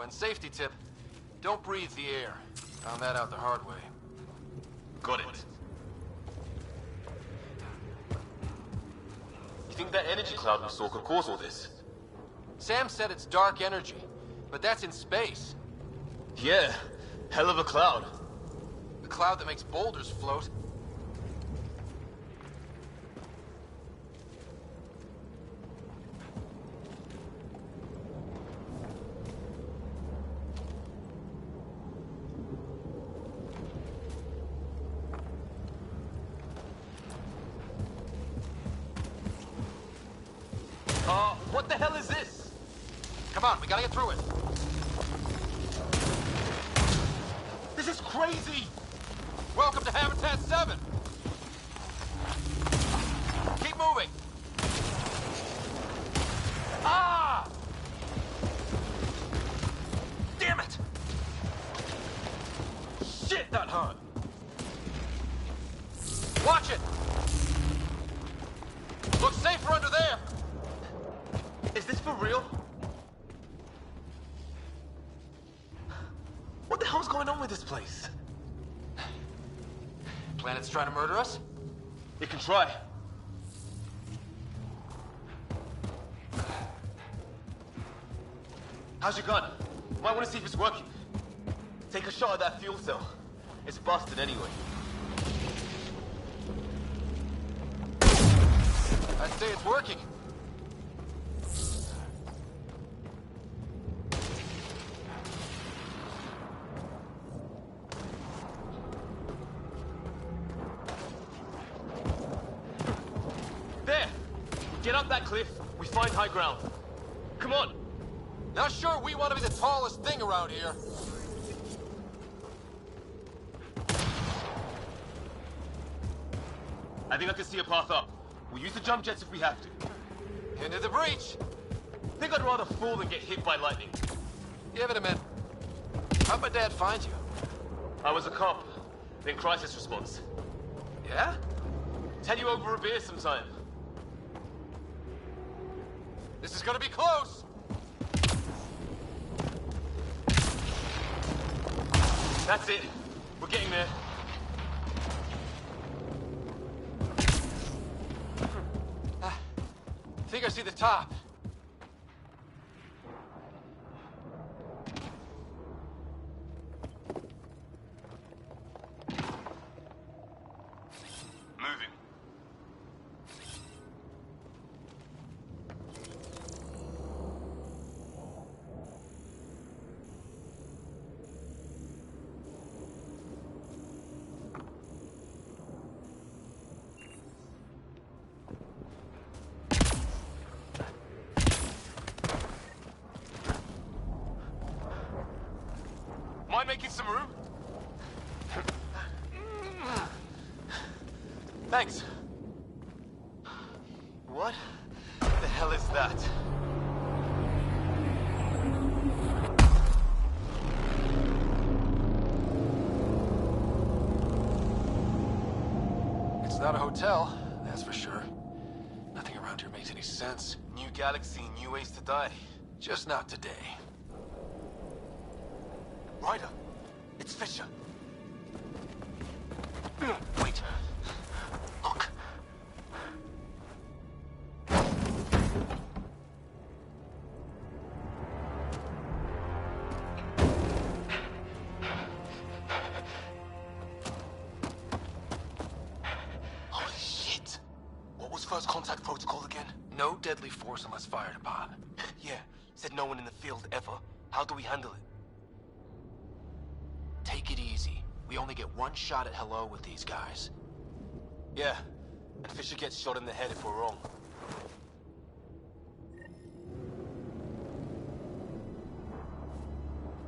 and safety tip, don't breathe the air. Found that out the hard way. Got it. You think that energy cloud we saw could cause all this? Sam said it's dark energy, but that's in space. Yeah, hell of a cloud. A cloud that makes boulders float. What the hell is this? Come on, we gotta get through it. This is crazy! Welcome to Habitat 7. Keep moving. Ah! Damn it! Shit, that hurt. Watch it! Looks safer under there. Is this for real? What the hell's going on with this place? Planet's trying to murder us? It can try. How's your gun? Might want to see if it's working. Take a shot at that fuel cell. It's busted anyway. I'd say it's working. There! Get up that cliff, we find high ground. Come on! Not sure we want to be the tallest thing around here. I think I can see a path up. We'll use the jump jets if we have to. Into the breach. Think I'd rather fall than get hit by lightning. Give it a minute. How'd my dad find you? I was a cop, then crisis response. Yeah? Tell you over a beer sometime. This is gonna be close. That's it. We're getting there. I think I see the top. Moving. Mind making some room? Thanks. What the hell is that? It's not a hotel, that's for sure. Nothing around here makes any sense. New galaxy, new ways to die. Just not today. Ryder, it's Fisher. Wait. Look. Holy shit. What was first contact protocol again? No deadly force unless fired upon. Yeah, said no one in the field ever. How do we handle it? Take it easy. We only get one shot at hello with these guys. Yeah, and Fisher gets shot in the head if we're wrong.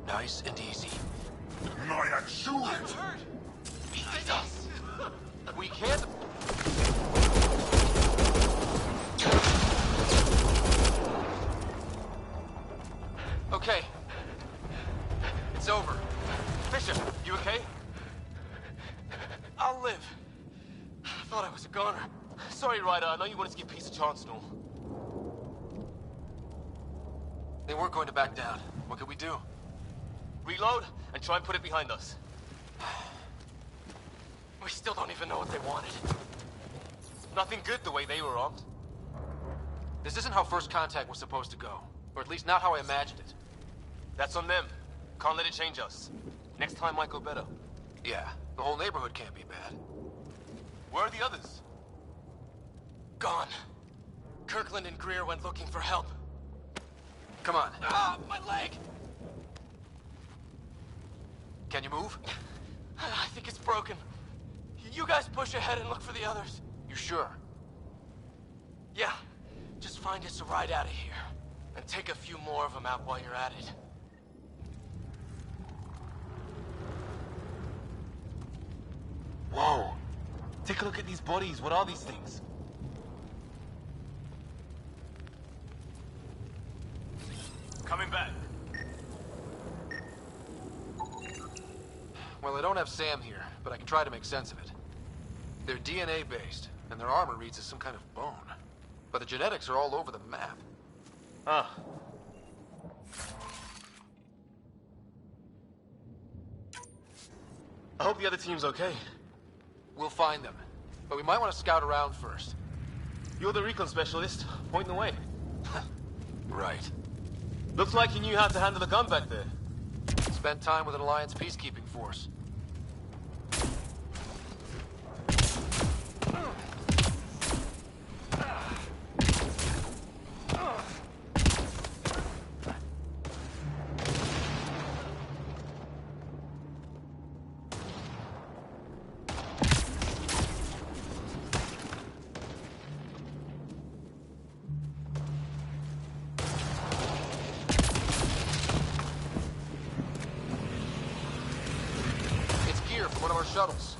Nice and easy. I'm hurt! Beat us! We can't... Okay. It's over. Fisher, you okay? I'll live. I thought I was a goner. Sorry, Ryder, I know you wanted to give peace a chance and all. They weren't going to back down. What could we do? Reload and try and put it behind us. We still don't even know what they wanted. Nothing good the way they were armed. This isn't how first contact was supposed to go. Or at least not how I imagined it. That's on them. Can't let it change us. Next time might go better. Yeah, the whole neighborhood can't be bad. Where are the others? Gone. Kirkland and Greer went looking for help. Come on. Ah, my leg! Can you move? I think it's broken. You guys push ahead and look for the others. You sure? Yeah. Just find us a ride out of here. And take a few more of them out while you're at it. Whoa. Take a look at these bodies. What are these things? Coming back. Well, I don't have Sam here, but I can try to make sense of it. They're DNA-based, and their armor reads as some kind of bone. But the genetics are all over the map. Ah. I hope the other team's okay. We'll find them, but we might want to scout around first. You're the recon specialist. Point the way. Right. Looks like you knew how to handle a gun back there. Spent time with an Alliance peacekeeping force. One of our shuttles.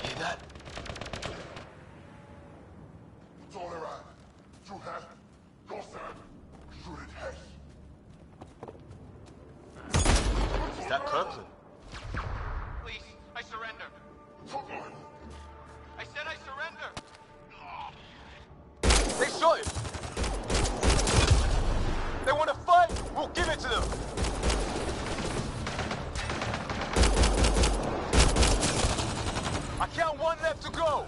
Hear that? It's all around. You have it. Go, Sam. Shoot it, Hess. Is that Kirkland? Please, I surrender. Come on. I said I surrender. They shot him! They want to fight! We'll give it to them! I count one left to go!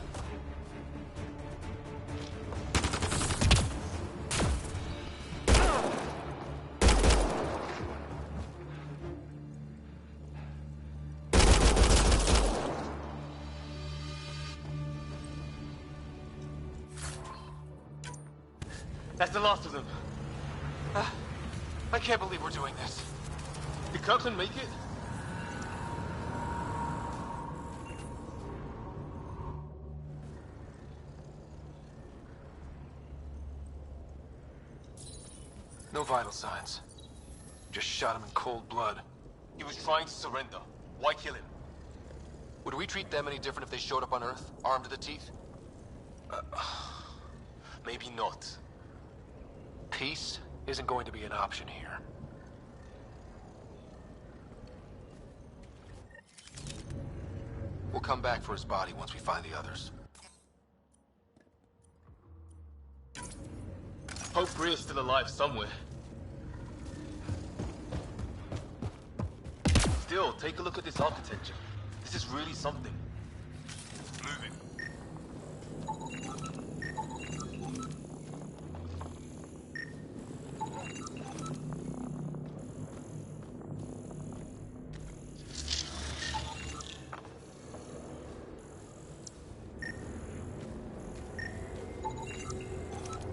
That's the last of them. I can't believe we're doing this. Did Kirkland make it? No vital signs. Just shot him in cold blood. He was trying to surrender. Why kill him? Would we treat them any different if they showed up on Earth, armed to the teeth? Maybe not. Peace isn't going to be an option here. We'll come back for his body once we find the others. Hope Greer's still alive somewhere. Still, take a look at this architecture. This is really something. Moving.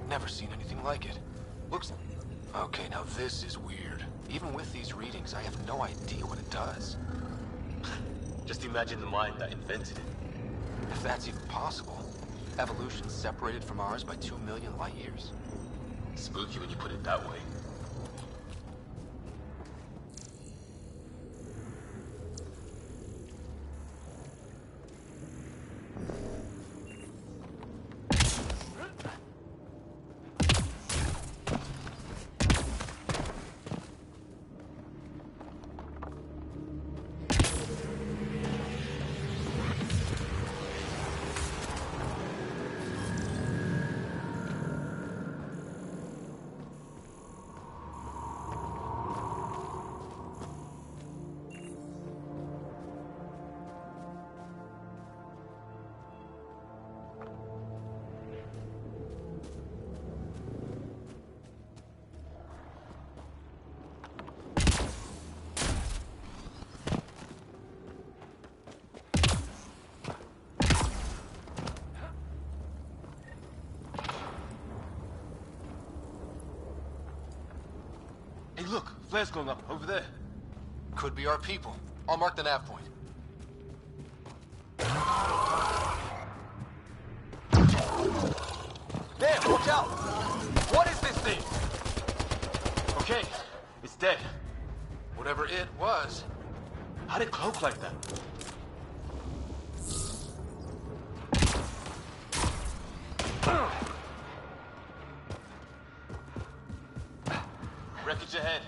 Never seen anything like it. Looks... Okay, now this is weird. Even with these readings, I have no idea what it does. Just imagine the mind that invented it. If that's even possible. Evolution separated from ours by 2 million light years. Spooky when you put it that way. look, flares going up over there. Could be our people. I'll mark the nav point. There, watch out! What is this thing? Okay, it's dead. Whatever it was. How did it cloak like that? Wreckage ahead.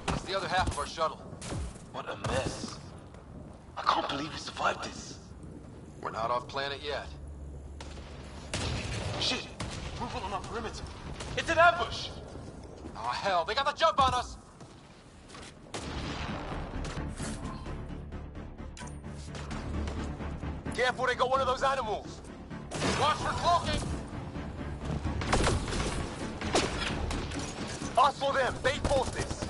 It's the other half of our shuttle. What a mess. I can't believe we survived this. We're not off planet yet. Shit! Movement on our perimeter. It's an ambush! Oh, hell, they got the jump on us! Careful, they got one of those animals. Watch for cloaking! Us or them, they forced this.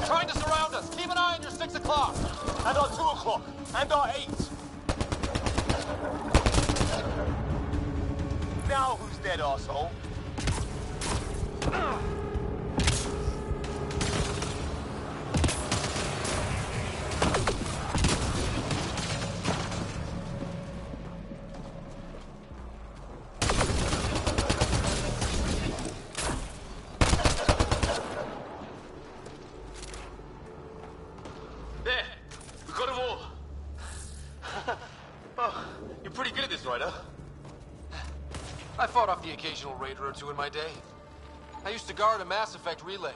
Trying to surround us. Keep an eye on your 6 o'clock. And our 2 o'clock. And our 8. Now who's dead, arsehole? There! We got them all! Oh, you're pretty good at this, Ryder. I fought off the occasional raider or two in my day. I used to guard a Mass Effect relay.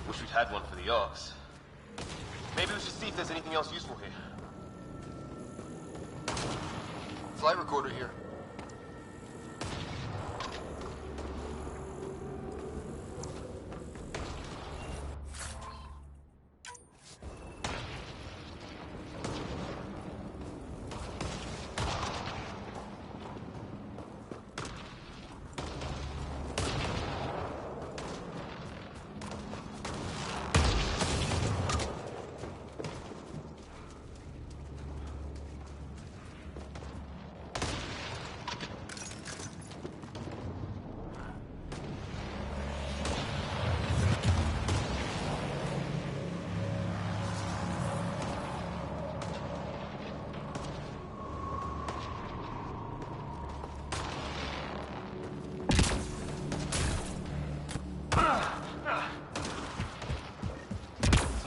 Wish we'd had one for the Arks. Maybe we should see if there's anything else useful here. Flight recorder here.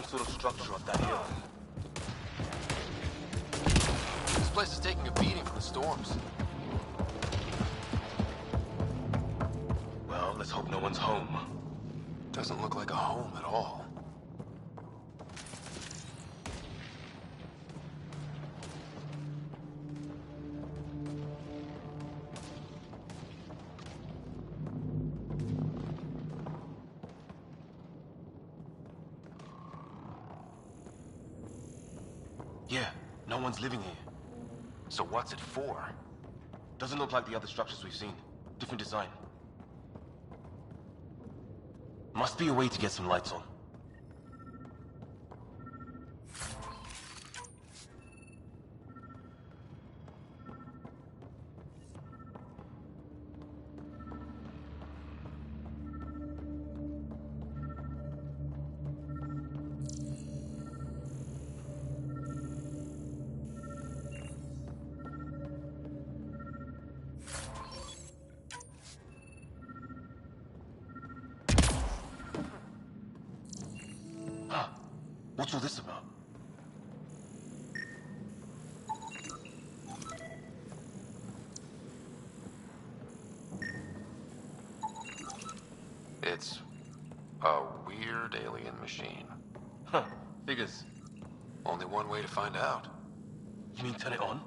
Sort of structure up that hill. This place is taking a beating from the storms. Well, let's hope no one's home. Doesn't look like a home at all. Yeah, no one's living here. So what's it for? Doesn't look like the other structures we've seen. Different design. Must be a way to get some lights on. What's all this about? It's a weird alien machine. Huh, figures. Only one way to find out. You mean turn it on?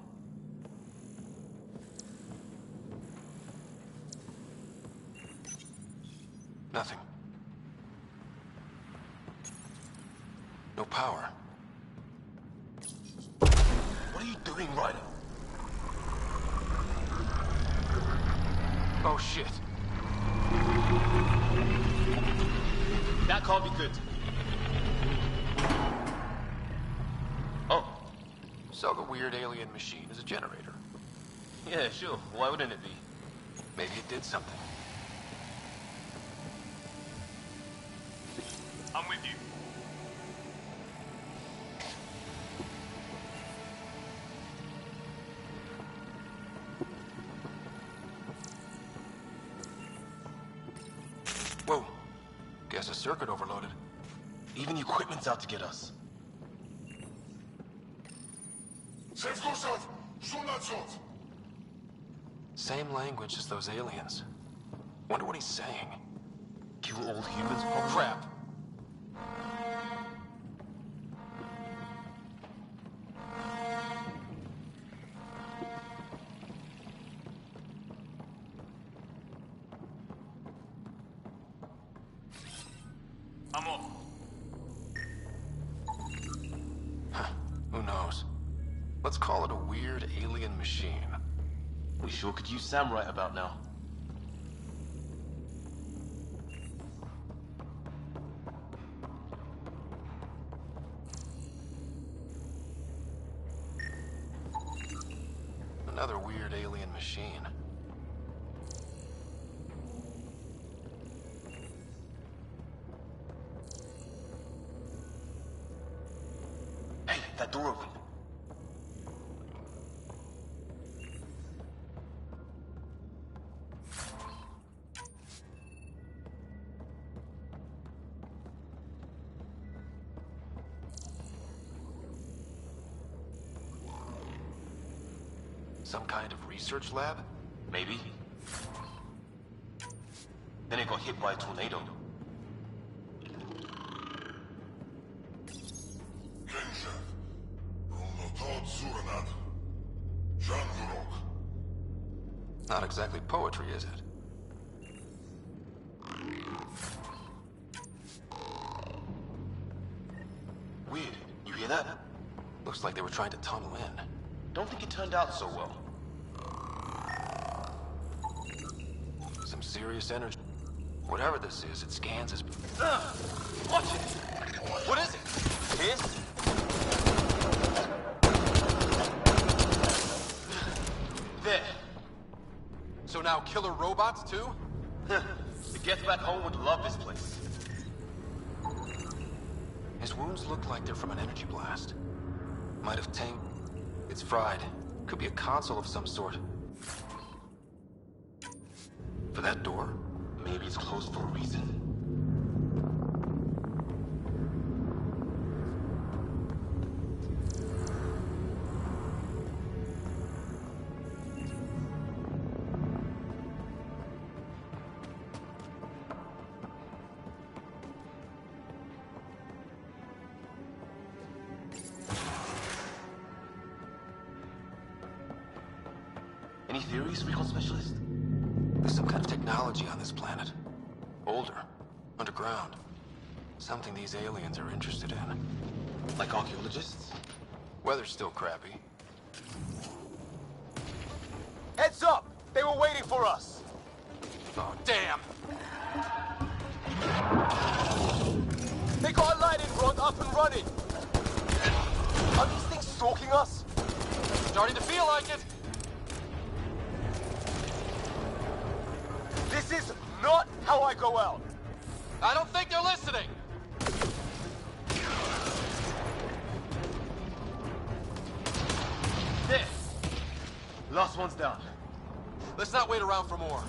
Nothing. No power. What are you doing, Ryder? Oh, shit. That can't be good. Oh. So the weird alien machine is a generator. Yeah, sure. Why wouldn't it be? Maybe it did something. I'm with you. Whoa. Guess a circuit overloaded. Even the equipment's out to get us. Same language as those aliens. Wonder what he's saying. Kill all humans? Oh, crap. I'm off. Who knows? Let's call it a weird alien machine. We sure could use Sam right about now. Another weird alien machine. Hey, that door opened. Some kind of research lab? Maybe. Then it got hit by a tornado. Not exactly poetry, is it? Weird. You hear that? Looks like they were trying to tunnel in. Don't think it turned out so well. Some serious energy. Whatever this is, it scans as... Watch it! What is it? His? There. So now killer robots, too? The Gets Back Home would love this place. His wounds look like they're from an energy blast. Might have tanked... It's fried. Could be a console of some sort. For that door? Maybe it's closed for a reason. Any theories, recon specialist? There's some kind of technology on this planet. Older. Underground. Something these aliens are interested in. Like archaeologists? Weather's still crappy. Heads up! They were waiting for us! Oh, damn! They got a lightning rod up and running! Are these things stalking us? Starting to feel like it! This is not how I go out! I don't think they're listening! There! Last one's down. Let's not wait around for more.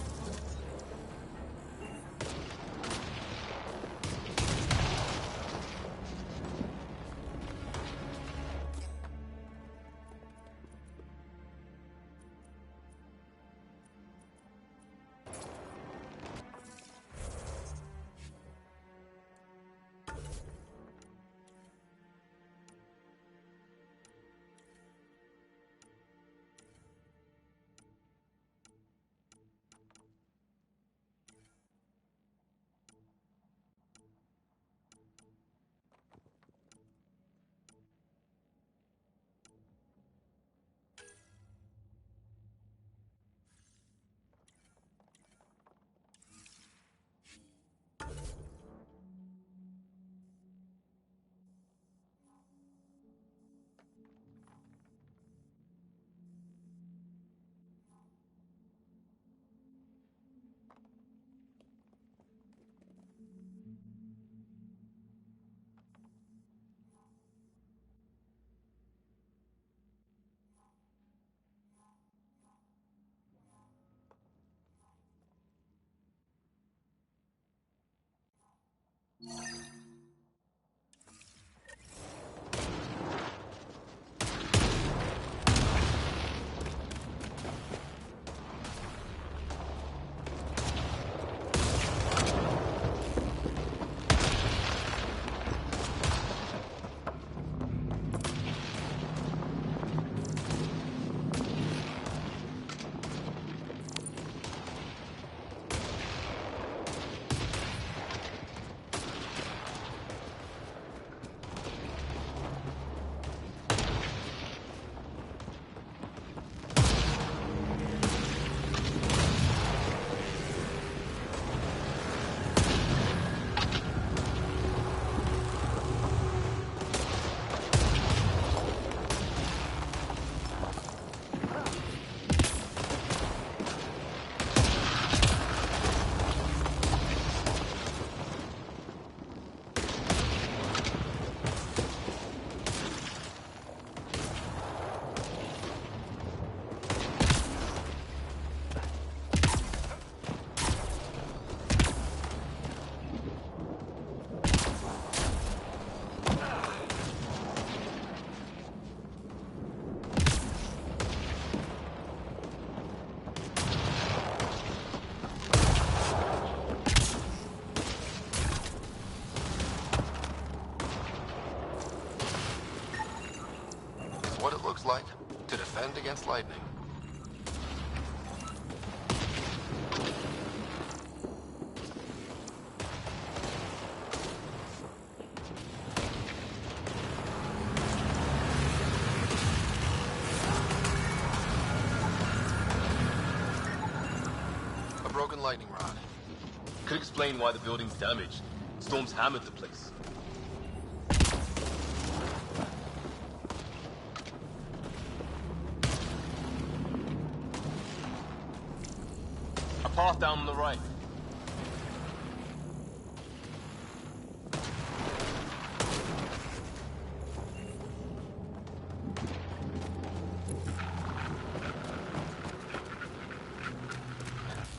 what it looks like to defend against lightning. A broken lightning rod. Could explain why the building's damaged. Storms hammered the place. A path down on the right.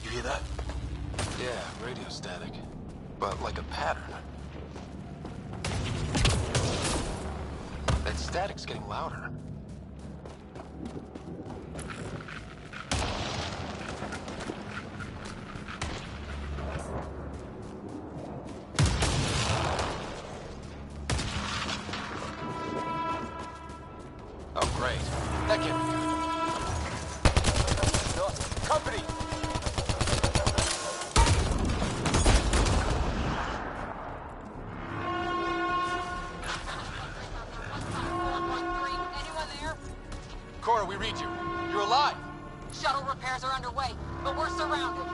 You hear that? Yeah, radio static. But like a pattern. That static's getting louder. Oh, great. That can't be good. No, company! Anyone there? Cora, we read you. You're alive. Shuttle repairs are underway, but we're surrounded.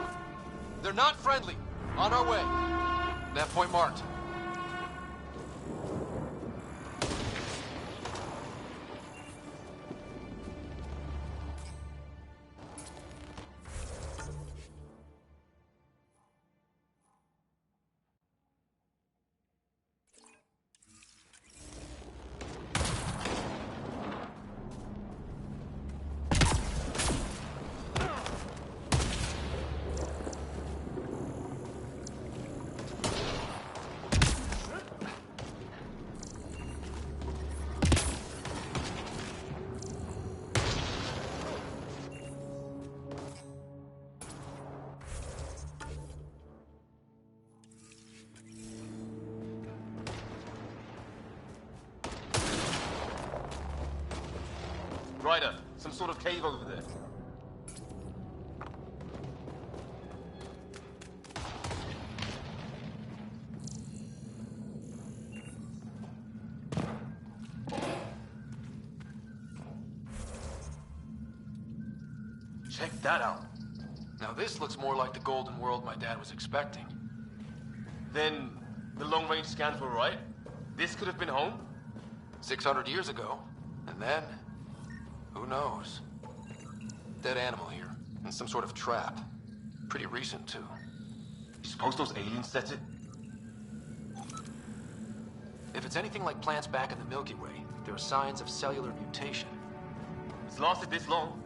They're not friendly. On our way. That point marked. Ryder, some sort of cave over there. Check that out. Now this looks more like the golden world my dad was expecting. Then the long-range scans were right? This could have been home? 600 years ago. And then, who knows? Dead animal here, and some sort of trap. Pretty recent, too. You suppose those aliens set it? If it's anything like plants back in the Milky Way, there are signs of cellular mutation. It's lasted this long.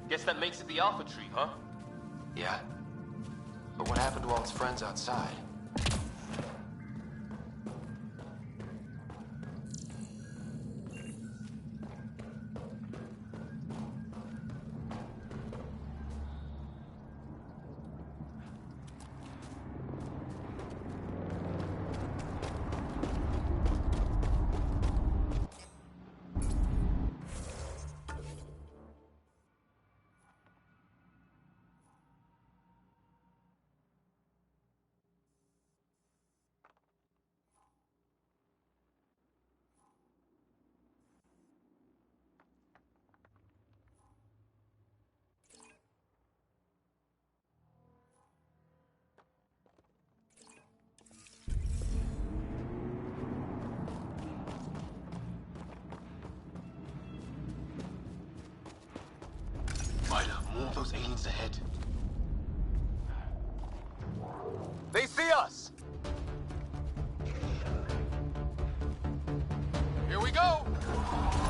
Guess that makes it the Alpha Tree, huh? Yeah. But what happened to all its friends outside? Ryder, more of those aliens ahead. They see us! Here we go!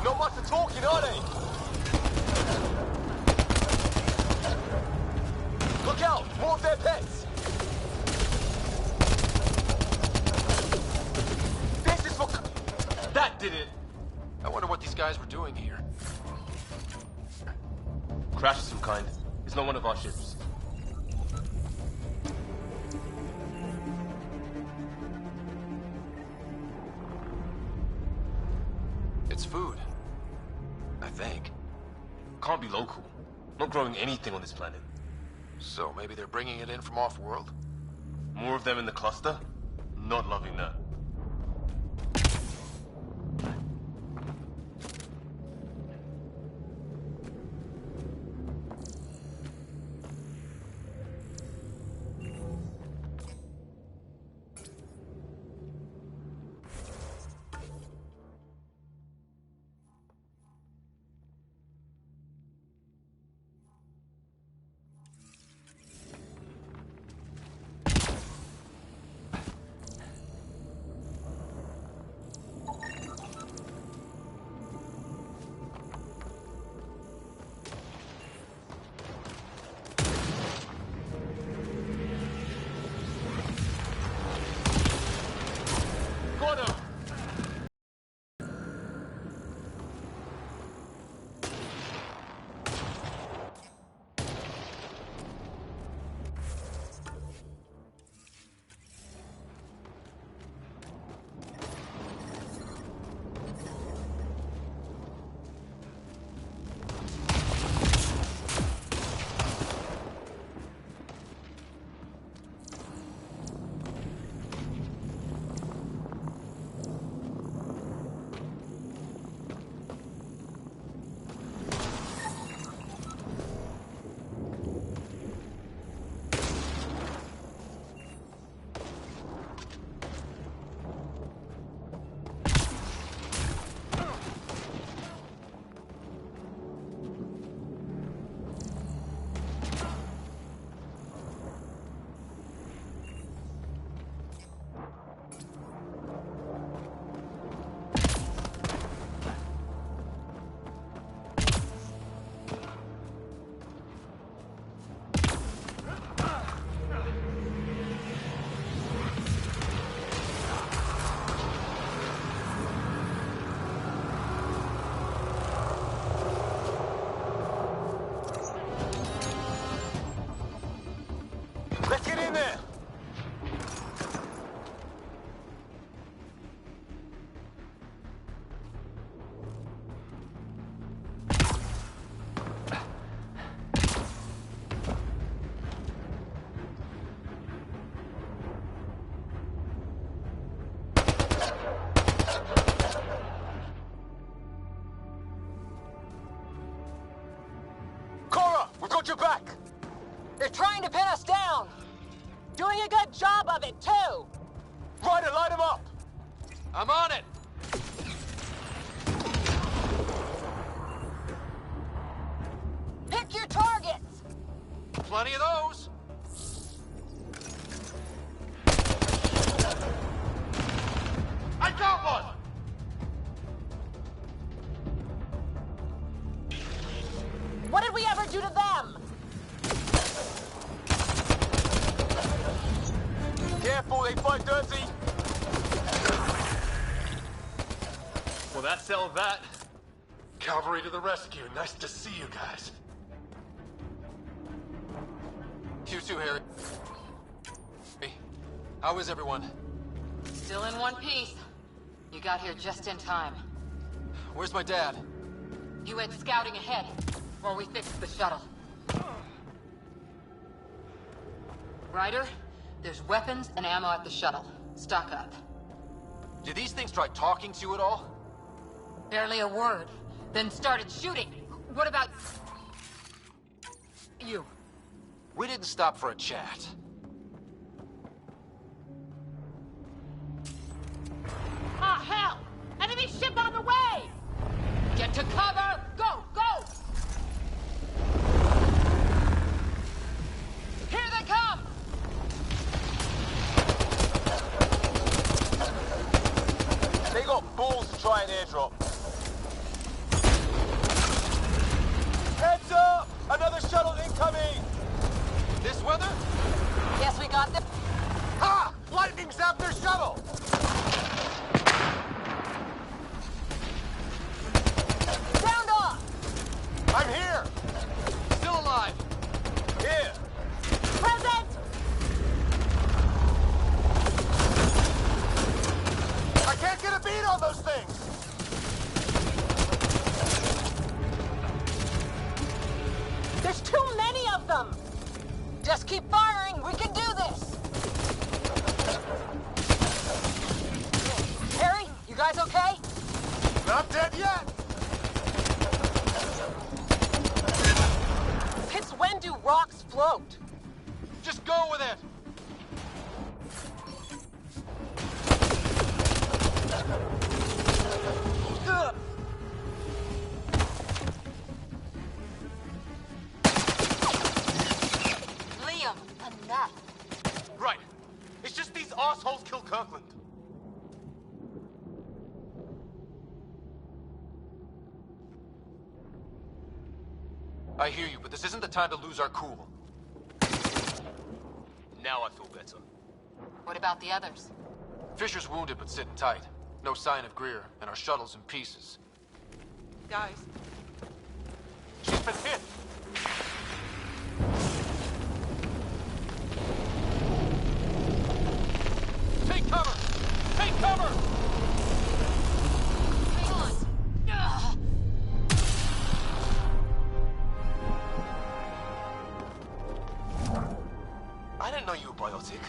Not much of talking, are they? Look out! More of their pets! This is for... That did it! I wonder what these guys were doing here. Crash of some kind. It's not one of our ships. It's food. I think. Can't be local. Not growing anything on this planet. So maybe they're bringing it in from off-world? More of them in the cluster? Not loving that. Let's get in there! Cora, we've got your back! They're trying to pin us down! Doing a good job of it, too! Ryder, light him up! I'm on it! Pick your targets! Plenty of those! I got one! What did we ever do to them? Careful, they fight dirty! Well, that settled that. Cavalry to the rescue. Nice to see you guys. You too, Harry. Hey, how is everyone? Still in one piece. You got here just in time. Where's my dad? He went scouting ahead while we fixed the shuttle. Ryder, there's weapons and ammo at the shuttle. Stock up. Did these things try talking to you at all? Barely a word. Then started shooting. What about... you? We didn't stop for a chat. Ah, hell! Enemy ship on the way! Get to cover! Go, go! Here they come! They got balls to try an airdrop. Heads up! Another shuttle incoming! This weather? Yes, we got them. Ha! Lightning zapped their shuttle! Sound off! I'm here! Still alive! Here! Present! I can't get a beat on those things! Just keep firing. We can do this. Harry, you guys okay? Not dead yet! Since when do rocks float? Just go with it! Ugh. Liam, enough. Right. It's just these assholes killed Kirkland. I hear you, but this isn't the time to lose our cool. Now I feel better. What about the others? Fisher's wounded but sitting tight. No sign of Greer, and our shuttle's in pieces. Guys. She's been hit! Take cover! Take cover! Hang on. Ugh. I didn't know you were biotic.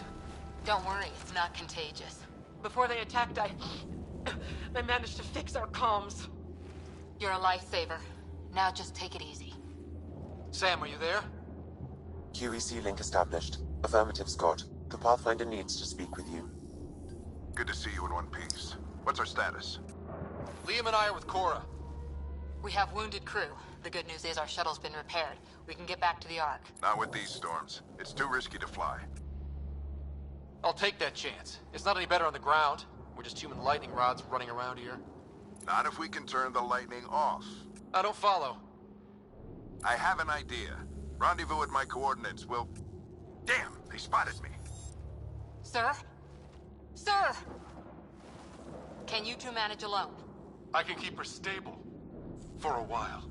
Don't worry, it's not contagious. Before they attacked, I managed to fix our comms. You're a lifesaver. Now just take it easy. Sam, are you there? QEC link established. Affirmative, Scott. The Pathfinder needs to speak with you. Good to see you in one piece. What's our status? Liam and I are with Cora. We have wounded crew. The good news is our shuttle's been repaired. We can get back to the Ark. Not with these storms. It's too risky to fly. I'll take that chance. It's not any better on the ground. We're just human lightning rods running around here. Not if we can turn the lightning off. I don't follow. I have an idea. Rendezvous at my coordinates. We'll... Damn, they spotted me. Sir? Sir! Can you two manage alone? I can keep her stable. For a while.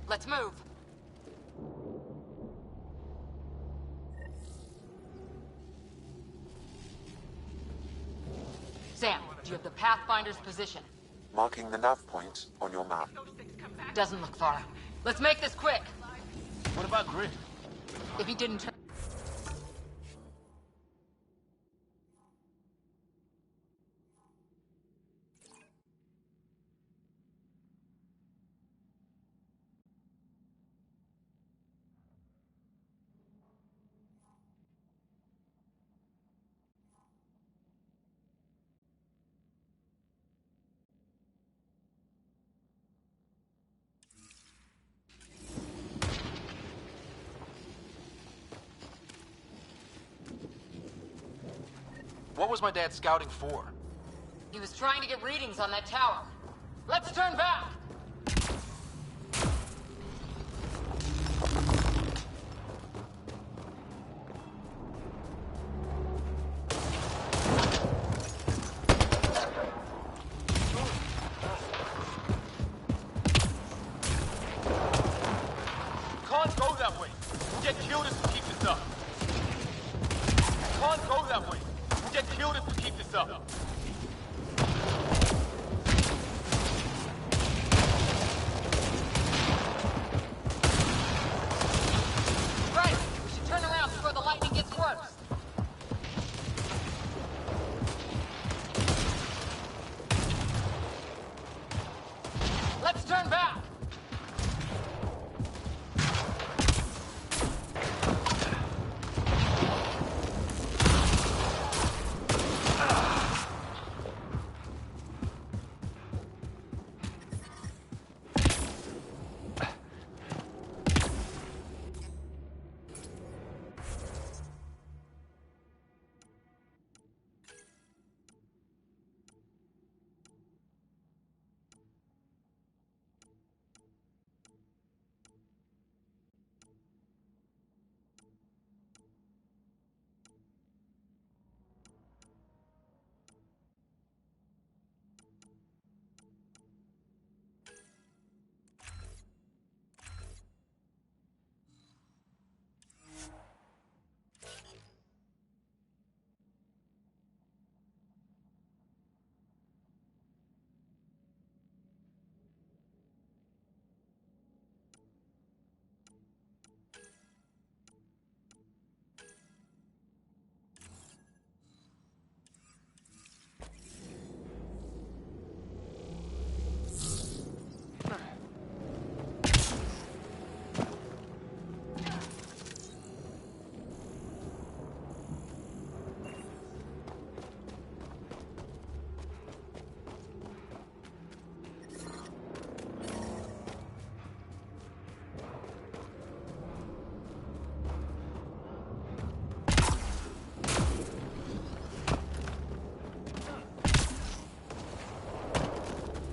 Let's move. Sam, do you have the Pathfinder's position? Marking the nav point on your map. Doesn't look far. Let's make this quick. What about Grid? If he didn't turn... What was my dad scouting for? He was trying to get readings on that tower. Let's turn back! Can't go that way. We'll get killed if we keep this up. Can't go that way. We'll get killed if we keep this up. Right! We should turn around before the lightning gets worse. Let's turn back!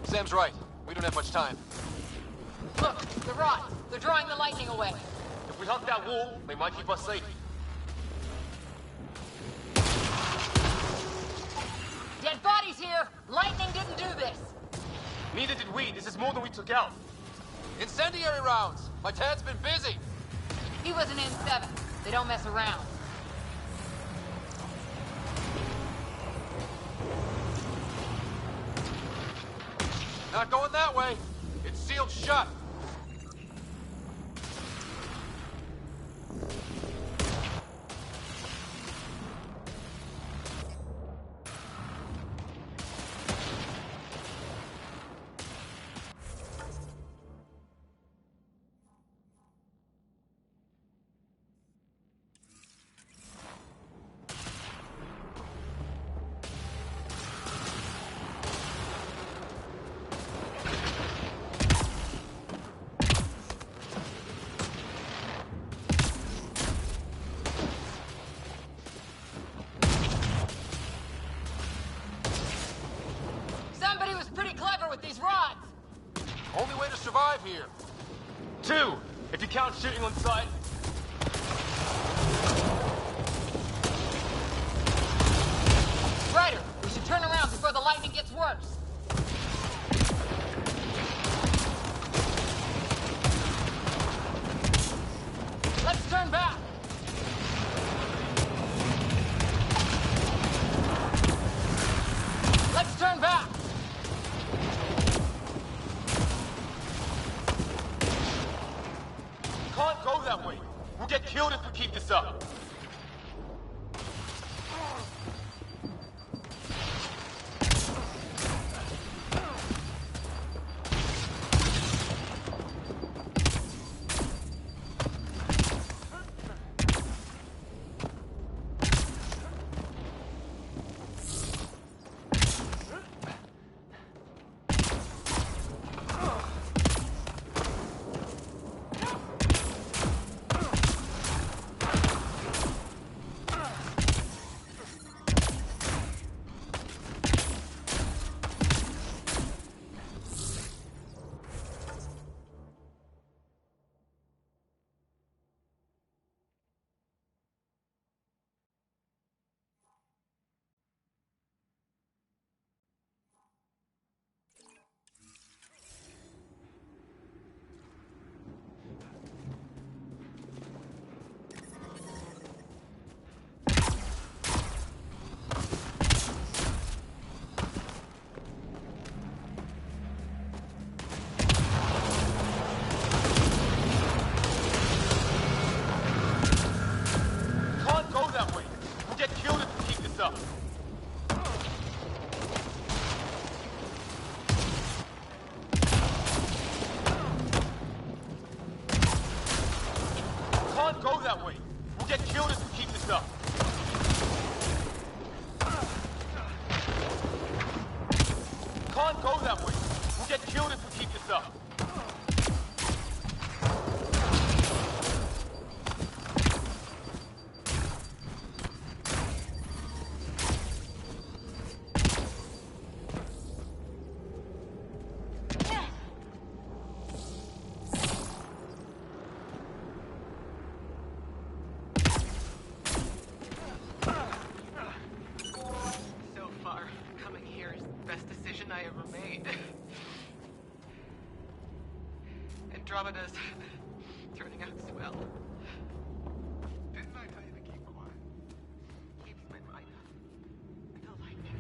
Sam's right. We don't have much time. Look, the rods. They're drawing the lightning away. If we hug that wall, they might keep us safe. Dead bodies here! Lightning didn't do this! Neither did we. This is more than we took out. Incendiary rounds! My dad's been busy! He was an N7. They don't mess around. Not going that way. It's sealed shut. Somebody was pretty clever with these rods! Only way to survive here. 2, if you count shooting on sight. Ryder, we should turn around before the lightning gets worse. Let's turn back. Let's turn back. Can't go that way. We'll get killed if we keep this up. Can't go that way. We'll get killed if we keep this up. Andromeda's turning out swell. Didn't I tell you to keep quiet? Keeps my mind up. And the lightning.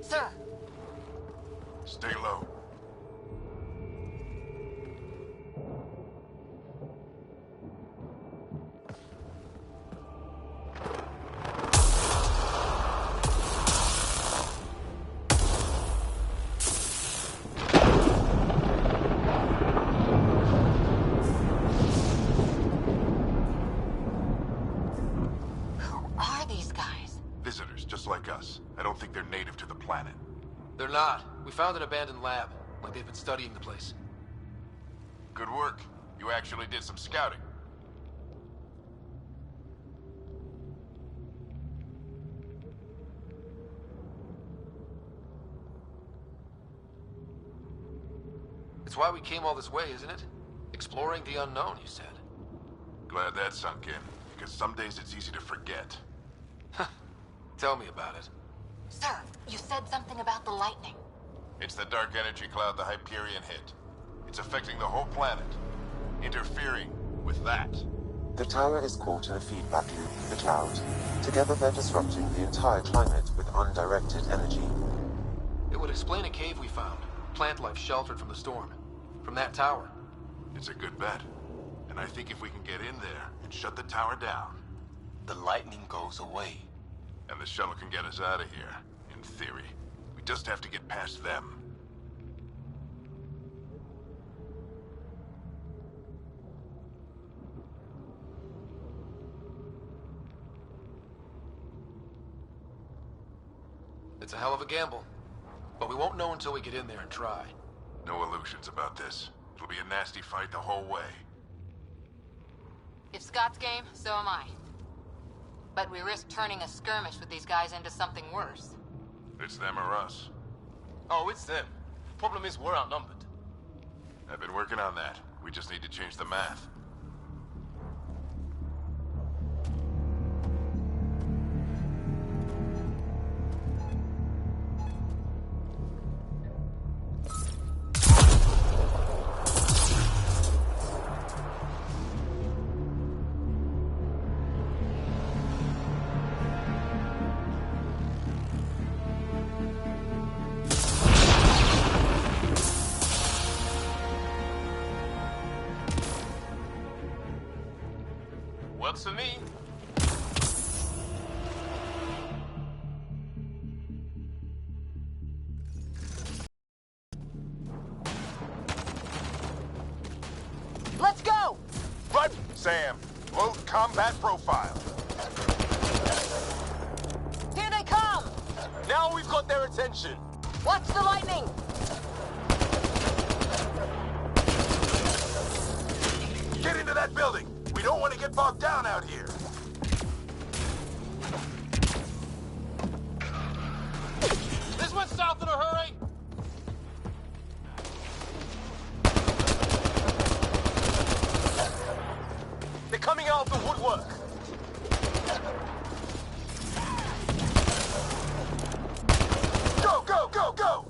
Sir. Stay low. Visitors, just like us. I don't think they're native to the planet. They're not. We found an abandoned lab, like they've been studying the place. Good work. You actually did some scouting. It's why we came all this way, isn't it? Exploring the unknown, you said. Glad that sunk in, because some days it's easy to forget. Tell me about it. Sir, you said something about the lightning. It's the dark energy cloud the Hyperion hit. It's affecting the whole planet, interfering with that. The tower is caught in a feedback loop, the cloud. Together they're disrupting the entire climate with undirected energy. It would explain a cave we found. Plant life sheltered from the storm. From that tower. It's a good bet. And I think if we can get in there and shut the tower down, The lightning goes away. and the shuttle can get us out of here, in theory. We just have to get past them. It's a hell of a gamble. But we won't know until we get in there and try. No illusions about this. It'll be a nasty fight the whole way. If Scott's game, so am I. But we risk turning a skirmish with these guys into something worse. It's them or us. Oh, it's them. Problem is, we're outnumbered. I've been working on that. We just need to change the math. Works for me. Let's go! But, Sam, load combat profile. Here they come! Now we've got their attention. Watch the lightning! Get into that building. We don't want to get bogged down out here. This went south in a hurry. They're coming out of the woodwork. Go, go, go, go!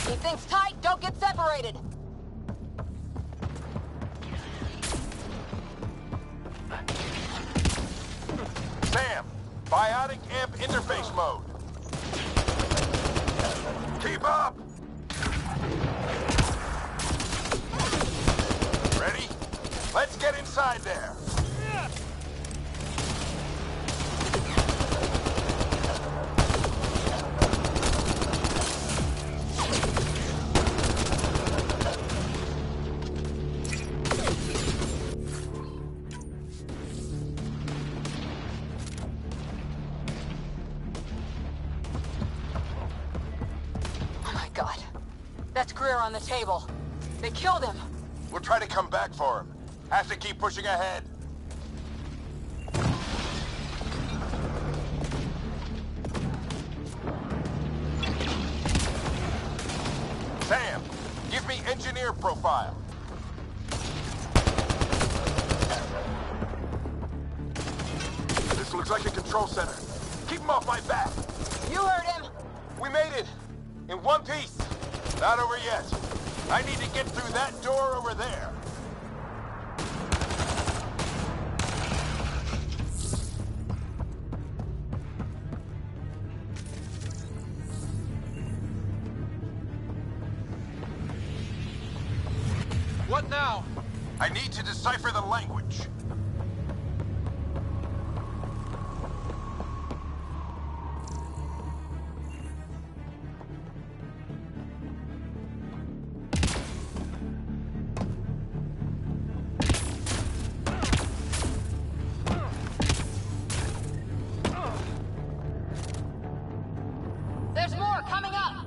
Keep things tight, don't get separated! Sam, biotic amp interface mode. Keep up! Ready? Let's get inside there. Oh my god. That's Greer on the table. They killed him. We'll try to come back for him. Have to keep pushing ahead. Sam, give me engineer profile. This looks like a control center. Keep him off my back. You heard him! We made it. In one piece. Not over yet. I need to get through that door over there. What now? I need to decipher the language. There's more coming up!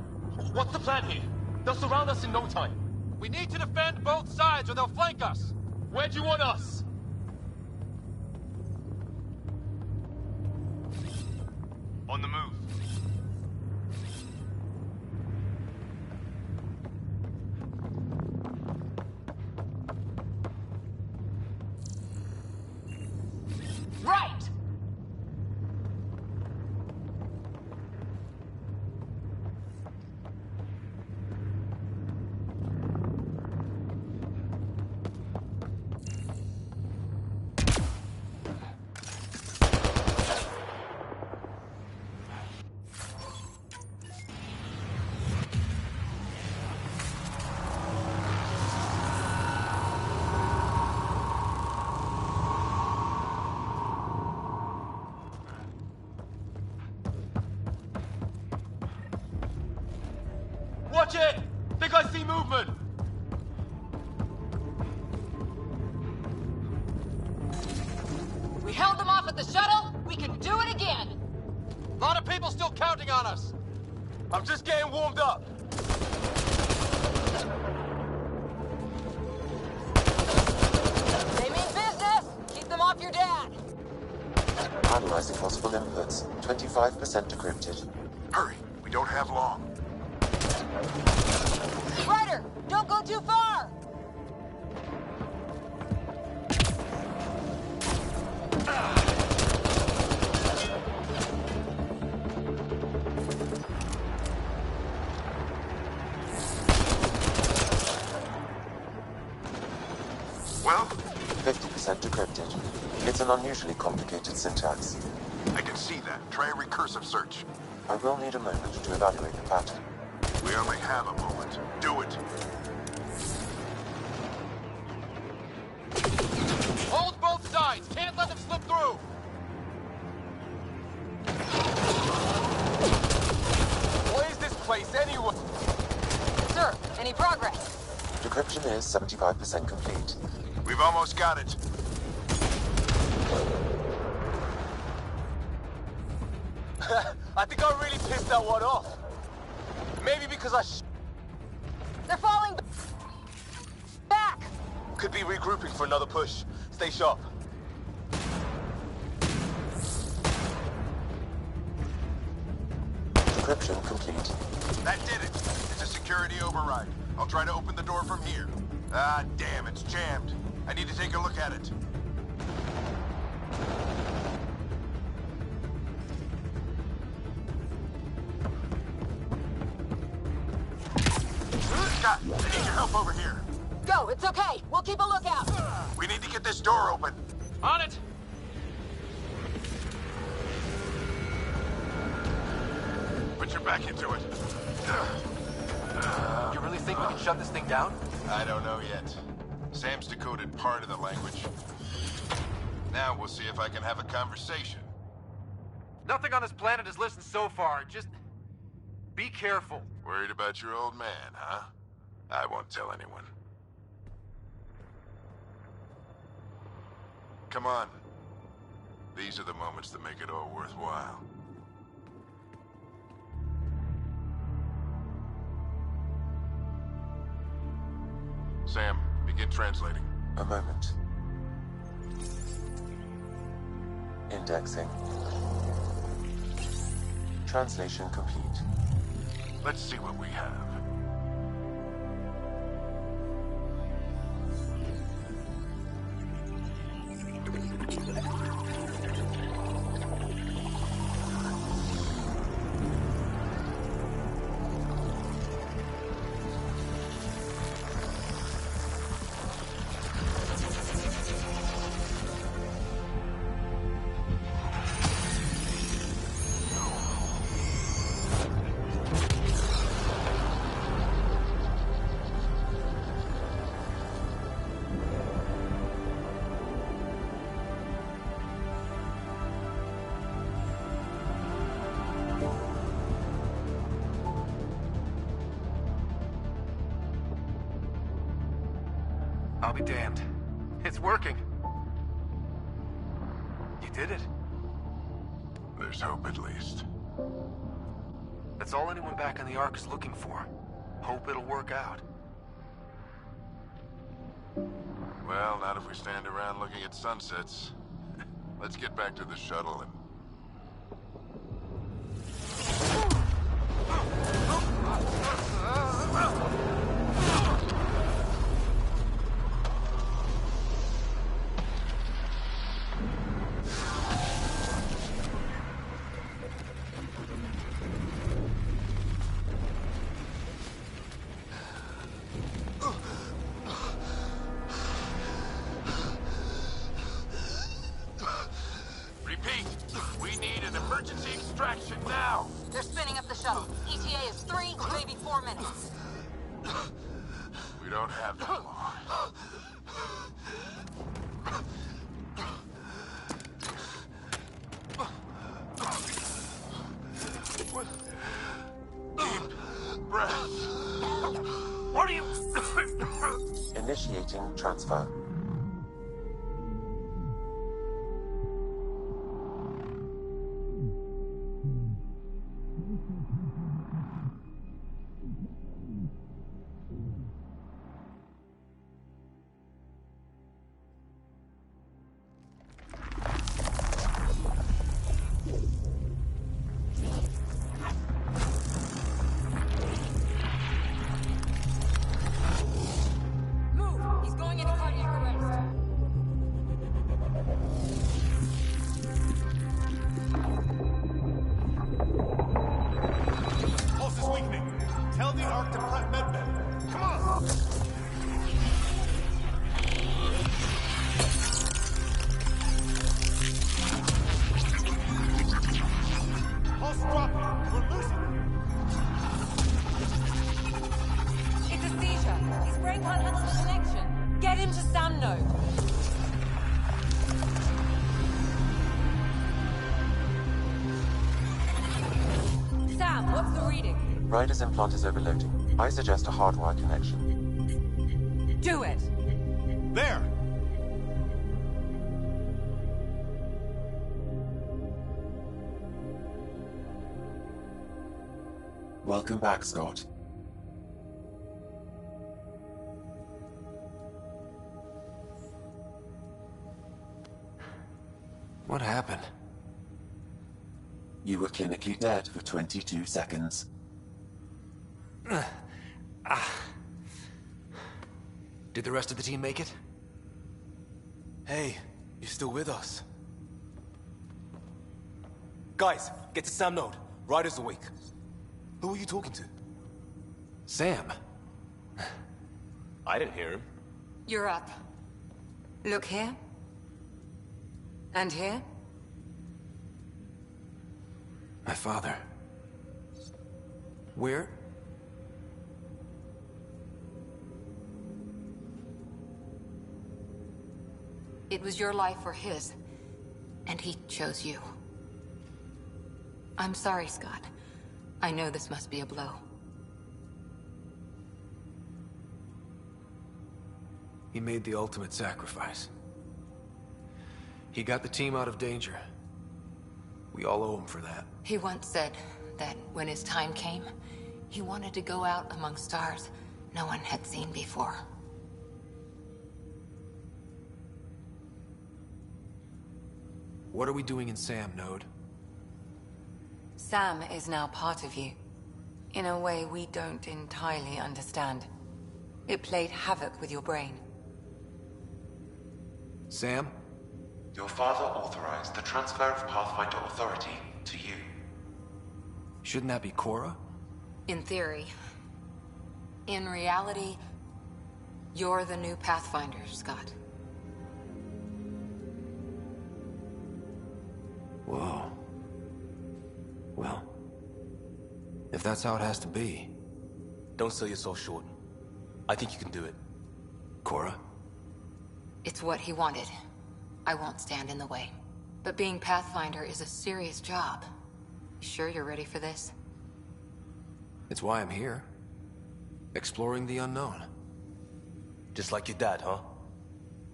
What's the plan here? They'll surround us in no time. We need to defend both sides or they'll flank us. Where do you want us? On the move. Right! Watch it! Think I see movement! We held them off at the shuttle, we can do it again! A lot of people still counting on us. I'm just getting warmed up. They mean business! Keep them off your dad! Analyzing possible inputs. 25% decrypted. Hurry, we don't have long. Ryder, don't go too far! Well, 50% decrypted. It's an unusually complicated syntax. I can see that. Try a recursive search. I will need a moment to evaluate the pattern. We only have a moment. Do it. Hold both sides. Can't let them slip through. What is this place anyway? Sir, any progress? Decryption is 75% complete. We've almost got it. I think I really pissed that one off. Maybe because They're falling back! could be regrouping for another push. Stay sharp. Decryption complete. That did it. It's a security override. I'll try to open the door from here. Ah, damn, it's jammed. I need to take a look at it. Scott, I need your help over here. Go, it's okay. We'll keep a lookout. We need to get this door open. On it. Put your back into it. You really think we can shut this thing down? I don't know yet. Sam's decoded part of the language. Now we'll see if I can have a conversation. Nothing on this planet has listened so far. Just be careful. Worried about your old man, huh? I won't tell anyone. Come on. These are the moments that make it all worthwhile. Sam, begin translating. A moment. Indexing. Translation complete. Let's see what we have. I'll be damned. It's working. You did it. There's hope at least. That's all anyone back on the Ark is looking for. Hope it'll work out. Well, not if we stand around looking at sunsets. Let's get back to the shuttle and... Repeat, we need an emergency extraction now. They're spinning up the shuttle. ETA is 3, maybe 4 minutes. We don't have that long. Deep breath. What are you... Initiating transfer. Move! He's going into cardiac arrest. Pulse is weakening. Tell the Ark to prep medbay. Come on! Pulse dropping. We're losing. It's a seizure. His brain can't handle the connection. Get him to Sam node. Sam, what's the reading? Ryder's implant is overloading. I suggest a hardwire connection. Do it! There! Welcome back, Scott. What happened? You were clinically dead for 22 seconds. Did the rest of the team make it? Hey, you're still with us. Guys, get to Sam node. Ryder's awake. Who are you talking to? Sam. I didn't hear him. You're up. Look here. And here. My father. Where? It was your life or his, and he chose you. I'm sorry, Scott. I know this must be a blow. He made the ultimate sacrifice. He got the team out of danger. We all owe him for that. He once said that when his time came, he wanted to go out among stars no one had seen before. What are we doing in Sam node? Sam is now part of you, in a way we don't entirely understand. It played havoc with your brain. Sam? Your father authorized the transfer of Pathfinder authority to you. Shouldn't that be Cora? In theory. In reality, you're the new Pathfinder, Scott. Whoa. Well, if that's how it has to be. Don't sell yourself short. I think you can do it. Cora? It's what he wanted. I won't stand in the way. But being Pathfinder is a serious job. You sure you're ready for this? It's why I'm here. Exploring the unknown. Just like your dad, huh?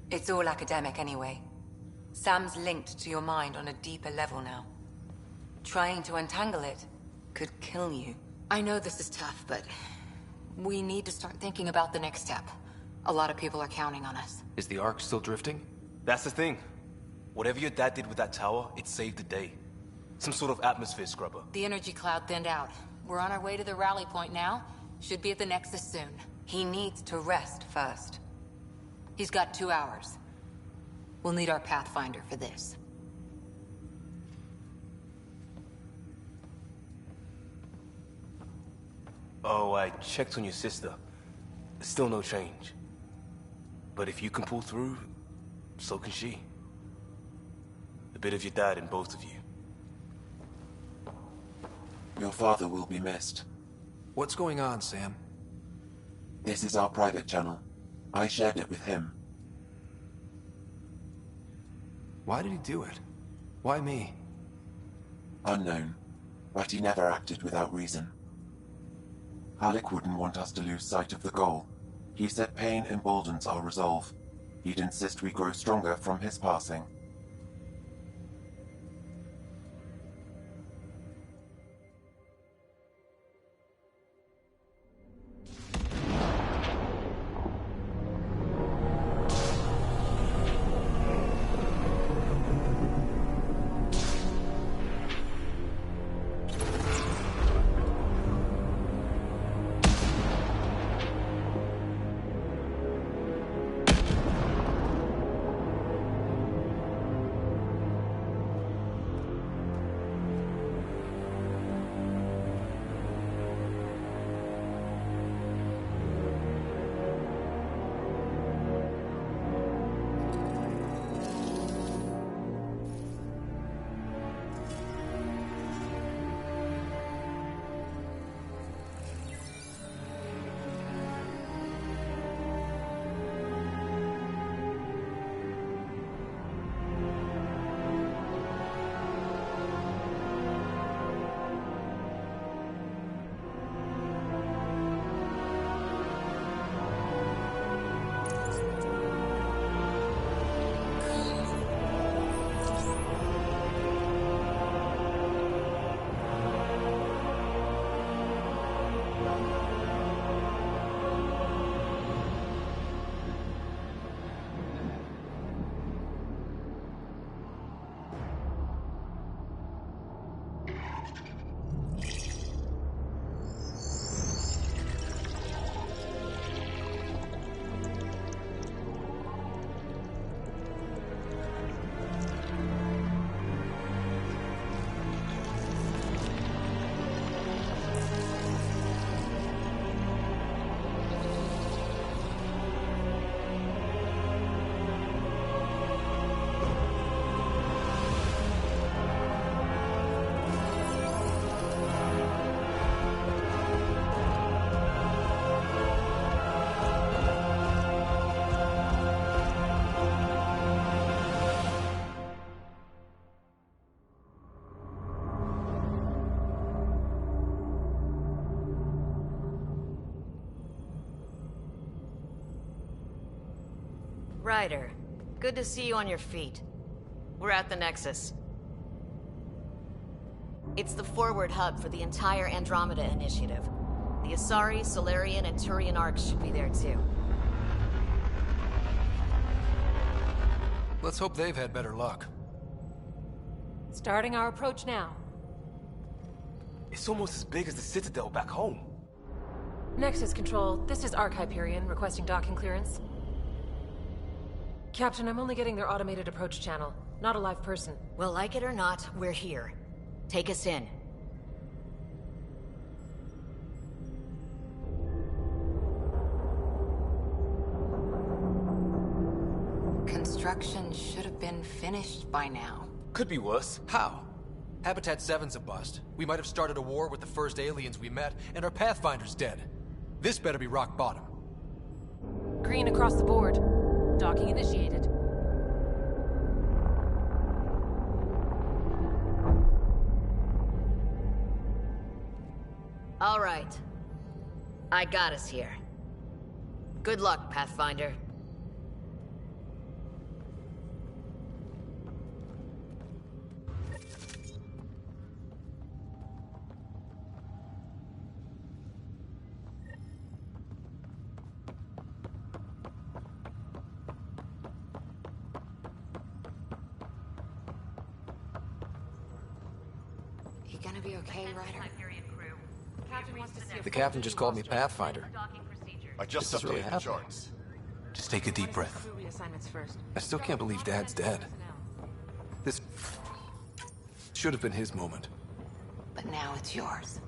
It's all academic anyway. Sam's linked to your mind on a deeper level now. Trying to untangle it could kill you. I know this is tough, but we need to start thinking about the next step. A lot of people are counting on us. Is the Ark still drifting? That's the thing. Whatever your dad did with that tower, it saved the day. Some sort of atmosphere scrubber. The energy cloud thinned out. We're on our way to the rally point now. Should be at the Nexus soon. He needs to rest first. He's got 2 hours. We'll need our Pathfinder for this. Oh, I checked on your sister. Still no change. But if you can pull through, so can she. A bit of your dad in both of you. Your father will be missed. What's going on, Sam? This is our private channel. I shared it with him. Why did he do it? Why me? Unknown, but he never acted without reason. Halleck wouldn't want us to lose sight of the goal. He said pain emboldens our resolve. He'd insist we grow stronger from his passing. Ryder, good to see you on your feet. We're at the Nexus. It's the forward hub for the entire Andromeda Initiative. The Asari, Solarian, and Turian arcs should be there too. Let's hope they've had better luck. Starting our approach now. It's almost as big as the Citadel back home. Nexus Control, this is Arc Hyperion requesting docking clearance. Captain, I'm only getting their automated approach channel, not a live person. Well, like it or not, we're here. Take us in. Construction should have been finished by now. Could be worse. How? Habitat 7's a bust. We might have started a war with the first aliens we met, and our Pathfinder's dead. This better be rock bottom. Green across the board. Docking initiated. All right. I got us here. Good luck, Pathfinder. You gonna be okay, Ryder? The captain just called me Pathfinder. I just This is really updated the happening. charts. Just take a deep breath. I still can't believe Dad's dead. This should have been his moment. But now it's yours.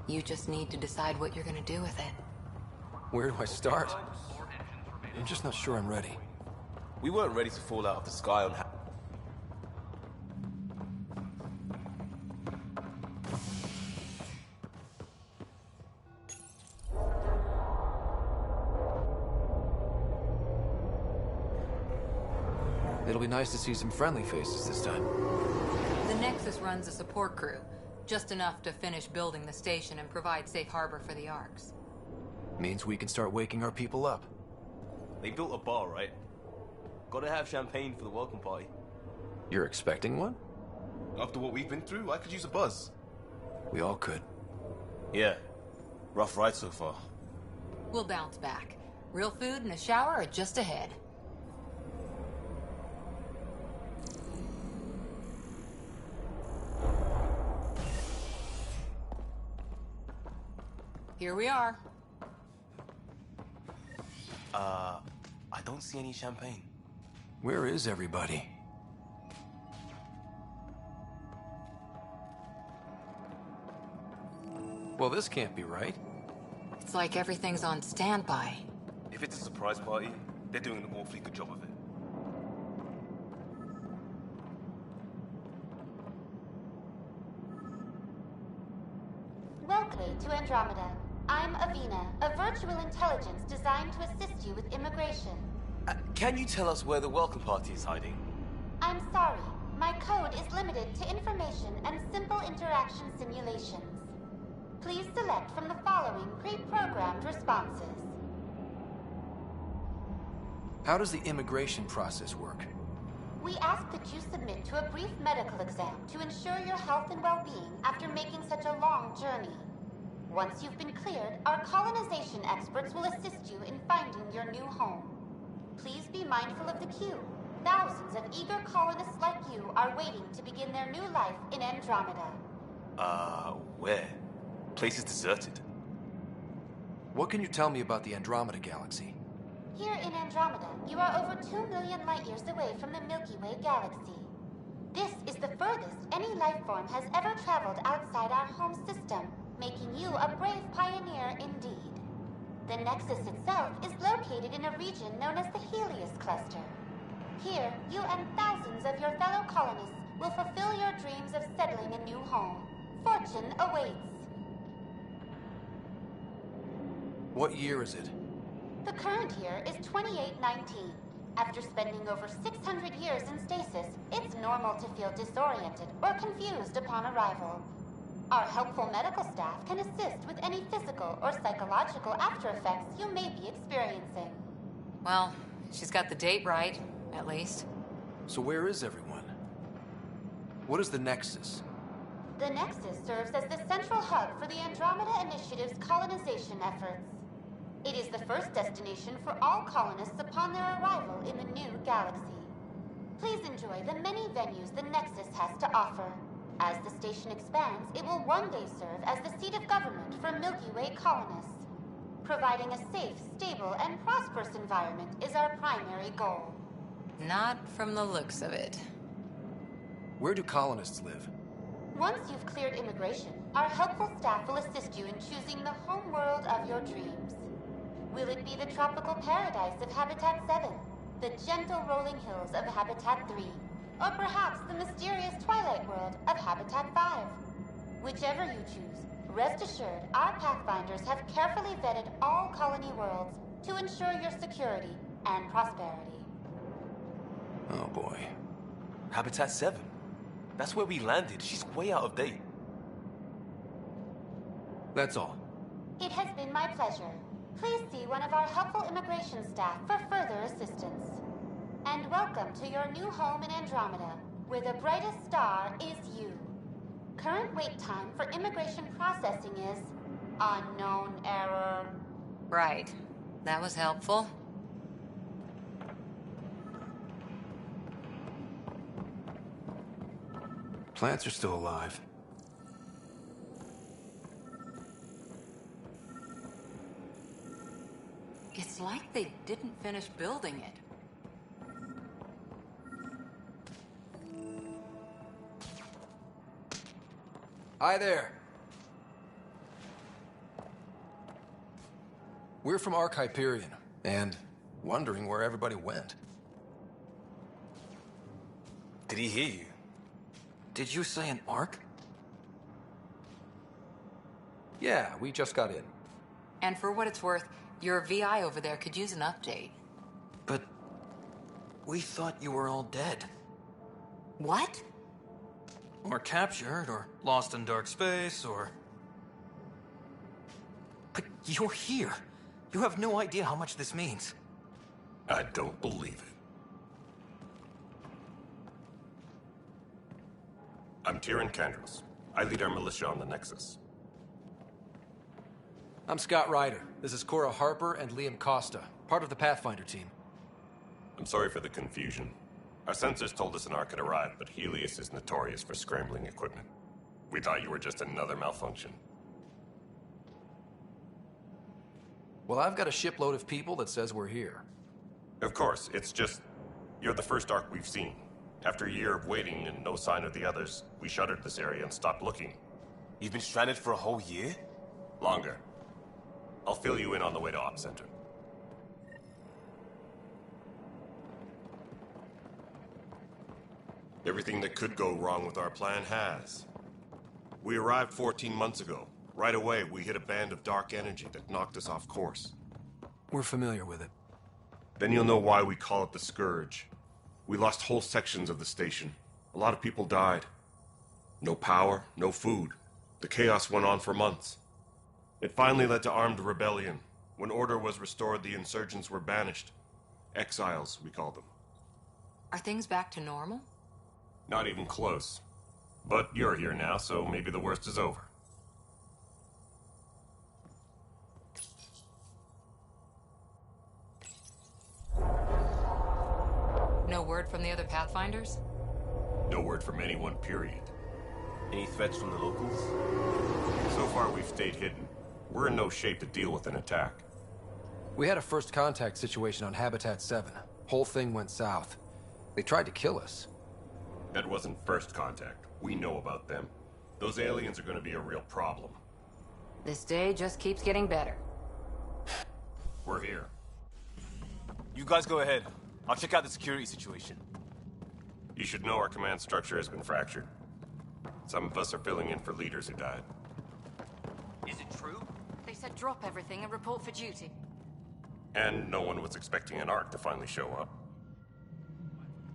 You just need to decide what you're gonna do with it. Where do I start? I'm just not sure I'm ready. We weren't ready to fall out of the sky on... It'll be nice to see some friendly faces this time. The Nexus runs a support crew, just enough to finish building the station and provide safe harbor for the Arks. Means we can start waking our people up. They built a bar, right? Gotta have champagne for the welcome party. You're expecting one? After what we've been through, I could use a buzz. We all could. Yeah. Rough ride so far. We'll bounce back. Real food and a shower are just ahead. Here we are. I don't see any champagne. Where is everybody? Well, this can't be right. It's like everything's on standby. If it's a surprise party, they're doing an awfully good job of it. Welcome to Andromeda. I'm Avina, a virtual intelligence designed to assist you with immigration. Can you tell us where the welcome party is hiding? I'm sorry. My code is limited to information and simple interaction simulations. Please select from the following pre-programmed responses. How does the immigration process work? We ask that you submit to a brief medical exam to ensure your health and well-being after making such a long journey. Once you've been cleared, our colonization experts will assist you in finding your new home. Please be mindful of the queue. Thousands of eager colonists like you are waiting to begin their new life in Andromeda. Where? Place is deserted. What can you tell me about the Andromeda galaxy? Here in Andromeda, you are over 2 million light-years away from the Milky Way galaxy. This is the furthest any life form has ever traveled outside our home system, making you a brave pioneer indeed. The Nexus itself is located in a region known as the Helios Cluster. Here, you and thousands of your fellow colonists will fulfill your dreams of settling a new home. Fortune awaits. What year is it? The current year is 2819. After spending over 600 years in stasis, it's normal to feel disoriented or confused upon arrival. Our helpful medical staff can assist with any physical or psychological aftereffects you may be experiencing. Well, she's got the date right, at least. So where is everyone? What is the Nexus? The Nexus serves as the central hub for the Andromeda Initiative's colonization efforts. It is the first destination for all colonists upon their arrival in the new galaxy. Please enjoy the many venues the Nexus has to offer. As the station expands, it will one day serve as the seat of government for Milky Way colonists. Providing a safe, stable, and prosperous environment is our primary goal. Not from the looks of it. Where do colonists live? Once you've cleared immigration, our helpful staff will assist you in choosing the home world of your dreams. Will it be the tropical paradise of Habitat 7, the gentle rolling hills of Habitat 3, or perhaps the mysterious twilight world of Habitat 5? Whichever you choose, rest assured our Pathfinders have carefully vetted all colony worlds to ensure your security and prosperity. Oh boy. Habitat 7. That's where we landed. She's way out of date. That's all. It has been my pleasure. Please see one of our helpful immigration staff for further assistance. And welcome to your new home in Andromeda, where the brightest star is you. Current wait time for immigration processing is unknown error. Right. That was helpful. Plants are still alive. like they didn't finish building it. Hi there. We're from Ark Hyperion, and wondering where everybody went. Did he hear you? Did you say an Ark? Yeah, we just got in. And for what it's worth, your VI over there could use an update. But we thought you were all dead. What? Or captured, or lost in dark space, or... But you're here. You have no idea how much this means. I don't believe it. I'm Tyrion Candros. I lead our militia on the Nexus. I'm Scott Ryder. This is Cora Harper and Liam Costa, part of the Pathfinder team. I'm sorry for the confusion. Our sensors told us an Ark had arrived, but Helios is notorious for scrambling equipment. We thought you were just another malfunction. Well, I've got a shipload of people that says we're here. Of course, it's just... you're the first Ark we've seen. After a year of waiting and no sign of the others, we shuttered this area and stopped looking. You've been stranded for a whole year? Longer. I'll fill you in on the way to Op Center. Everything that could go wrong with our plan has. We arrived 14 months ago. Right away, we hit a band of dark energy that knocked us off course. We're familiar with it. Then you'll know why we call it the Scourge. We lost whole sections of the station. A lot of people died. No power, no food. The chaos went on for months. It finally led to armed rebellion. When order was restored, the insurgents were banished. Exiles, we call them. Are things back to normal? Not even close. But you're here now, so maybe the worst is over. No word from the other Pathfinders? No word from anyone, period. Any threats from the locals? So far, we've stayed hidden. We're in no shape to deal with an attack. We had a first contact situation on Habitat 7. Whole thing went south. They tried to kill us. That wasn't first contact. We know about them. Those aliens are going to be a real problem. This day just keeps getting better. We're here. You guys go ahead. I'll check out the security situation. You should know our command structure has been fractured. Some of us are filling in for leaders who died. Is it true? They said drop everything and report for duty. And no one was expecting an Ark to finally show up.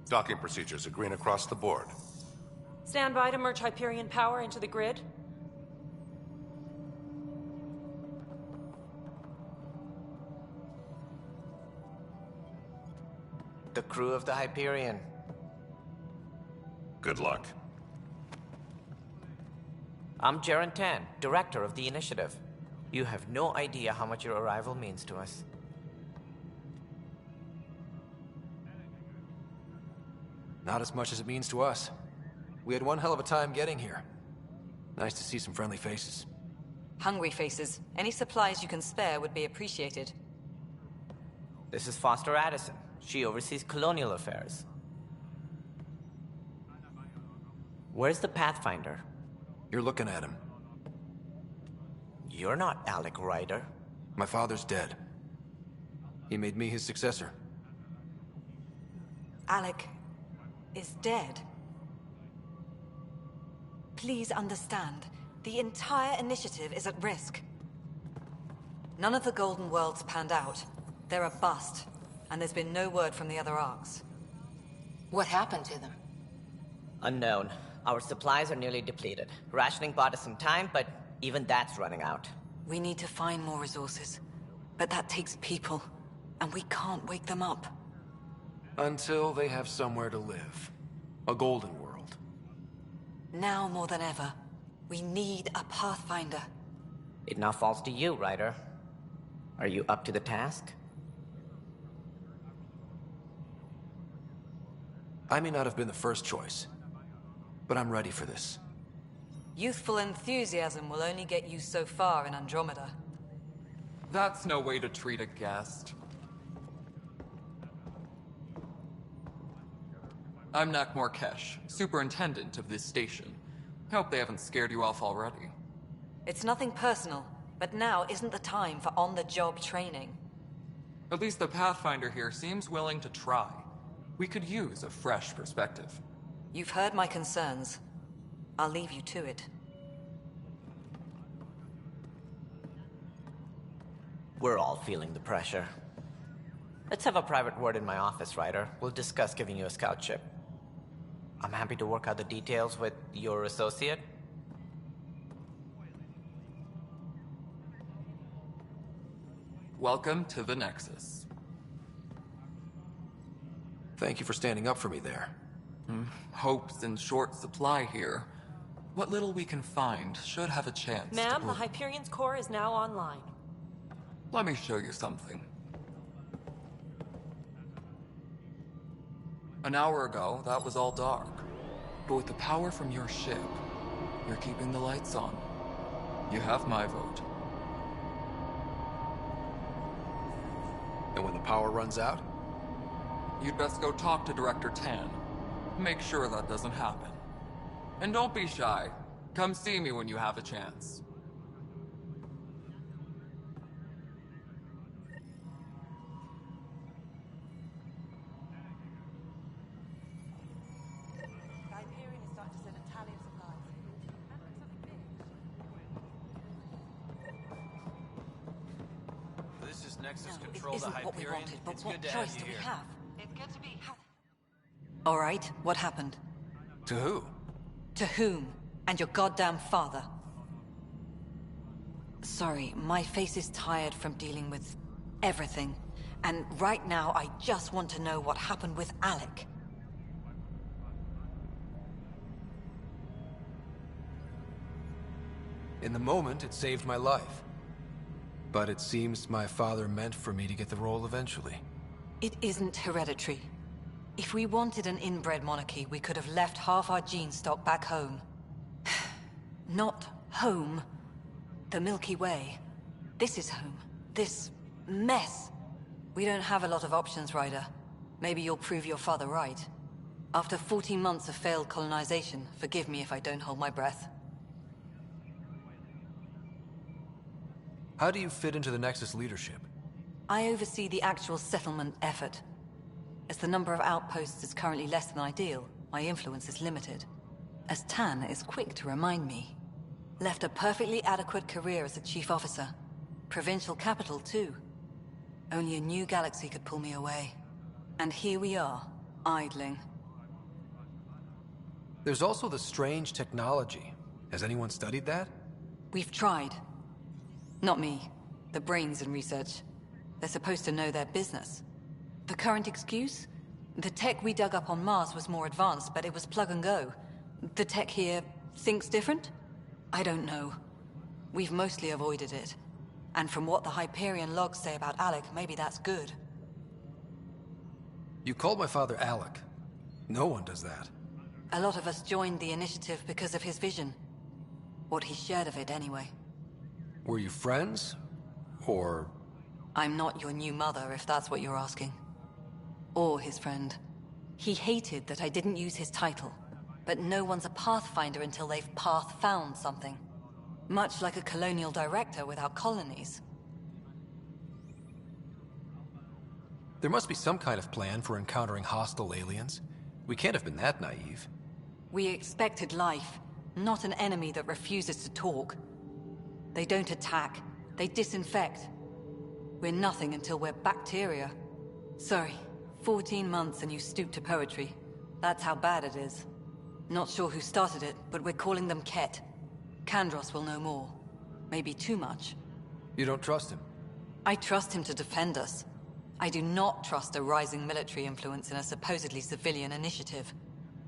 Docking procedures are green across the board. Stand by to merge Hyperion power into the grid. The crew of the Hyperion. Good luck. I'm Jaren, director of the initiative. You have no idea how much your arrival means to us. Not as much as it means to us. We had one hell of a time getting here. Nice to see some friendly faces. Hungry faces. Any supplies you can spare would be appreciated. This is Foster Addison. She oversees colonial affairs. Where's the Pathfinder? You're looking at him. You're not Alec Ryder. My father's dead. He made me his successor. Alec is dead. Please understand, the entire initiative is at risk. None of the Golden Worlds panned out. They're a bust, and there's been no word from the other Arks. What happened to them? Unknown. Our supplies are nearly depleted. Rationing bought us some time, but even that's running out. We need to find more resources, but that takes people, and we can't wake them up. Until they have somewhere to live. A golden world. Now more than ever, we need a Pathfinder. It now falls to you, Ryder. Are you up to the task? I may not have been the first choice, but I'm ready for this. Youthful enthusiasm will only get you so far in Andromeda. That's no way to treat a guest. I'm Nak Morkesh, superintendent of this station. Hope they haven't scared you off already. It's nothing personal, but now isn't the time for on-the-job training. At least the Pathfinder here seems willing to try. We could use a fresh perspective. You've heard my concerns. I'll leave you to it. We're all feeling the pressure. Let's have a private word in my office, Ryder. We'll discuss giving you a scout ship. I'm happy to work out the details with your associate. Welcome to the Nexus. Thank you for standing up for me there. Hope's in short supply here. What little we can find should have a chance to Ma'am, the bloom. Hyperion's core is now online. Let me show you something. An hour ago, that was all dark. But with the power from your ship, you're keeping the lights on. You have my vote. And when the power runs out? You'd best go talk to Director Tan. Make sure that doesn't happen. And don't be shy. Come see me when you have a chance. This is Nexus No, Control it to isn't what we Hyperion. wanted, but It's what good to choice have do you we here. have? It's good to be... All right, what happened? To who? To whom? And your goddamn father. Sorry, my face is tired from dealing with everything. And right now, I just want to know what happened with Alec. In the moment, it saved my life. But it seems my father meant for me to get the role eventually. It isn't hereditary. If we wanted an inbred monarchy, we could have left half our gene stock back home. Not home. The Milky Way. This is home. This mess. We don't have a lot of options, Ryder. Maybe you'll prove your father right. After 14 months of failed colonization, forgive me if I don't hold my breath. How do you fit into the Nexus leadership? I oversee the actual settlement effort. As the number of outposts is currently less than ideal, my influence is limited. As Tan is quick to remind me. Left a perfectly adequate career as a chief officer. Provincial capital, too. Only a new galaxy could pull me away. And here we are, idling. There's also the strange technology. Has anyone studied that? We've tried. Not me. The brains in research. They're supposed to know their business. The current excuse? The tech we dug up on Mars was more advanced, but it was plug and go. The tech here thinks different? I don't know. We've mostly avoided it. And from what the Hyperion logs say about Alec, maybe that's good. You called my father Alec. No one does that. A lot of us joined the initiative because of his vision. What he shared of it, anyway. Were you friends? Or... I'm not your new mother, if that's what you're asking. Or his friend. He hated that I didn't use his title. But no one's a Pathfinder until they've path-found something. Much like a colonial director without colonies. There must be some kind of plan for encountering hostile aliens. We can't have been that naive. We expected life, not an enemy that refuses to talk. They don't attack, they disinfect. We're nothing until we're bacteria. Sorry, 14 months and you stoop to poetry. That's how bad it is. Not sure who started it, but we're calling them Ket. Kandros will know more. Maybe too much. You don't trust him? I trust him to defend us. I do not trust a rising military influence in a supposedly civilian initiative.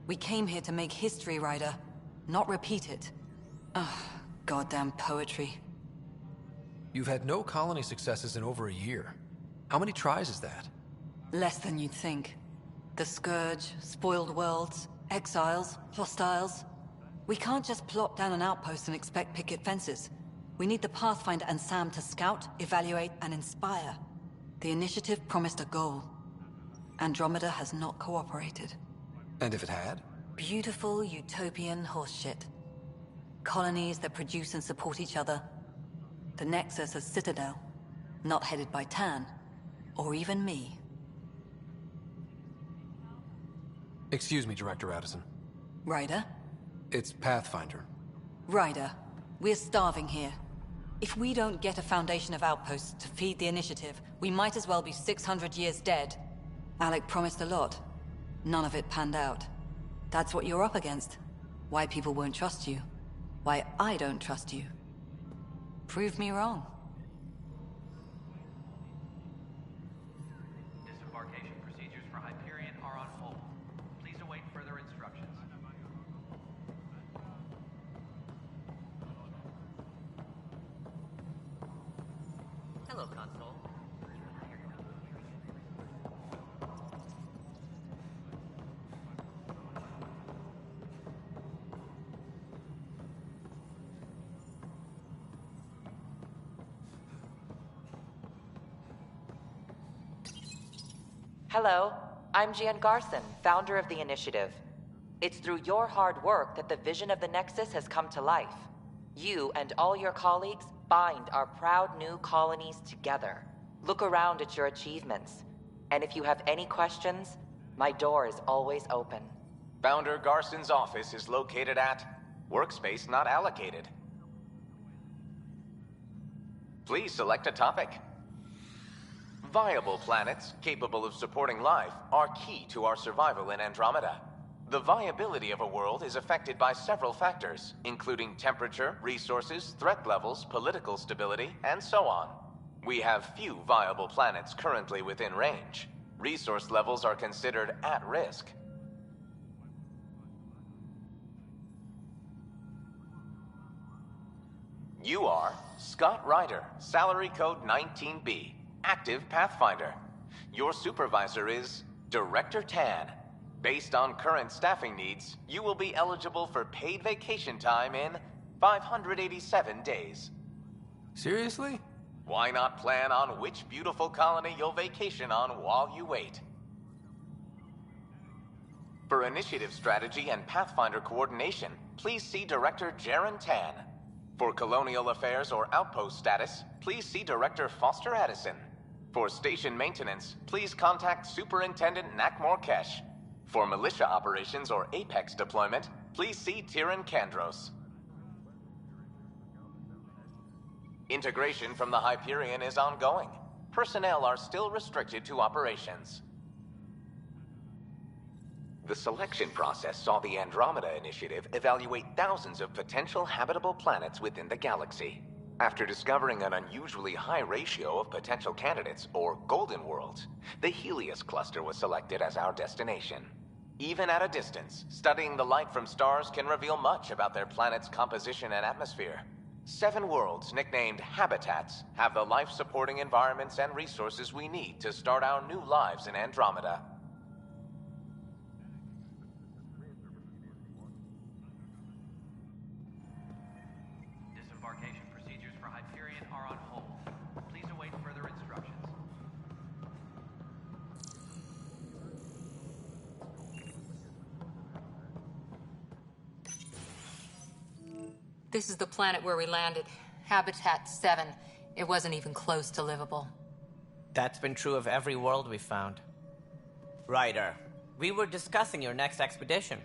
We came here to make history, Ryder, not repeat it. Ugh, goddamn poetry. You've had no colony successes in over a year. How many tries is that? Less than you'd think. The Scourge, spoiled worlds, exiles, hostiles. We can't just plop down an outpost and expect picket fences. We need the Pathfinder and Sam to scout, evaluate, and inspire. The initiative promised a goal. Andromeda has not cooperated. And if it had? Beautiful utopian horseshit. Colonies that produce and support each other. The Nexus as Citadel, not headed by Tan, or even me. Excuse me, Director Addison. Ryder? It's Pathfinder. Ryder, we're starving here. If we don't get a foundation of outposts to feed the initiative, we might as well be 600 years dead. Alec promised a lot. None of it panned out. That's what you're up against. Why people won't trust you. Why I don't trust you. Prove me wrong. Disembarkation procedures for Hyperion are on hold. Please await further instructions. Hello, console. Hello, I'm Gian Garson, founder of the Initiative. It's through your hard work that the vision of the Nexus has come to life. You and all your colleagues bind our proud new colonies together. Look around at your achievements. And if you have any questions, my door is always open. Founder Garson's office is located at Workspace Not Allocated. Please select a topic. Viable planets capable of supporting life are key to our survival in Andromeda. The viability of a world is affected by several factors, including temperature, resources, threat levels, political stability, and so on. We have few viable planets currently within range. Resource levels are considered at risk. You are Scott Ryder, salary code 19B, active Pathfinder. Your supervisor is Director Tan. Based on current staffing needs, you will be eligible for paid vacation time in 587 days. Seriously? Why not plan on which beautiful colony you'll vacation on while you wait? For initiative strategy and Pathfinder coordination, please see Director Jaren Tan. For colonial affairs or outpost status, please see Director Foster Addison. For station maintenance, please contact Superintendent Nakmor Kesh. For militia operations or Apex deployment, please see Tyran Kandros. Integration from the Hyperion is ongoing. Personnel are still restricted to operations. The selection process saw the Andromeda Initiative evaluate thousands of potential habitable planets within the galaxy. After discovering an unusually high ratio of potential candidates, or golden worlds, the Helios cluster was selected as our destination. Even at a distance, studying the light from stars can reveal much about their planet's composition and atmosphere. 7 worlds, nicknamed habitats, have the life-supporting environments and resources we need to start our new lives in Andromeda. Disembarkation procedures for Hyperion are on hold. Please await further instructions. This is the planet where we landed. Habitat 7. It wasn't even close to livable. That's been true of every world we found. Ryder, we were discussing your next expedition.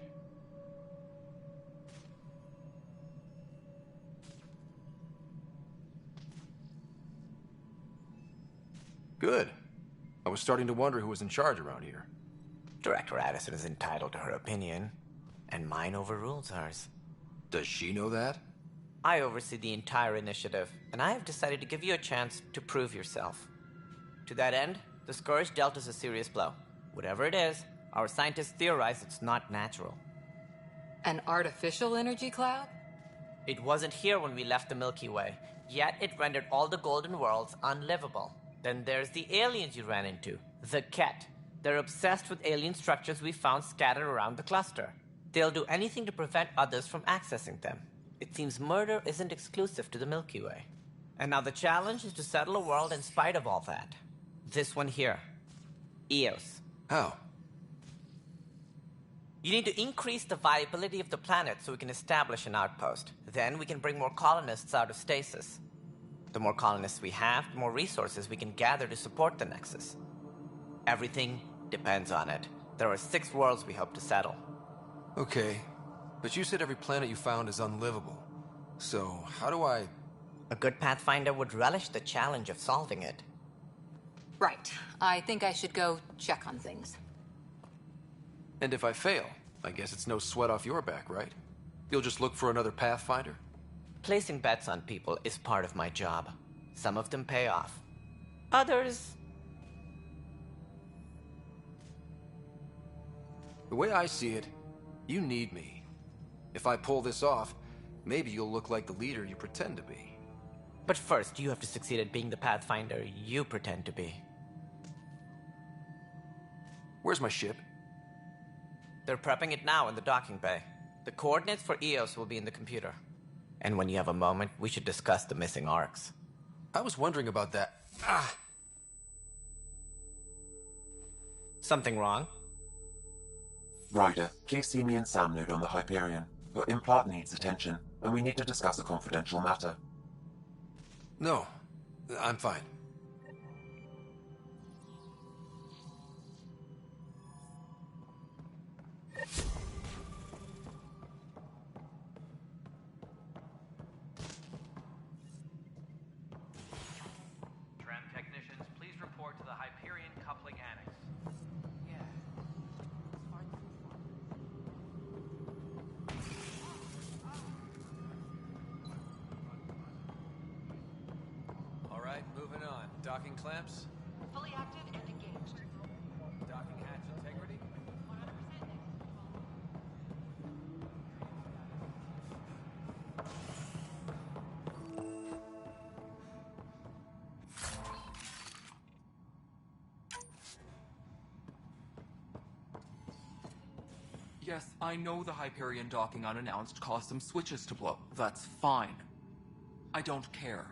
Good. I was starting to wonder who was in charge around here. Director Addison is entitled to her opinion, and mine overrules hers. Does she know that? I oversee the entire initiative, and I have decided to give you a chance to prove yourself. To that end, the Scourge dealt us a serious blow. Whatever it is, our scientists theorize it's not natural. An artificial energy cloud? It wasn't here when we left the Milky Way, yet it rendered all the golden worlds unlivable. Then there's the aliens you ran into, the Ket. They're obsessed with alien structures we found scattered around the cluster. They'll do anything to prevent others from accessing them. It seems murder isn't exclusive to the Milky Way. And now the challenge is to settle a world in spite of all that. This one here. Eos. How? You need to increase the viability of the planet so we can establish an outpost. Then we can bring more colonists out of stasis. The more colonists we have, the more resources we can gather to support the Nexus. Everything depends on it. There are 6 worlds we hope to settle. Okay, but you said every planet you found is unlivable. So, how do I... A good Pathfinder would relish the challenge of solving it. Right. I think I should go check on things. And if I fail, I guess it's no sweat off your back, right? You'll just look for another Pathfinder? Placing bets on people is part of my job. Some of them pay off. Others... The way I see it, you need me. If I pull this off, maybe you'll look like the leader you pretend to be. But first, you have to succeed at being the Pathfinder you pretend to be. Where's my ship? They're prepping it now in the docking bay. The coordinates for EOS will be in the computer. And when you have a moment, we should discuss the missing arcs. I was wondering about that. Something wrong? Ryder, please see me and Sam node on the Hyperion. Your implant needs attention, and we need to discuss a confidential matter. No, I'm fine. Tram technicians, please report to the Hyperion coupling annex. All right, moving on. Docking clamps? Fully active and engaged. Docking hatch integrity? 100% Yes, I know the Hyperion docking unannounced caused some switches to blow. That's fine. I don't care.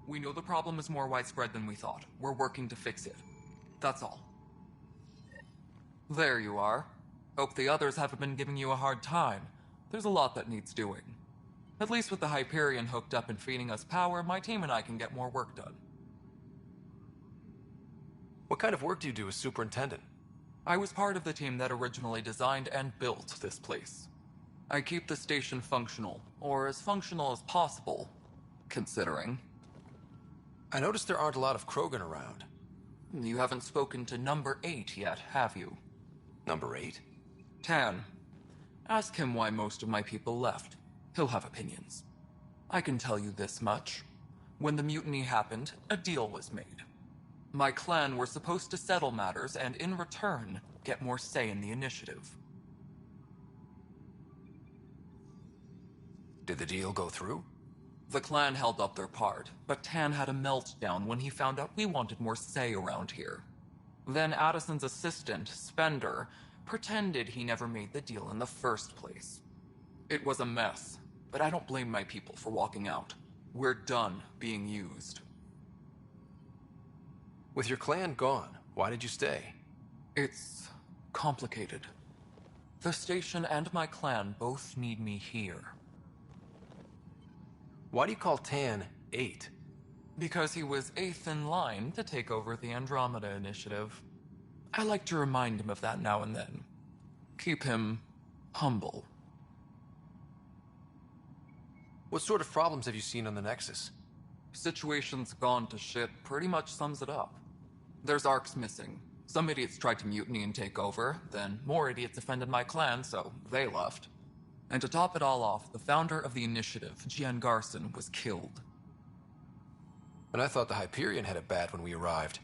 We know the problem is more widespread than we thought. We're working to fix it. That's all. There you are. Hope the others haven't been giving you a hard time. There's a lot that needs doing. At least with the Hyperion hooked up and feeding us power, my team and I can get more work done. What kind of work do you do as superintendent? I was part of the team that originally designed and built this place. I keep the station functional, or as functional as possible, considering. I noticed there aren't a lot of Krogan around. You haven't spoken to number 8 yet, have you? Number 8? Tan. Ask him why most of my people left. He'll have opinions. I can tell you this much. When the mutiny happened, a deal was made. My clan were supposed to settle matters and, in return, get more say in the initiative. Did the deal go through? The clan held up their part, but Tan had a meltdown when he found out we wanted more say around here. Then Addison's assistant, Spender, pretended he never made the deal in the first place. It was a mess, but I don't blame my people for walking out. We're done being used. With your clan gone, why did you stay? It's complicated. The station and my clan both need me here. Why do you call Tan 8? Because he was 8th in line to take over the Andromeda Initiative. I like to remind him of that now and then. Keep him humble. What sort of problems have you seen on the Nexus? Situation's gone to shit pretty much sums it up. There's arcs missing. Some idiots tried to mutiny and take over, then more idiots offended my clan, so they left. And to top it all off, the founder of the initiative, BIGJOHN Garson, was killed. And I thought the Hyperion had it bad when we arrived.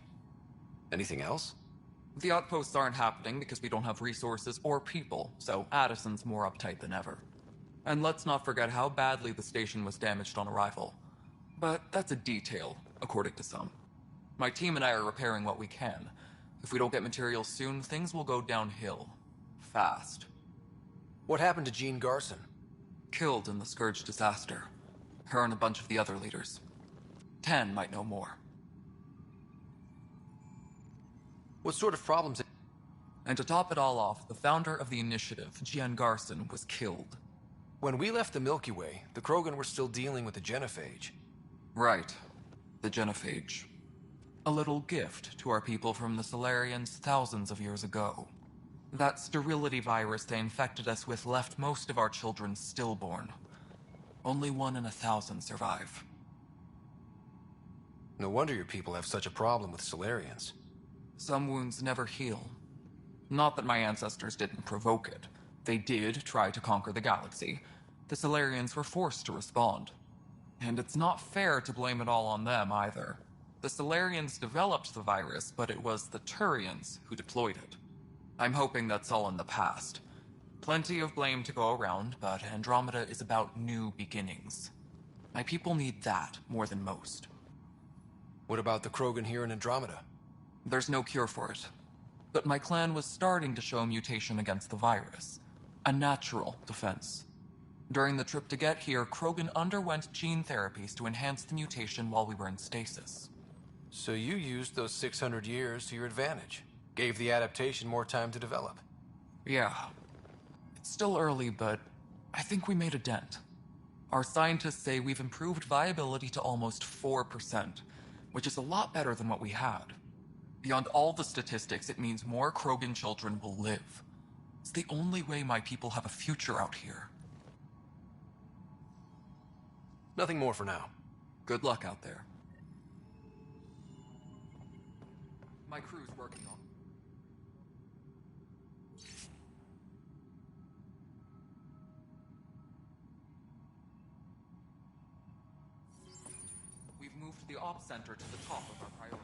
Anything else? The outposts aren't happening because we don't have resources or people, so Addison's more uptight than ever. And let's not forget how badly the station was damaged on arrival. But that's a detail, according to some. My team and I are repairing what we can. If we don't get materials soon, things will go downhill. Fast. What happened to Jean Garson? Killed in the Scourge disaster. Her and a bunch of the other leaders. Tan might know more. What sort of problems? And to top it all off, the founder of the initiative, BIGJOHN Garson, was killed. When we left the Milky Way, the Krogan were still dealing with the genophage. Right. The genophage. A little gift to our people from the Solarians thousands of years ago. That sterility virus they infected us with left most of our children stillborn. Only 1 in 1,000 survive. No wonder your people have such a problem with Solarians. Some wounds never heal. Not that my ancestors didn't provoke it. They did try to conquer the galaxy. The Solarians were forced to respond. And it's not fair to blame it all on them either. The Solarians developed the virus, but it was the Turians who deployed it. I'm hoping that's all in the past. Plenty of blame to go around, but Andromeda is about new beginnings. My people need that more than most. What about the Krogan here in Andromeda? There's no cure for it. But my clan was starting to show a mutation against the virus. A natural defense. During the trip to get here, Krogan underwent gene therapies to enhance the mutation while we were in stasis. So you used those 600 years to your advantage. Gave the adaptation more time to develop. Yeah. It's still early, but I think we made a dent. Our scientists say we've improved viability to almost 4%, which is a lot better than what we had. Beyond all the statistics, it means more Krogan children will live. It's the only way my people have a future out here. Nothing more for now. Good luck out there. My crew's working on. We've moved the ops center to the top of our priority.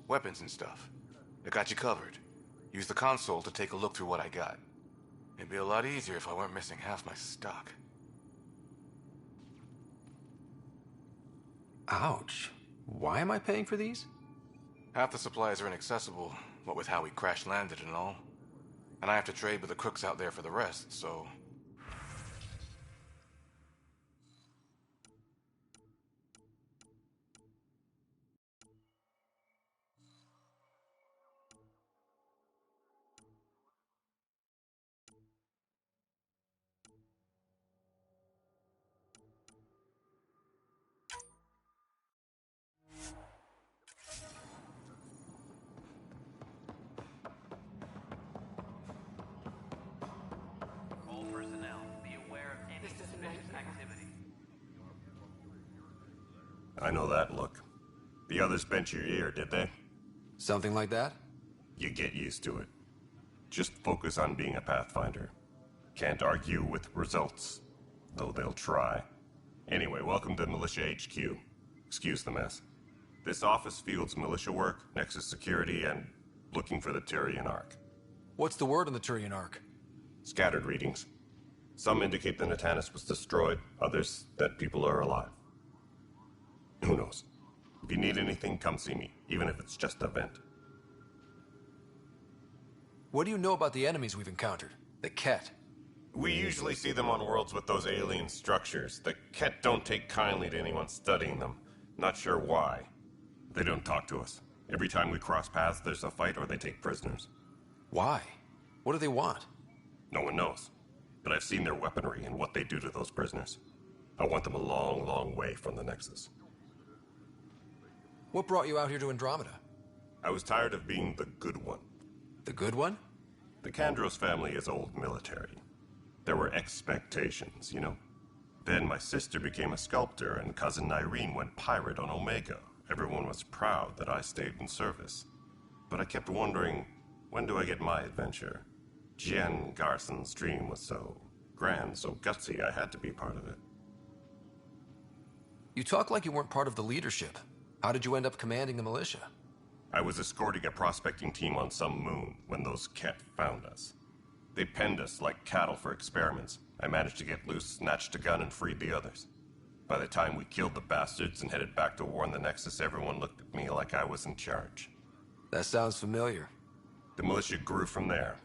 Weapons and stuff. I got you covered. Use the console to take a look through what I got. It'd be a lot easier if I weren't missing half my stock. Ouch. Why am I paying for these? Half the supplies are inaccessible, what with how we crash-landed and all. And I have to trade with the crooks out there for the rest, so... All personnel, be aware of any suspicious activity. I know that look. The others bent your ear, did they? Something like that? You get used to it. Just focus on being a Pathfinder. Can't argue with results, though they'll try. Anyway, welcome to Militia HQ. Excuse the mess. This office fields militia work, Nexus security, and looking for the Turian Ark. What's the word on the Turian Ark? Scattered readings. Some indicate the Natanus was destroyed, others that people are alive. Who knows? If you need anything, come see me, even if it's just a vent. What do you know about the enemies we've encountered? The Ket? We usually see them on worlds with those alien structures. The Ket don't take kindly to anyone studying them. Not sure why. They don't talk to us. Every time we cross paths, there's a fight or they take prisoners. Why? What do they want? No one knows. But I've seen their weaponry and what they do to those prisoners. I want them a long, long way from the Nexus. What brought you out here to Andromeda? I was tired of being the good one. The good one? The Kandros family is old military. There were expectations, you know? Then my sister became a sculptor and cousin Irene went pirate on Omega. Everyone was proud that I stayed in service. But I kept wondering, when do I get my adventure? BIGJOHN Garson's dream was so grand, so gutsy, I had to be part of it. You talk like you weren't part of the leadership. How did you end up commanding the militia? I was escorting a prospecting team on some moon when those Ket found us. They penned us like cattle for experiments. I managed to get loose, snatched a gun, and freed the others. By the time we killed the bastards and headed back to war on the Nexus, everyone looked at me like I was in charge. That sounds familiar. The militia grew from there.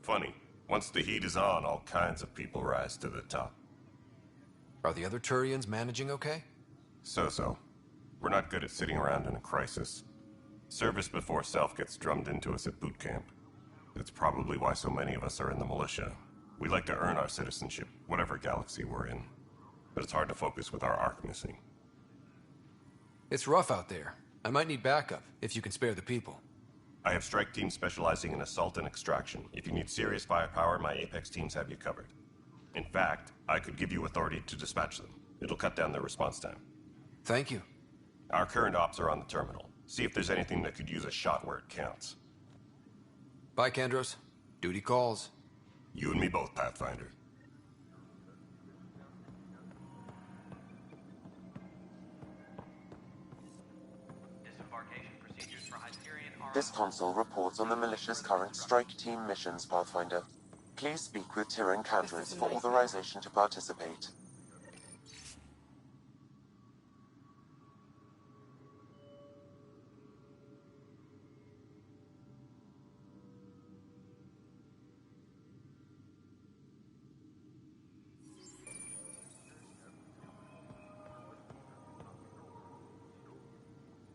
Funny, once the heat is on, all kinds of people rise to the top. Are the other Turians managing okay? So-so. We're not good at sitting around in a crisis. Service before self gets drummed into us at boot camp. That's probably why so many of us are in the militia. We like to earn our citizenship, whatever galaxy we're in. But it's hard to focus with our arc missing. It's rough out there. I might need backup, if you can spare the people. I have strike teams specializing in assault and extraction. If you need serious firepower, my Apex teams have you covered. In fact, I could give you authority to dispatch them. It'll cut down their response time. Thank you. Our current ops are on the terminal. See if there's anything that could use a shot where it counts. Bye, Kandros. Duty calls. You and me both, Pathfinder. Disembarkation procedures for Hyperion are... This console reports on the militia's current strike team missions, Pathfinder. Please speak with Tyrion Kandros for authorization to participate.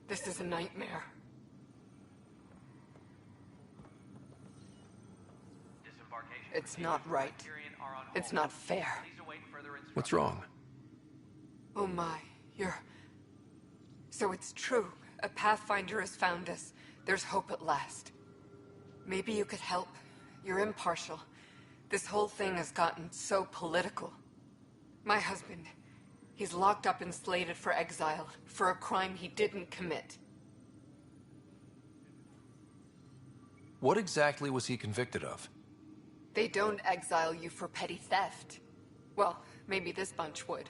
This is a nightmare. It's not right. It's not fair. What's wrong? Oh my, So it's true. A Pathfinder has found us. There's hope at last. Maybe you could help. You're impartial. This whole thing has gotten so political. My husband, he's locked up and slated for exile for a crime he didn't commit. What exactly was he convicted of? They don't exile you for petty theft. Well, maybe this bunch would.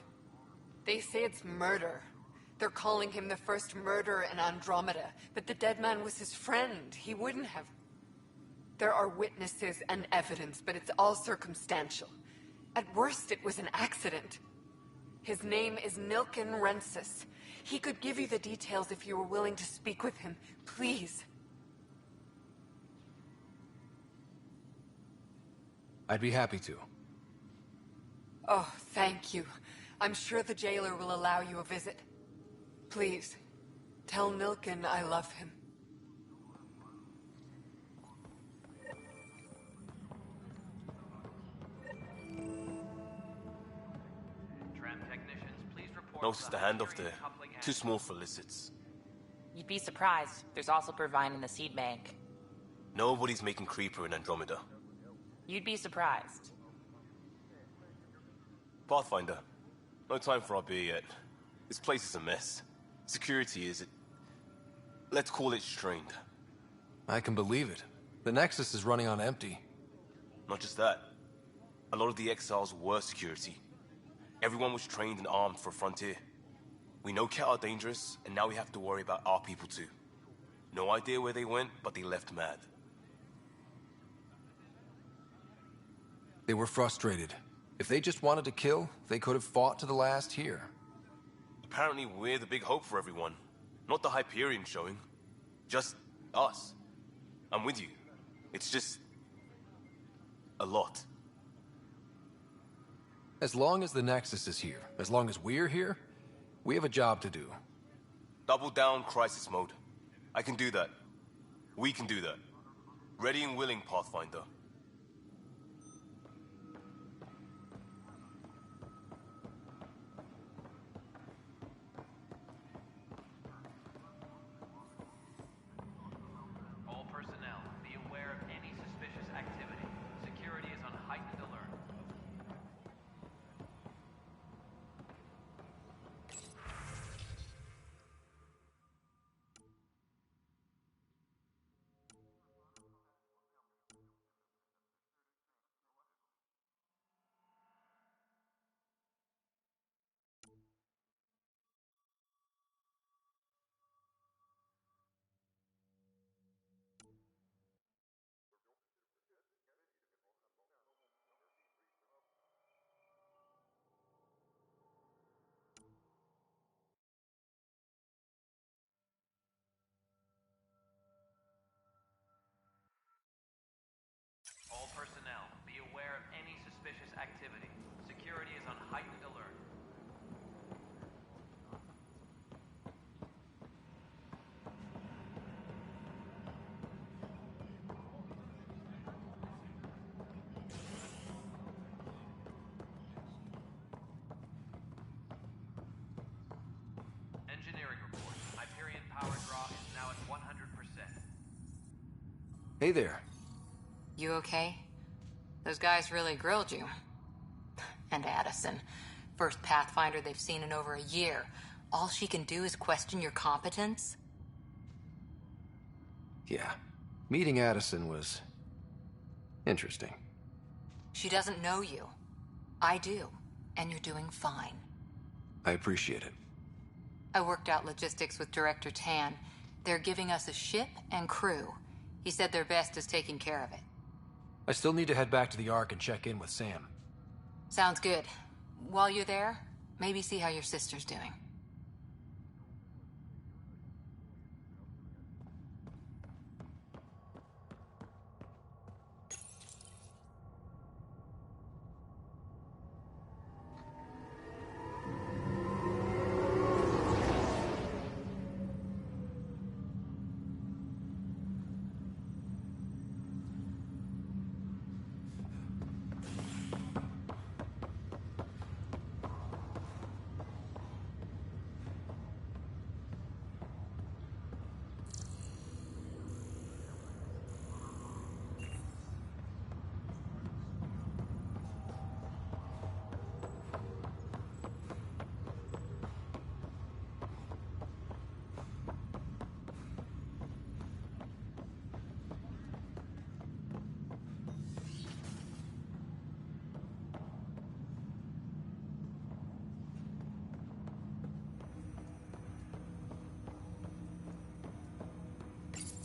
They say it's murder. They're calling him the first murderer in Andromeda, but the dead man was his friend. He wouldn't have... There are witnesses and evidence, but it's all circumstantial. At worst, it was an accident. His name is Nilken Rensis. He could give you the details if you were willing to speak with him. Please. I'd be happy to. Oh, thank you. I'm sure the jailer will allow you a visit. Please, tell Nilken I love him. Notice the handoff there. Too small for lizards. You'd be surprised. There's also Purvine in the seed bank. Nobody's making Creeper in Andromeda. You'd be surprised. Pathfinder, no time for our beer yet. This place is a mess. Security is... let's call it strained. I can believe it. The Nexus is running on empty. Not just that. A lot of the exiles were security. Everyone was trained and armed for Frontier. We know Cat are dangerous, and now we have to worry about our people too. No idea where they went, but they left mad. They were frustrated. If they just wanted to kill, they could have fought to the last here. Apparently we're the big hope for everyone. Not the Hyperion showing. Just us. I'm with you. It's just... a lot. As long as the Nexus is here, as long as we're here, we have a job to do. Double down crisis mode. I can do that. We can do that. Ready and willing, Pathfinder. All personnel, be aware of any suspicious activity. Security is on heightened alert. activity. Security is on heightened alert. Engineering report. Hyperion power draw is now at 100%. Hey there. You okay? Those guys really grilled you. And Addison. First Pathfinder they've seen in over a year. All she can do is question your competence? Yeah. Meeting Addison was interesting. She doesn't know you. I do. And you're doing fine. I appreciate it. I worked out logistics with Director Tan. They're giving us a ship and crew. He said their best is taking care of it. I still need to head back to the Ark and check in with Sam. Sounds good. While you're there, maybe see how your sister's doing.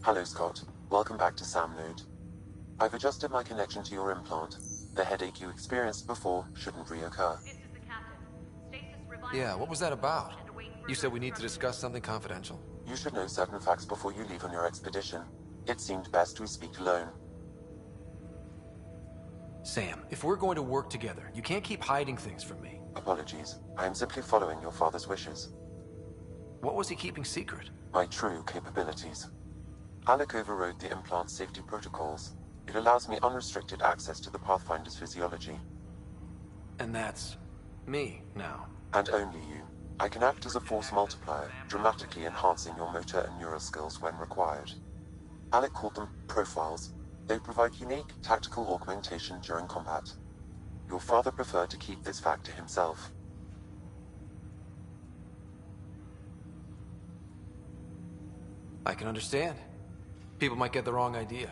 Hello, Scott. Welcome back to Sam Node. I've adjusted my connection to your implant. The headache you experienced before shouldn't reoccur. Yeah, what was that about? You said we need to discuss something confidential. You should know certain facts before you leave on your expedition. It seemed best we speak alone. Sam, if we're going to work together, you can't keep hiding things from me. Apologies. I am simply following your father's wishes. What was he keeping secret? My true capabilities. Alec overrode the implant's safety protocols. It allows me unrestricted access to the Pathfinder's physiology. And that's me now. And only you. I can act as a force multiplier, dramatically enhancing your motor and neural skills when required. Alec called them profiles. They provide unique tactical augmentation during combat. Your father preferred to keep this fact to himself. I can understand. People might get the wrong idea.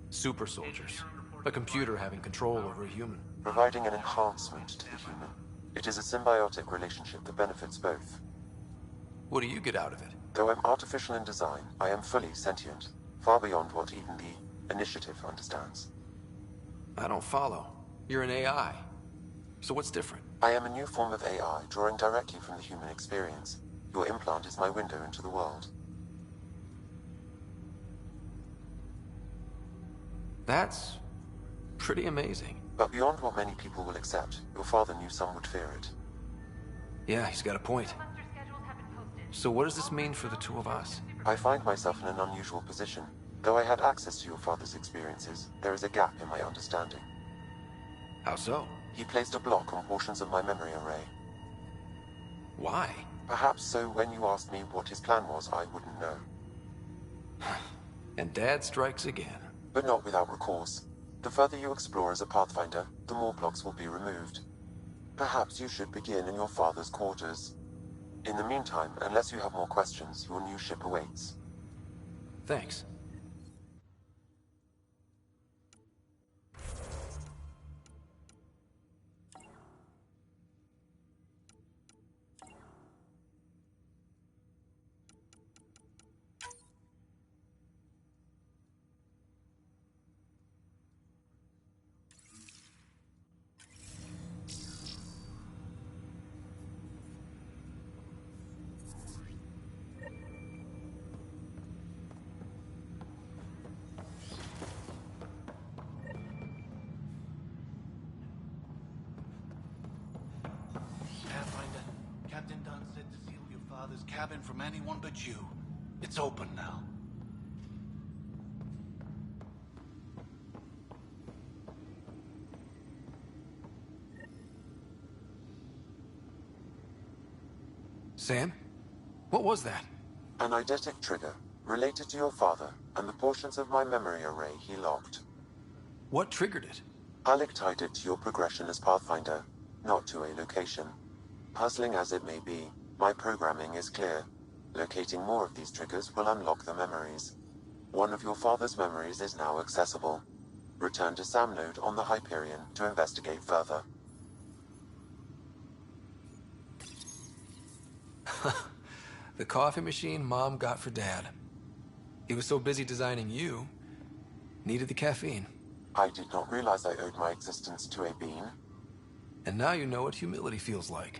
Super soldiers. A computer having control over a human. Providing an enhancement to the human. It is a symbiotic relationship that benefits both. What do you get out of it? Though I'm artificial in design, I am fully sentient. Far beyond what even the Initiative understands. I don't follow. You're an AI. So what's different? I am a new form of AI, drawing directly from the human experience. Your implant is my window into the world. That's pretty amazing. But beyond what many people will accept, your father knew some would fear it. Yeah, he's got a point. So what does this mean for the two of us? I find myself in an unusual position. Though I had access to your father's experiences, there is a gap in my understanding. How so? He placed a block on portions of my memory array. Why? Perhaps so when you asked me what his plan was, I wouldn't know. And Dad strikes again. But not without recourse. The further you explore as a Pathfinder, the more blocks will be removed. Perhaps you should begin in your father's quarters. In the meantime, unless you have more questions, your new ship awaits. Thanks. cabin from anyone but you. It's open now. Sam? What was that? An eidetic trigger, related to your father, and the portions of my memory array he locked. What triggered it? Alec tied it to your progression as Pathfinder, not to a location. Puzzling as it may be, my programming is clear. Locating more of these triggers will unlock the memories. One of your father's memories is now accessible. Return to Sam Node on the Hyperion to investigate further. The coffee machine Mom got for Dad. He was so busy designing you, needed the caffeine. I did not realize I owed my existence to a bean. And now you know what humility feels like.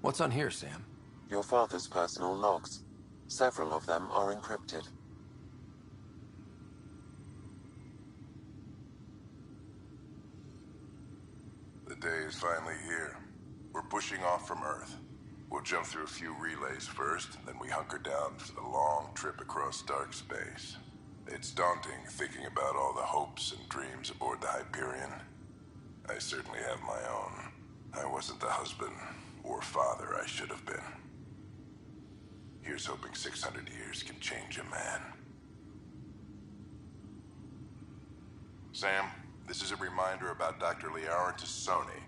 What's on here, Sam? Your father's personal logs. Several of them are encrypted. The day is finally here. We're pushing off from Earth. We'll jump through a few relays first, then we hunker down for the long trip across dark space. It's daunting thinking about all the hopes and dreams aboard the Hyperion. I certainly have my own. I wasn't the husband or father I should have been. Here's hoping 600 years can change a man. Sam, this is a reminder about Dr. BIGJOHN1387's.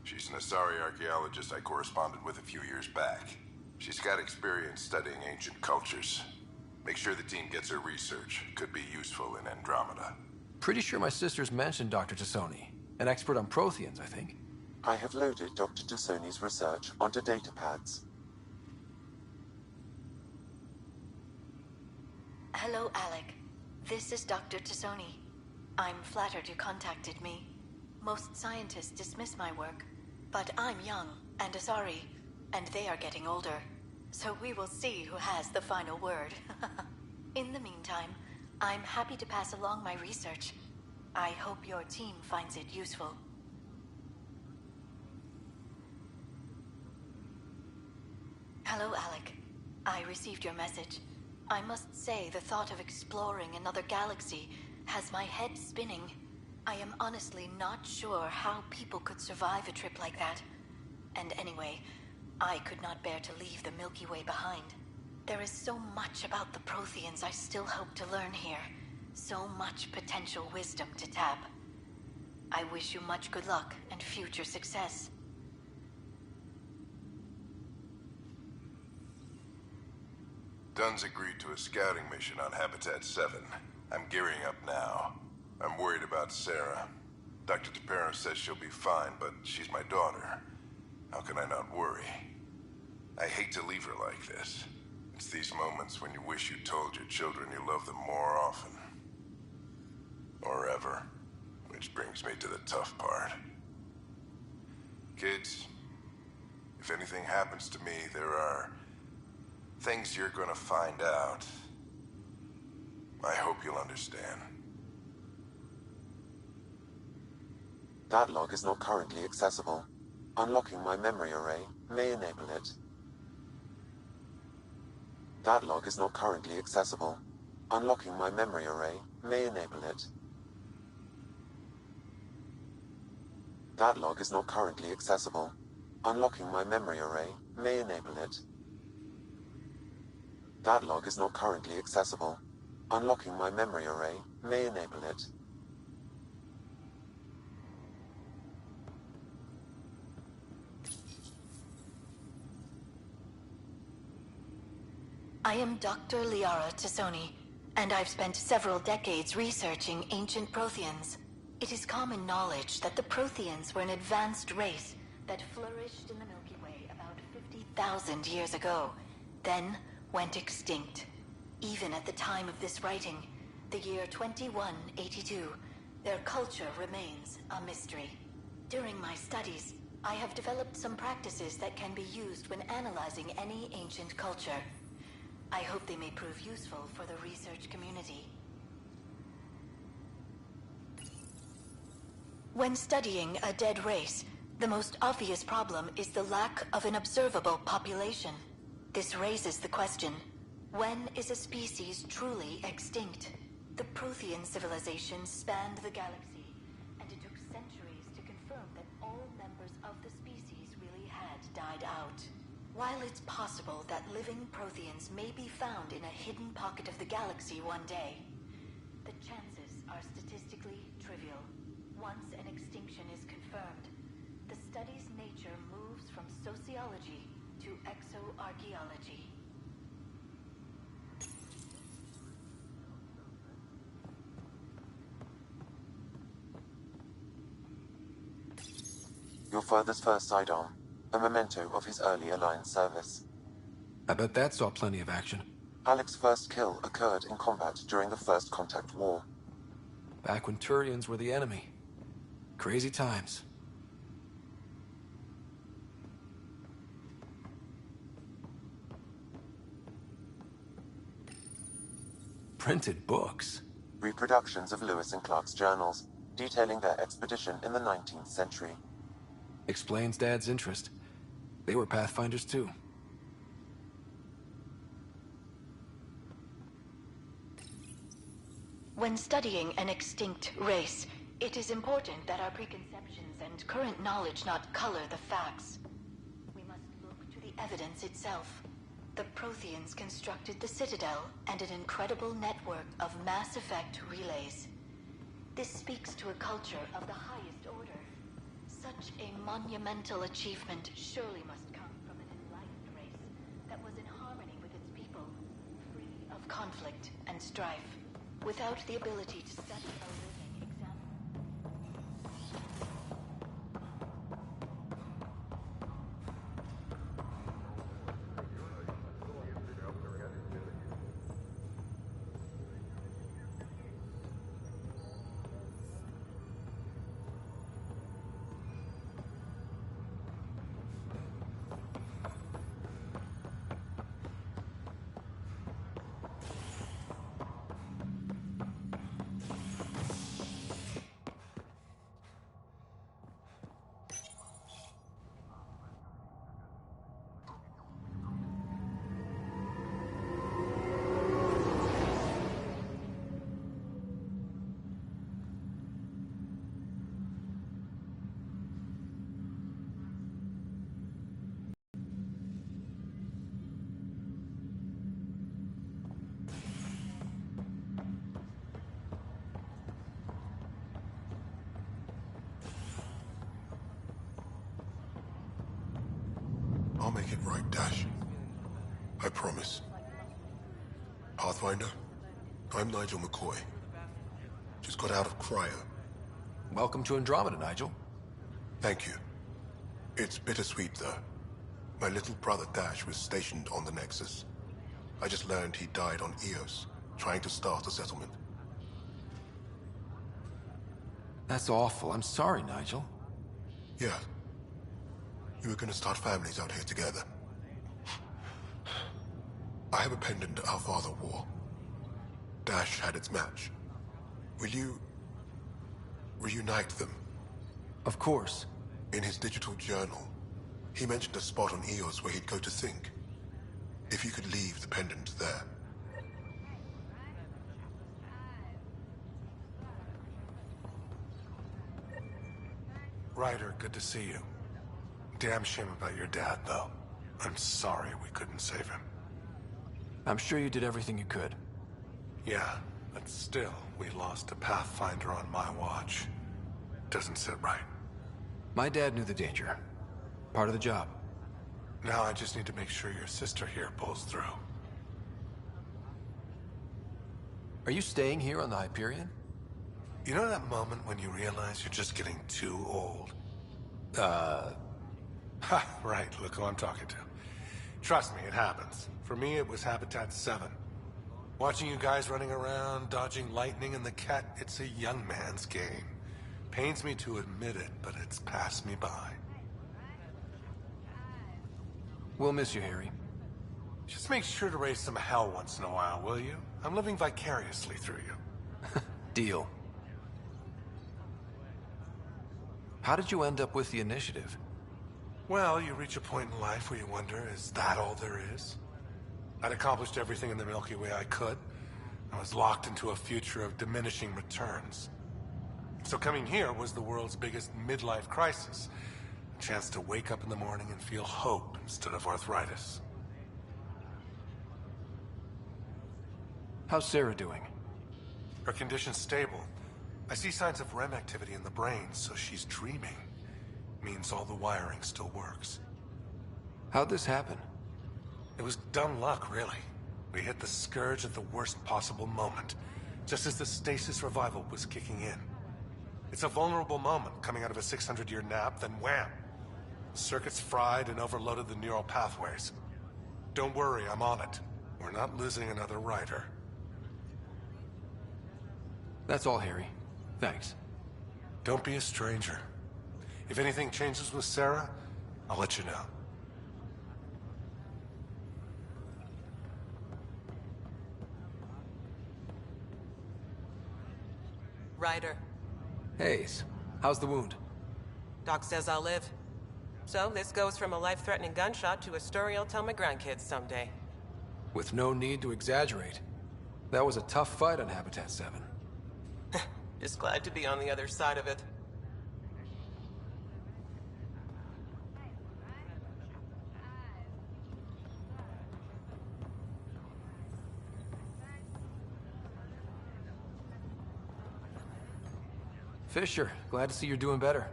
She's an Asari archaeologist I corresponded with a few years back. She's got experience studying ancient cultures. Make sure the team gets her research. Could be useful in Andromeda. Pretty sure my sister's mentioned Dr. Tassoni. An expert on Protheans, I think. I have loaded Dr. Tassoni's research onto datapads. Hello, Alec. This is Dr. Tassoni. I'm flattered you contacted me. Most scientists dismiss my work, but I'm young and Asari, and they are getting older. So we will see who has the final word. In the meantime, I'm happy to pass along my research. I hope your team finds it useful. Hello, Alec. I received your message. I must say the thought of exploring another galaxy has my head spinning. I am honestly not sure how people could survive a trip like that. And anyway, I could not bear to leave the Milky Way behind. There is so much about the Protheans I still hope to learn here. So much potential wisdom to tap. I wish you much good luck and future success. Dunn's agreed to a scouting mission on Habitat 7. I'm gearing up now. I'm worried about Sarah. Dr. DePero says she'll be fine, but she's my daughter. How can I not worry? I hate to leave her like this. It's these moments when you wish you told your children you love them more often. Or ever. Which brings me to the tough part. Kids, if anything happens to me, there are things you're gonna find out. I hope you'll understand. That log is not currently accessible. Unlocking my memory array may enable it. That log is not currently accessible. Unlocking my memory array may enable it. That log is not currently accessible. Unlocking my memory array may enable it. That log is not currently accessible. Unlocking my memory array may enable it. I am Dr. Liara Tassoni, and I've spent several decades researching ancient Protheans. It is common knowledge that the Protheans were an advanced race that flourished in the Milky Way about 50,000 years ago, then went extinct. Even at the time of this writing, the year 2182, their culture remains a mystery. During my studies, I have developed some practices that can be used when analyzing any ancient culture. I hope they may prove useful for the research community. When studying a dead race, The most obvious problem is the lack of an observable population. This raises the question, when is a species truly extinct? The Prothean civilization spanned the galaxy, and it took centuries to confirm that all members of the species really had died out. While it's possible that living Protheans may be found in a hidden pocket of the galaxy one day, the chances are statistically trivial. Once an extinction is confirmed, the study's nature moves from sociology to exoarchaeology. Your father's first sidearm, a memento of his early Alliance service. I bet that saw plenty of action. Alec's first kill occurred in combat during the First Contact War. Back when Turians were the enemy. Crazy times. Printed books. Reproductions of Lewis and Clark's journals, detailing their expedition in the 19th century. Explains Dad's interest. They were Pathfinders too. When studying an extinct race, it is important that our preconceptions and current knowledge not color the facts. We must look to the evidence itself. The Protheans constructed the Citadel and an incredible network of mass effect relays. This speaks to a culture of the highest order. Such a monumental achievement surely must come from an enlightened race that was in harmony with its people, free of conflict and strife, without the ability to set a living example. I'll make it right, Dash. I promise. Pathfinder, I'm Nigel McCoy. Just got out of cryo. Welcome to Andromeda, Nigel. Thank you. It's bittersweet, though. My little brother Dash was stationed on the Nexus. I just learned he died on Eos, trying to start a settlement. That's awful. I'm sorry, Nigel. Yeah. We were gonna start families out here together. I have a pendant our father wore. Dash had its match. Will you reunite them? Of course. In his digital journal, he mentioned a spot on Eos where he'd go to think. If you could leave the pendant there. Ryder, good to see you. Damn shame about your dad, though. I'm sorry we couldn't save him. I'm sure you did everything you could. Yeah, but still, we lost a Pathfinder on my watch. Doesn't sit right. My dad knew the danger. Part of the job. Now I just need to make sure your sister here pulls through. Are you staying here on the Hyperion? You know that moment when you realize you're just getting too old? Ha, right, look who I'm talking to. Trust me, it happens. For me, it was Habitat 7. Watching you guys running around, dodging lightning and the cat, it's a young man's game. Pains me to admit it, but it's passed me by. We'll miss you, Harry. Just make sure to raise some hell once in a while, will you? I'm living vicariously through you. Deal. How did you end up with the initiative? Well, you reach a point in life where you wonder, is that all there is? I'd accomplished everything in the Milky Way I could. I was locked into a future of diminishing returns. So coming here was the world's biggest midlife crisis. A chance to wake up in the morning and feel hope instead of arthritis. How's Sarah doing? Her condition's stable. I see signs of REM activity in the brain, so she's dreaming. Means all the wiring still works. How'd this happen? It was dumb luck, really. We hit the Scourge at the worst possible moment, just as the stasis revival was kicking in. It's a vulnerable moment coming out of a 600-year nap, then wham! Circuits fried and overloaded the neural pathways. Don't worry, I'm on it. We're not losing another rider. That's all, Harry. Thanks. Don't be a stranger. If anything changes with Sarah, I'll let you know. Ryder. Hayes, how's the wound? Doc says I'll live. So this goes from a life-threatening gunshot to a story I'll tell my grandkids someday. With no need to exaggerate. That was a tough fight on Habitat 7. Just glad to be on the other side of it. Fisher, glad to see you're doing better.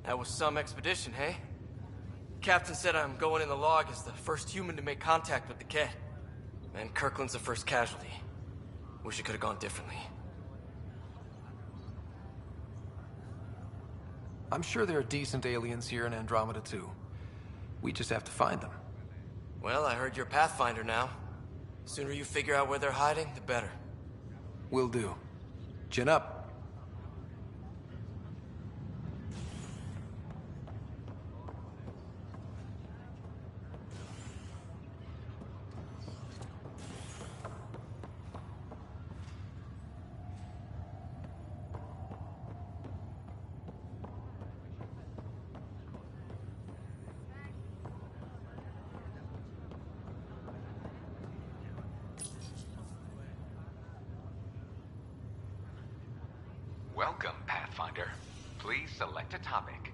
That was some expedition, hey? Captain said I'm going in the log as the first human to make contact with the Ket. And Kirkland's the first casualty. Wish it could have gone differently. I'm sure there are decent aliens here in Andromeda too. We just have to find them. Well, I heard you're Pathfinder now. The sooner you figure out where they're hiding, the better. Will do. Chin up. Welcome, Pathfinder. Please select a topic.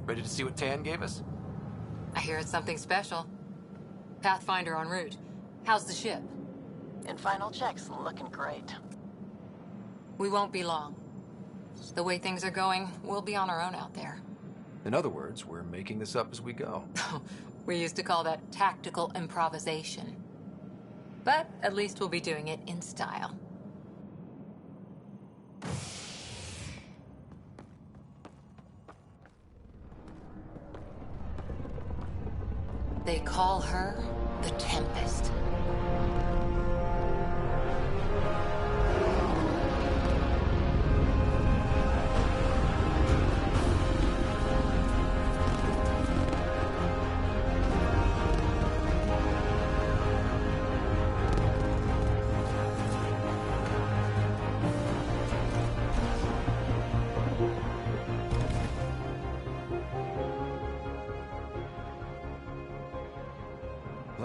Ready to see what Tan gave us? I hear it's something special. Pathfinder en route. How's the ship? In final checks, looking great. We won't be long. The way things are going, we'll be on our own out there. In other words, we're making this up as we go. We used to call that tactical improvisation. But at least we'll be doing it in style. They call her the Tempest.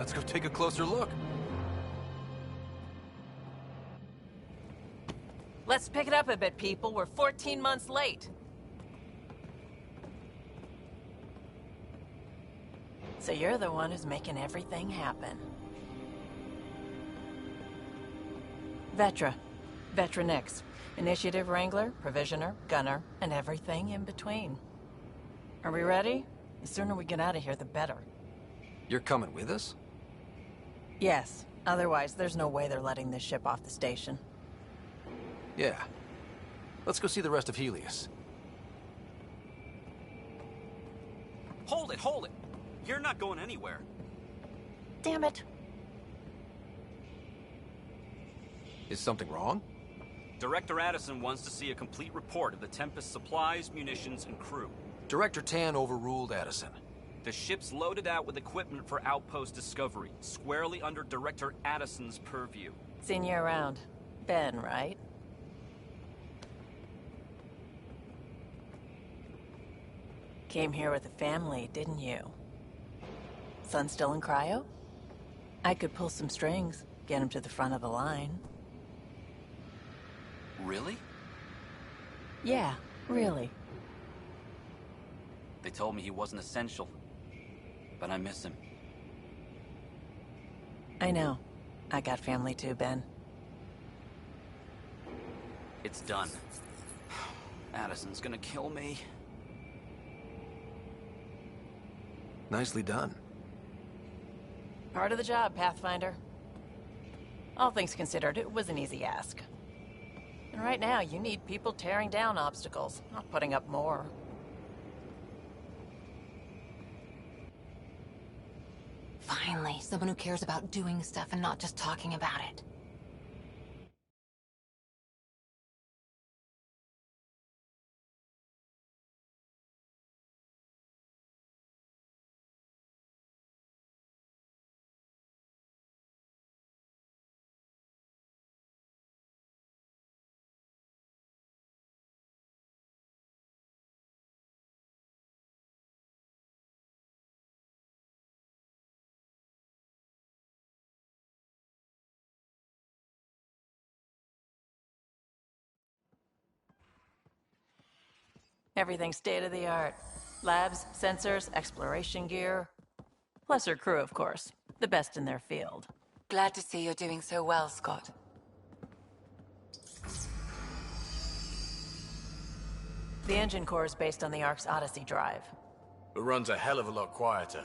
Let's go take a closer look. Let's pick it up a bit, people. We're 14 months late. So you're the one who's making everything happen. Vetra. Vetra Nix. Initiative Wrangler, Provisioner, Gunner, and everything in between. Are we ready? The sooner we get out of here, the better. You're coming with us? Yes. Otherwise, there's no way they're letting this ship off the station. Yeah. Let's go see the rest of Helios. Hold it, hold it! You're not going anywhere. Damn it. Is something wrong? Director Addison wants to see a complete report of the Tempest's supplies, munitions, and crew. Director Tan overruled Addison. The ship's loaded out with equipment for outpost discovery, squarely under Director Addison's purview. Seen you around. Ben, right? Came here with a family, didn't you? Son still in cryo? I could pull some strings, get him to the front of the line. Really? Yeah, really. They told me he wasn't essential, but I miss him. I know. I got family too, Ben. It's done. Addison's gonna kill me. Nicely done. Part of the job, Pathfinder. All things considered, it was an easy ask. And right now, you need people tearing down obstacles, not putting up more. Finally, someone who cares about doing stuff and not just talking about it. Everything's state-of-the-art. Labs, sensors, exploration gear. Plus her crew, of course. The best in their field. Glad to see you're doing so well, Scott. The engine core is based on the Ark's Odyssey drive. It runs a hell of a lot quieter.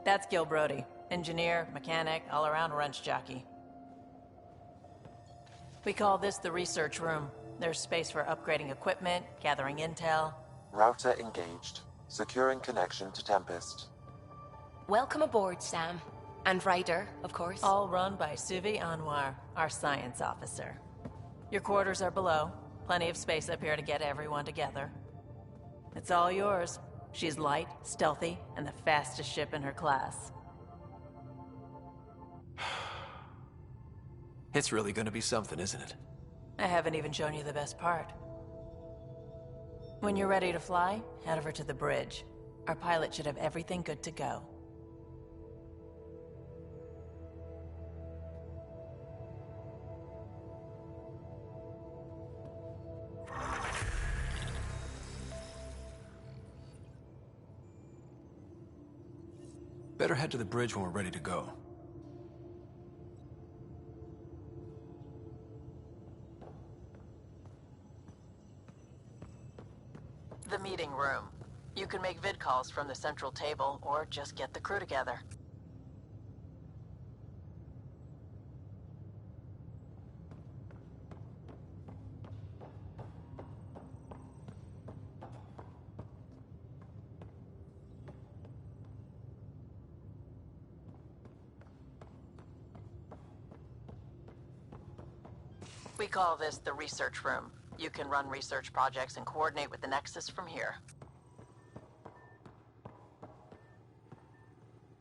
That's Gil Brody. Engineer, mechanic, all-around wrench jockey. We call this the research room. There's space for upgrading equipment, gathering intel. Router engaged. Securing connection to Tempest. Welcome aboard, Sam. And Ryder, of course. All run by Suvi Anwar, our science officer. Your quarters are below. Plenty of space up here to get everyone together. It's all yours. She's light, stealthy, and the fastest ship in her class. It's really gonna be something, isn't it? I haven't even shown you the best part. When you're ready to fly, head over to the bridge. Our pilot should have everything good to go. Better head to the bridge when we're ready to go. The meeting room. You can make vid calls from the central table, or just get the crew together. We call this the research room. You can run research projects and coordinate with the Nexus from here.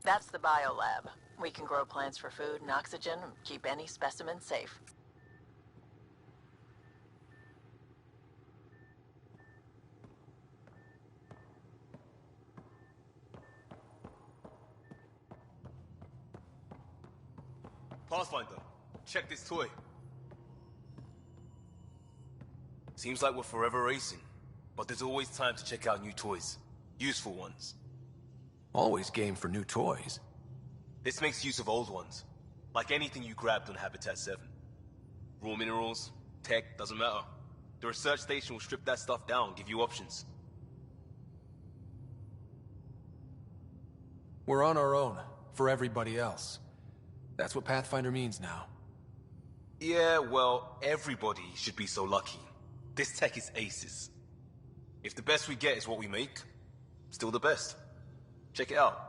That's the biolab. We can grow plants for food and oxygen, and keep any specimen safe. Pathfinder, check this toy. Seems like we're forever racing, but there's always time to check out new toys. Useful ones. Always game for new toys. This makes use of old ones. Like anything you grabbed on Habitat 7. Raw minerals, tech, doesn't matter. The research station will strip that stuff down and give you options. We're on our own, for everybody else. That's what Pathfinder means now. Yeah, well, everybody should be so lucky. This tech is aces. If the best we get is what we make, still the best. Check it out.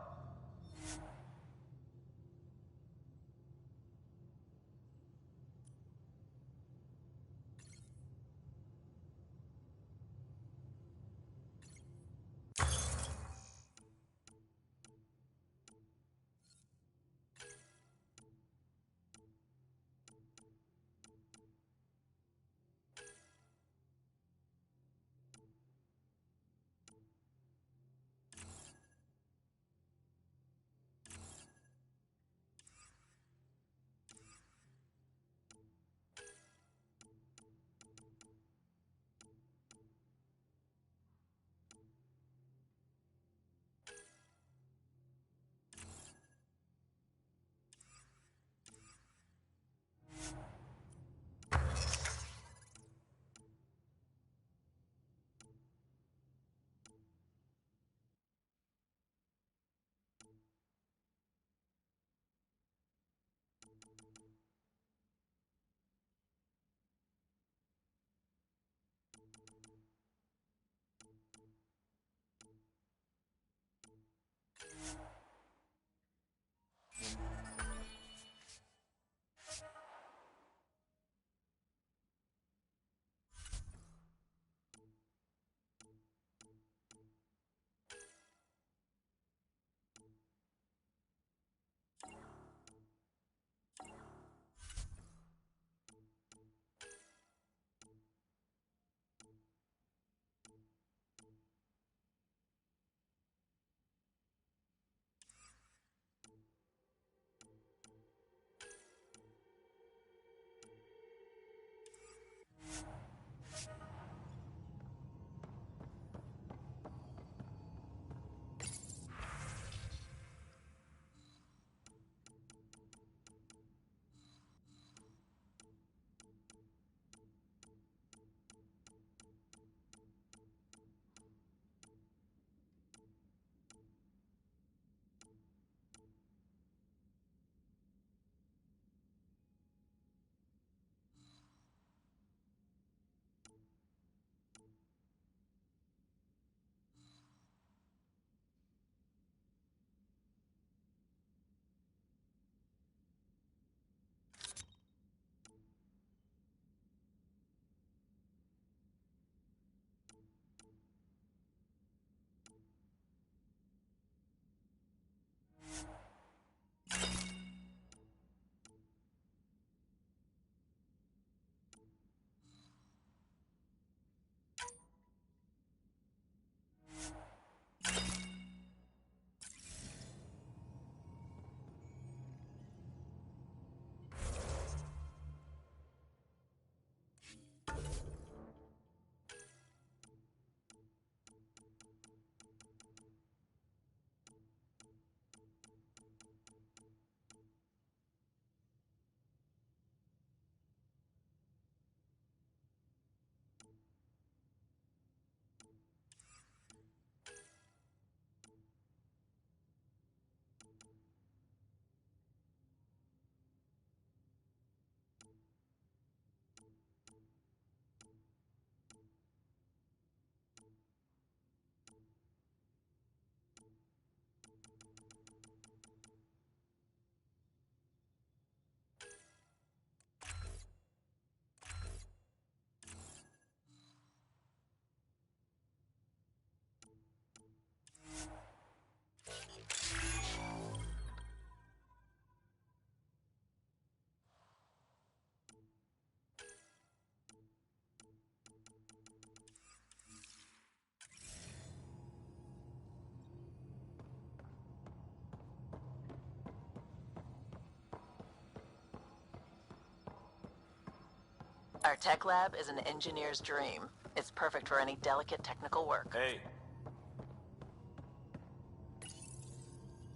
Our tech lab is an engineer's dream. It's perfect for any delicate technical work. Hey.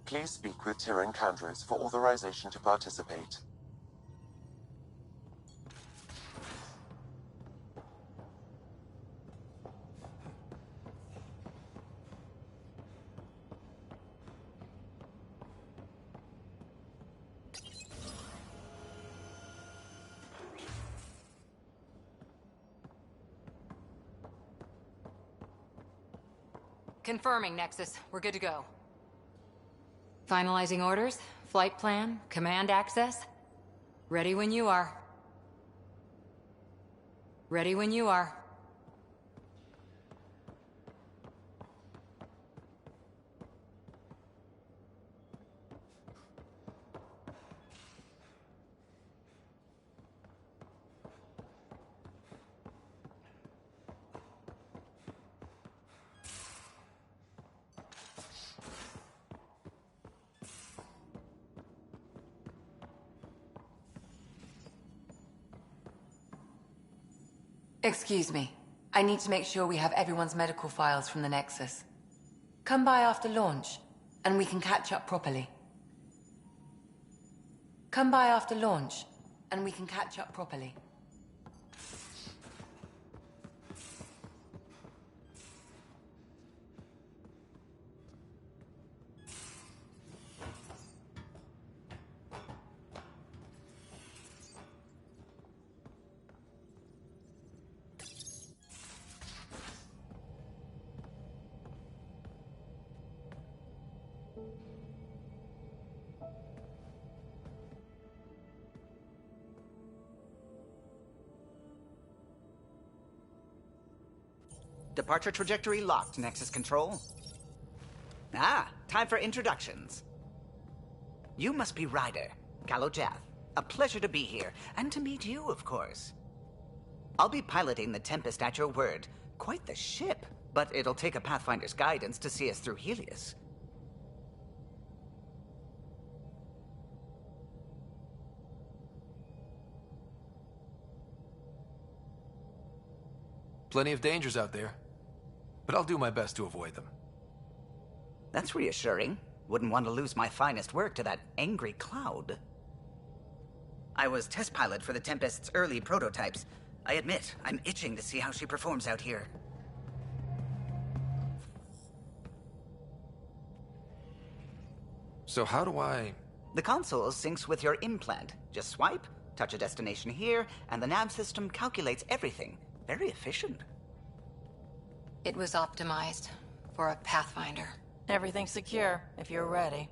Please speak with Tyrann Candres for authorization to participate. Confirming, Nexus. We're good to go. Finalizing orders, flight plan, command access. Ready when you are. Ready when you are. Excuse me. I need to make sure we have everyone's medical files from the Nexus. Come by after launch, and we can catch up properly. Come by after launch, and we can catch up properly. Departure trajectory locked, Nexus Control. Ah, time for introductions. You must be Ryder, Gallo Jath. A pleasure to be here, and to meet you, of course. I'll be piloting the Tempest at your word. Quite the ship, but it'll take a Pathfinder's guidance to see us through Helios. Plenty of dangers out there, but I'll do my best to avoid them. That's reassuring. Wouldn't want to lose my finest work to that angry cloud. I was test pilot for the Tempest's early prototypes. I admit, I'm itching to see how she performs out here. So how do I... The console syncs with your implant. Just swipe, touch a destination here, and the nav system calculates everything. Very efficient. It was optimized for a Pathfinder. Everything's secure, if you're ready.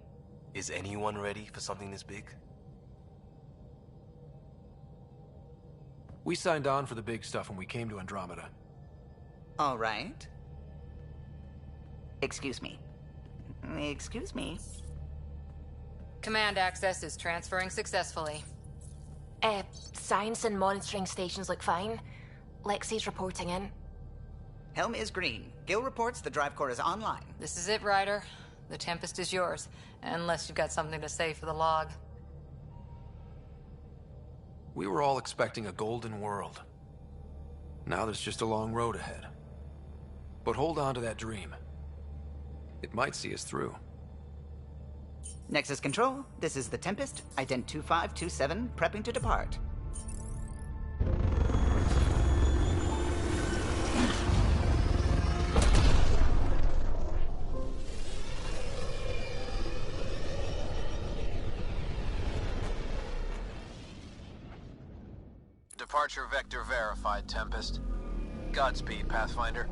Is anyone ready for something this big? We signed on for the big stuff when we came to Andromeda. All right. Excuse me. Excuse me. Command access is transferring successfully. Science and monitoring stations look fine. Lexi's reporting in. Helm is green. Gil reports the drive core is online. This is it, Ryder. The Tempest is yours, unless you've got something to say for the log. We were all expecting a golden world. Now there's just a long road ahead. But hold on to that dream. It might see us through. Nexus Control, this is the Tempest, Ident 2527, prepping to depart. Departure vector verified, Tempest. Godspeed, Pathfinder.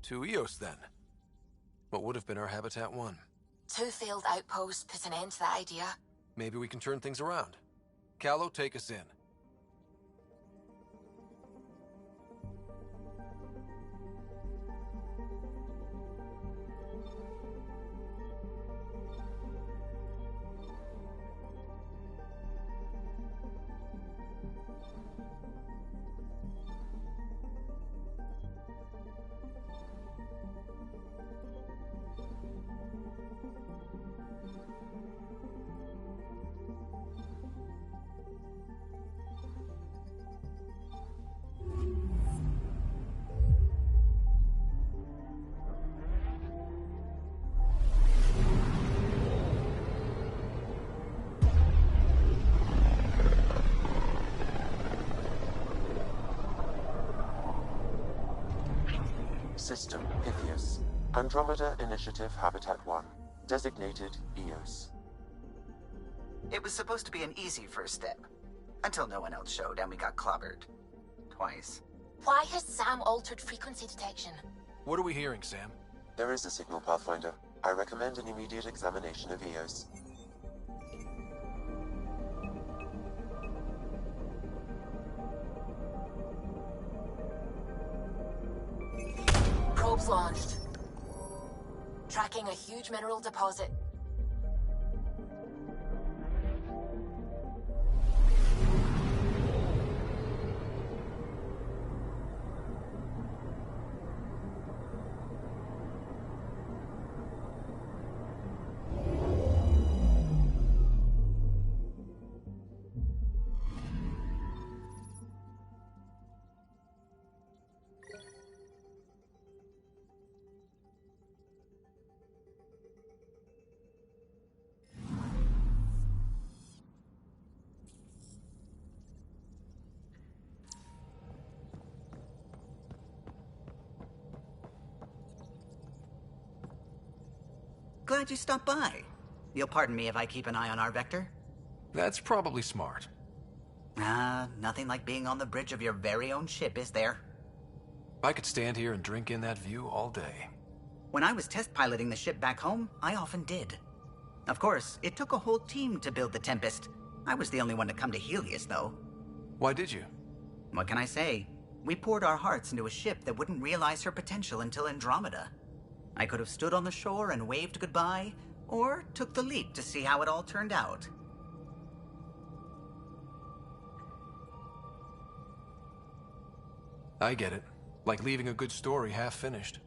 To Eos, then. What would have been our Habitat 1? 2 failed outposts put an end to that idea. Maybe we can turn things around. Callow, take us in. System Pythias. Andromeda Initiative Habitat 1. Designated EOS. It was supposed to be an easy first step. Until no one else showed and we got clobbered. Twice. Why has Sam altered frequency detection? What are we hearing, Sam? There is a signal, Pathfinder. I recommend an immediate examination of EOS. Probes launched. Tracking a huge mineral deposit. Glad you stopped by. You'll pardon me if I keep an eye on our vector? That's probably smart. Nothing like being on the bridge of your very own ship, is there? I could stand here and drink in that view all day. When I was test piloting the ship back home, I often did. Of course, it took a whole team to build the Tempest. I was the only one to come to Helios, though. Why did you? What can I say? We poured our hearts into a ship that wouldn't realize her potential until Andromeda. I could have stood on the shore and waved goodbye, or took the leap to see how it all turned out. I get it. Like leaving a good story half-finished.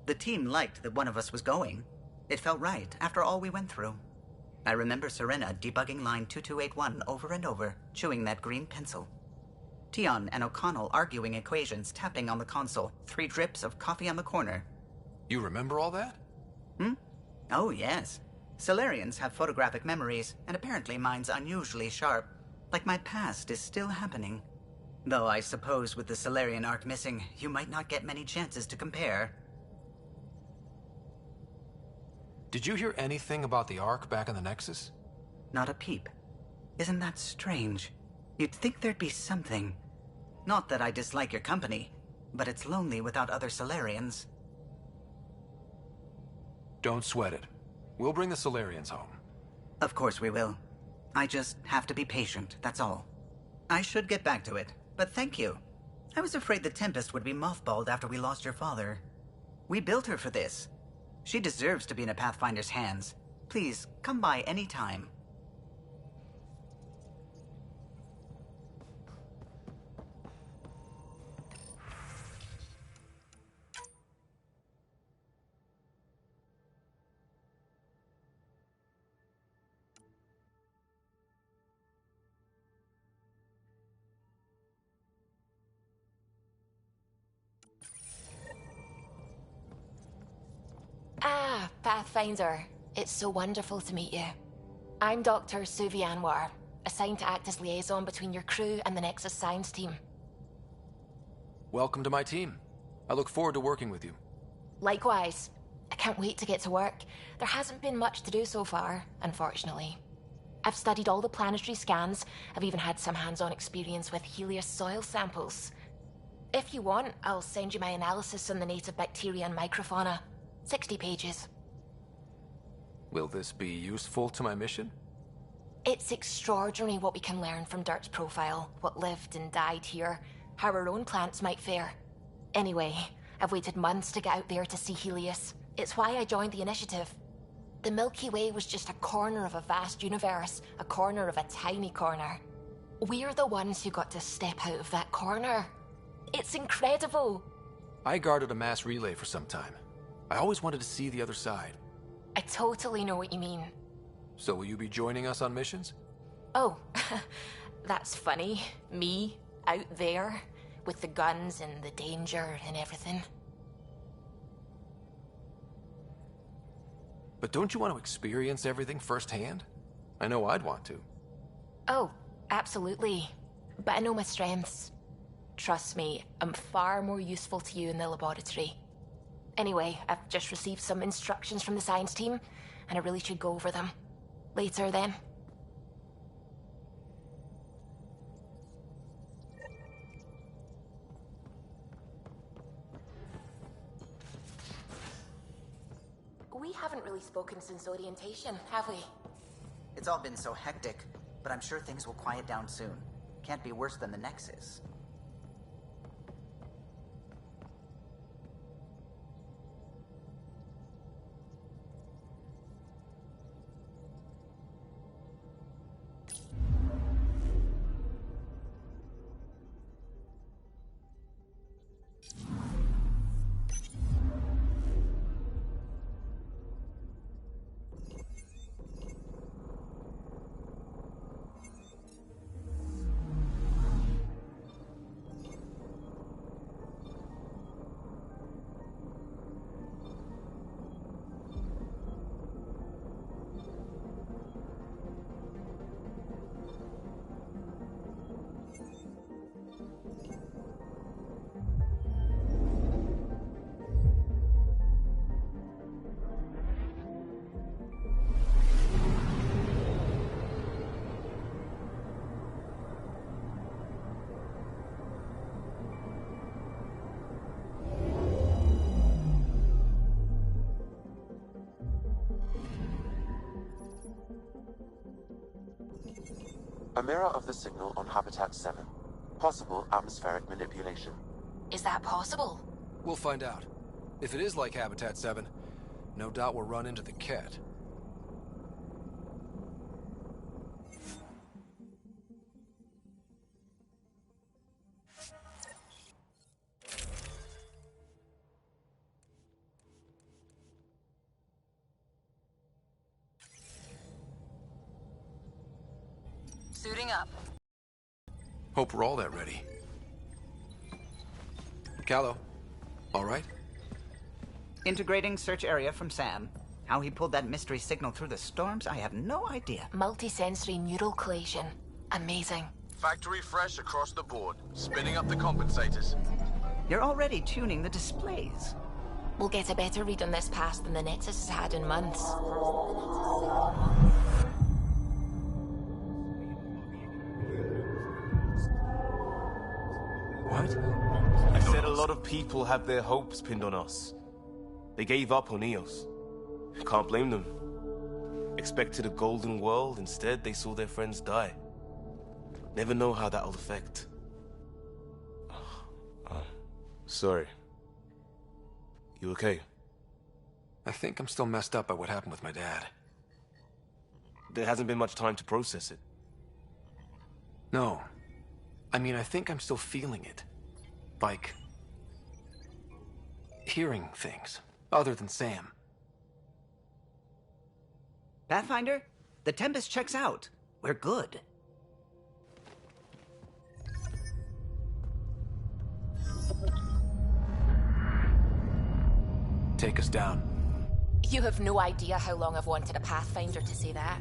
The team liked that one of us was going. It felt right, after all we went through. I remember Serena debugging line 2281 over and over, chewing that green pencil. Tion and O'Connell arguing equations, tapping on the console, 3 drips of coffee on the corner. You remember all that? Oh, yes. Solarians have photographic memories, and apparently mine's unusually sharp. Like my past is still happening. Though I suppose with the Solarian arc missing, you might not get many chances to compare. Did you hear anything about the Ark back in the Nexus? Not a peep. Isn't that strange? You'd think there'd be something. Not that I dislike your company, but it's lonely without other Solarians. Don't sweat it. We'll bring the Solarians home. Of course we will. I just have to be patient, that's all. I should get back to it, but thank you. I was afraid the Tempest would be mothballed after we lost your father. We built her for this. She deserves to be in a Pathfinder's hands. Please, come by any time. Ah, Pathfinder. It's so wonderful to meet you. I'm Dr. Suvi Anwar, assigned to act as liaison between your crew and the Nexus science team. Welcome to my team. I look forward to working with you. Likewise. I can't wait to get to work. There hasn't been much to do so far, unfortunately. I've studied all the planetary scans. I've even had some hands-on experience with Helios soil samples. If you want, I'll send you my analysis on the native bacteria and microfauna. 60 pages. Will this be useful to my mission? It's extraordinary what we can learn from Dirt's profile, what lived and died here, how our own plants might fare. Anyway, I've waited months to get out there to see Helios. It's why I joined the initiative. The Milky Way was just a corner of a vast universe, a corner of a tiny corner. We're the ones who got to step out of that corner. It's incredible! I guarded a mass relay for some time. I always wanted to see the other side. I totally know what you mean. So will you be joining us on missions? Oh, that's funny. Me, out there, with the guns and the danger and everything. But don't you want to experience everything firsthand? I know I'd want to. Oh, absolutely. But I know my strengths. Trust me, I'm far more useful to you in the laboratory. Anyway, I've just received some instructions from the science team, and I really should go over them. Later, then. We haven't really spoken since orientation, have we? It's all been so hectic, but I'm sure things will quiet down soon. Can't be worse than the Nexus. A mirror of the signal on Habitat 7. Possible atmospheric manipulation. Is that possible? We'll find out. If it is like Habitat 7, no doubt we'll run into the cat. Suiting up. Hope we're all that ready. Callow, all right? Integrating search area from Sam. How he pulled that mystery signal through the storms, I have no idea. Multisensory neural collation. Amazing. Factory fresh across the board. Spinning up the compensators. You're already tuning the displays. We'll get a better read on this pass than the Nexus has had in months. What? I said a lot of people have their hopes pinned on us. They gave up on Eos. Can't blame them. Expected a golden world, instead they saw their friends die. Never know how that'll affect. Sorry. You okay? I think I'm still messed up by what happened with my dad. There hasn't been much time to process it. No. I mean, I think I'm still feeling it. Like... hearing things, other than Sam. Pathfinder, the Tempest checks out. We're good. Take us down. You have no idea how long I've wanted a Pathfinder to say that.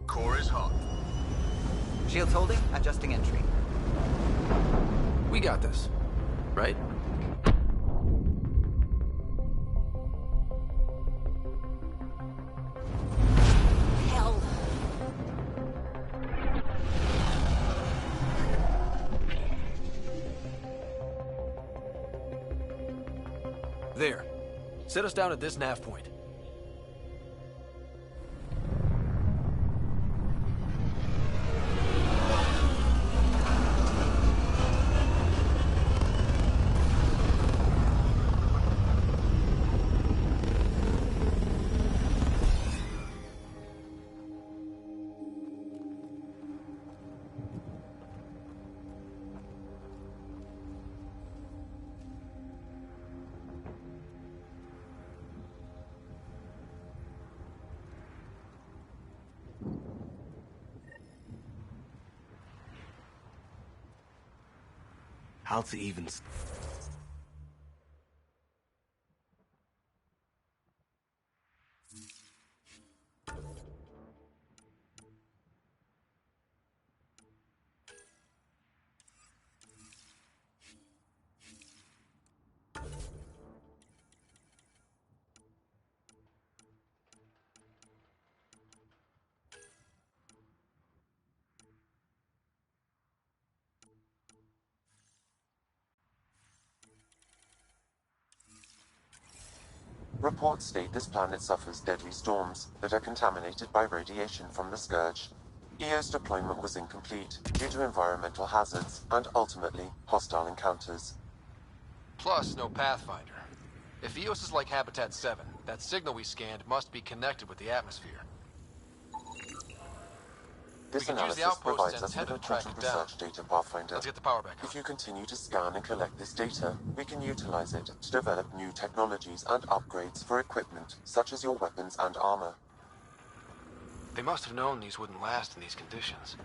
Core is hot. Shields holding, adjusting entry. We got this, right? Hell. There. Set us down at this nav point. How to even... Reports state this planet suffers deadly storms that are contaminated by radiation from the Scourge. EO's deployment was incomplete due to environmental hazards and, ultimately, hostile encounters. Plus, no Pathfinder. If EOS is like Habitat 7, that signal we scanned must be connected with the atmosphere. This We can use the analysis outpost's provides us with antenna to track important it down. research data, Pathfinder. Let's get the power back on. If you continue to scan and collect this data, we can utilize it to develop new technologies and upgrades for equipment, such as your weapons and armor. They must have known these wouldn't last in these conditions.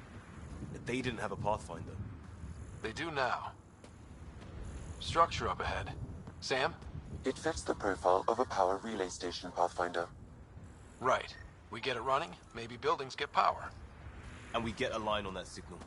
They didn't have a Pathfinder. They do now. Structure up ahead. Sam? It fits the profile of a power relay station, Pathfinder. Right. We get it running, maybe buildings get power. And we get a line on that signal.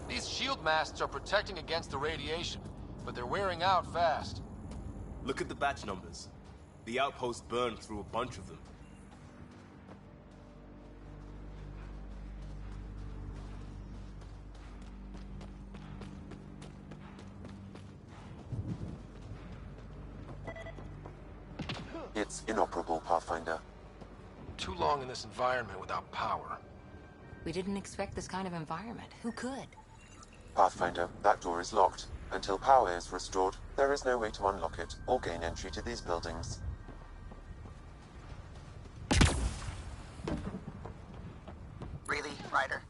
These shield masts are protecting against the radiation, but they're wearing out fast. Look at the batch numbers. The outpost burned through a bunch of them. It's inoperable, Pathfinder. Too long in this environment without power. We didn't expect this kind of environment. Who could? Pathfinder, that door is locked. Until power is restored, there is no way to unlock it or gain entry to these buildings. Really, Ryder?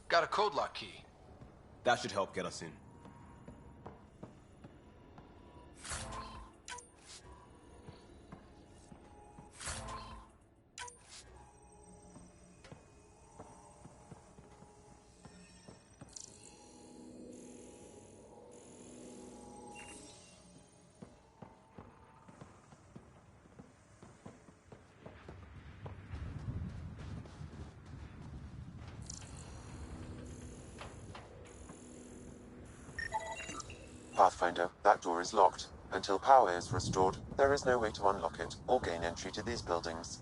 Got a code lock key. That should help get us in. Pathfinder, that door is locked. Until power is restored, there is no way to unlock it or gain entry to these buildings.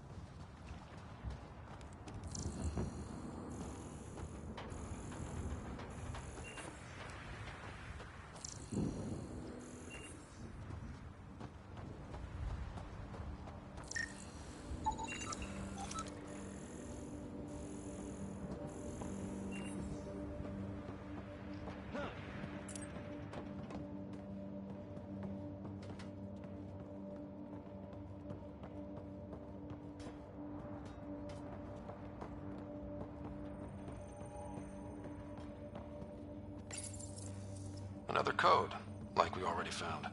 Another code, like we already found.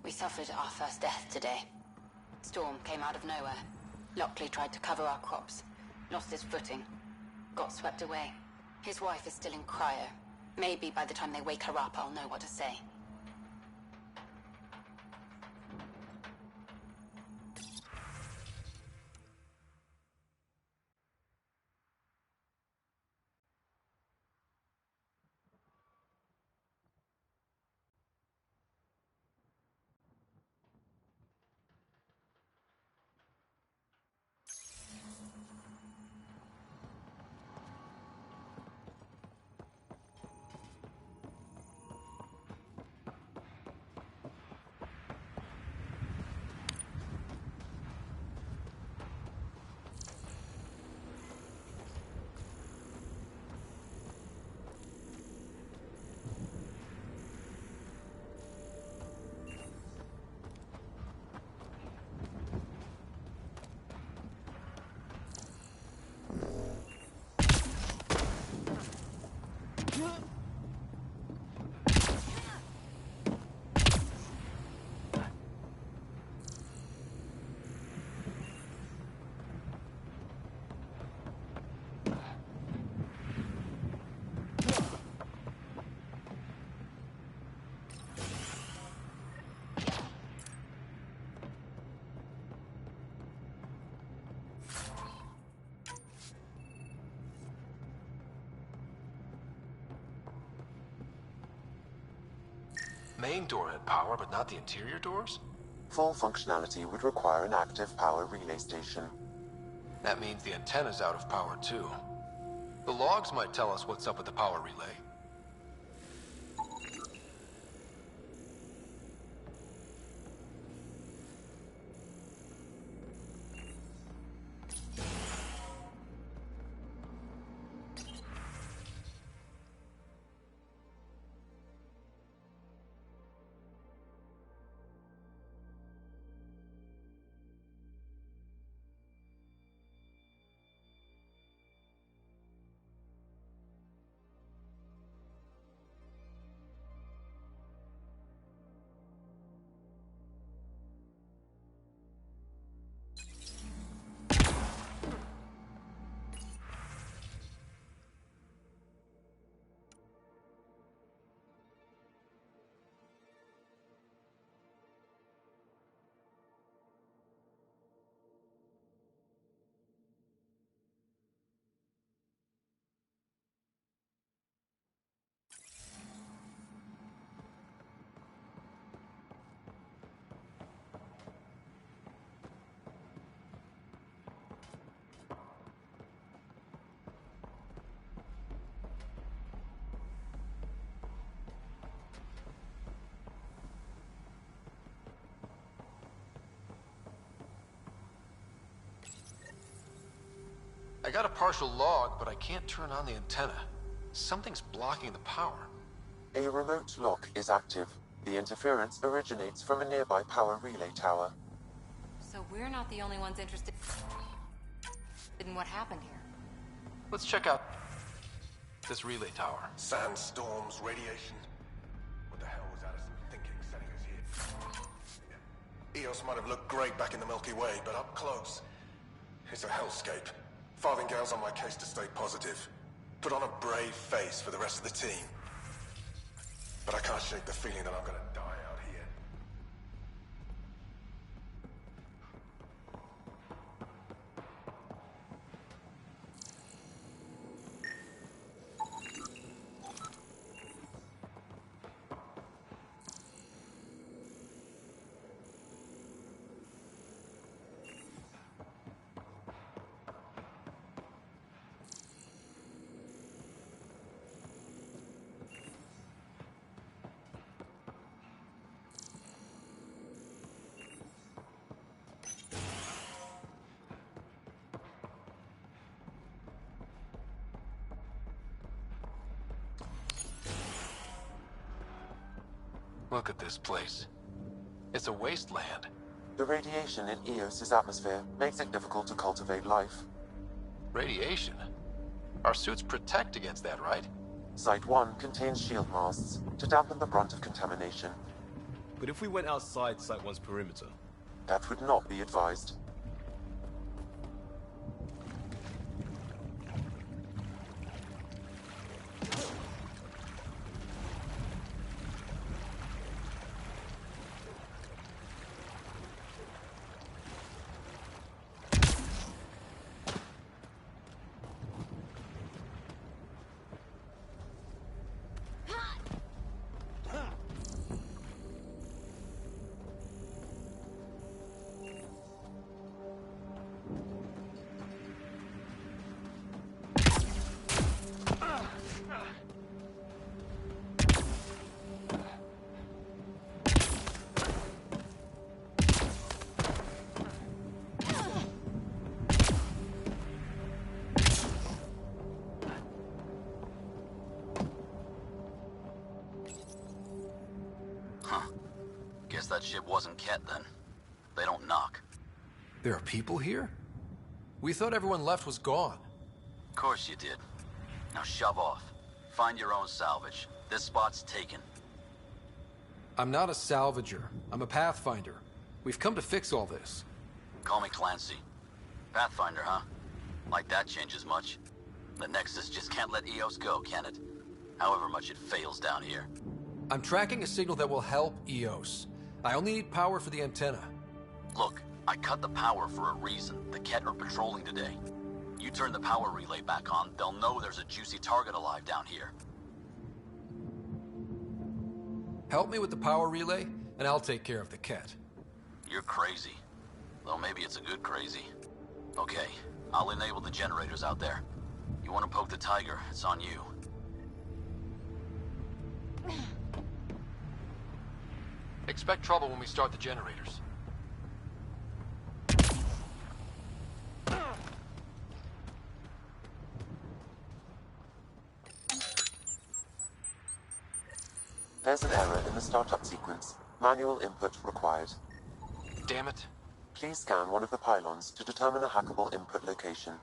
We suffered our first death today. Storm came out of nowhere. Lockley tried to cover our crops. Lost his footing. Got swept away. His wife is still in cryo. Maybe by the time they wake her up, I'll know what to say. main door had power, but not the interior doors? Full functionality would require an active power relay station. That means the antenna's out of power too. The logs might tell us what's up with the power relay. I got a partial log, but I can't turn on the antenna. Something's blocking the power. A remote lock is active. The interference originates from a nearby power relay tower. So we're not the only ones interested in what happened here. Let's check out this relay tower. Sandstorms, radiation. What the hell was Addison thinking sending us here? Eos might have looked great back in the Milky Way, but up close, it's a hellscape. Farthingale's on my case to stay positive. Put on a brave face for the rest of the team. But I can't shake the feeling that I'm gonna die out here. Look at this place. It's a wasteland. The radiation in Eos's atmosphere makes it difficult to cultivate life. Radiation? Our suits protect against that, right? Site 1 contains shield masts to dampen the brunt of contamination. But if we went outside Site 1's perimeter? That would not be advised. Guess that ship wasn't Ket then. They don't knock. There are people here? We thought everyone left was gone. Of course you did. Now shove off. Find your own salvage. This spot's taken. I'm not a salvager. I'm a pathfinder. We've come to fix all this. Call me Clancy. Pathfinder, huh? Like that changes much. The Nexus just can't let Eos go, can it? However much it fails down here. I'm tracking a signal that will help Eos. I only need power for the antenna. Look, I cut the power for a reason. The Ket are patrolling today. You turn the power relay back on, they'll know there's a juicy target alive down here. Help me with the power relay, and I'll take care of the cat. You're crazy. Though maybe it's a good crazy. Okay, I'll enable the generators out there. You want to poke the tiger, it's on you. Expect trouble when we start the generators. There's an error in the startup sequence. Manual input required. Damn it. Please scan one of the pylons to determine a hackable input location.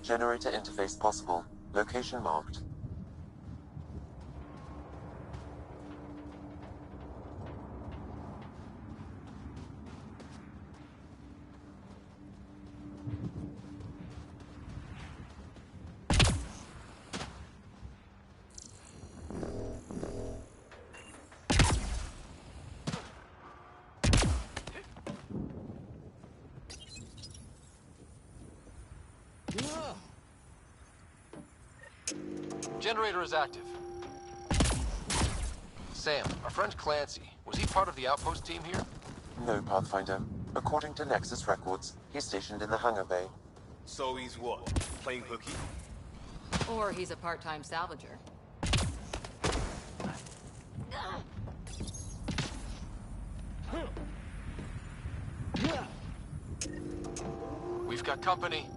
Generator interface possible. Location marked. Generator is active. Sam, our friend Clancy, was he part of the outpost team here? No, Pathfinder. According to Nexus records, he's stationed in the hangar bay. So he's what? Playing hooky? Or he's a part-time salvager. We've got company.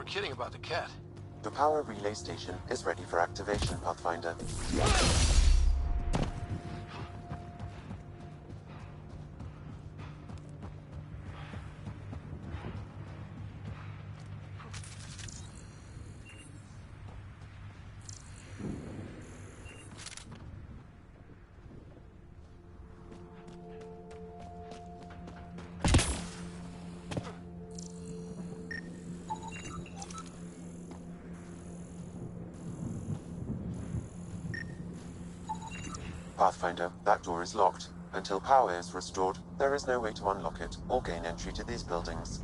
Kidding about the cat. The power relay station is ready for activation, Pathfinder. Pathfinder, that door is locked. Until power is restored, there is no way to unlock it or gain entry to these buildings.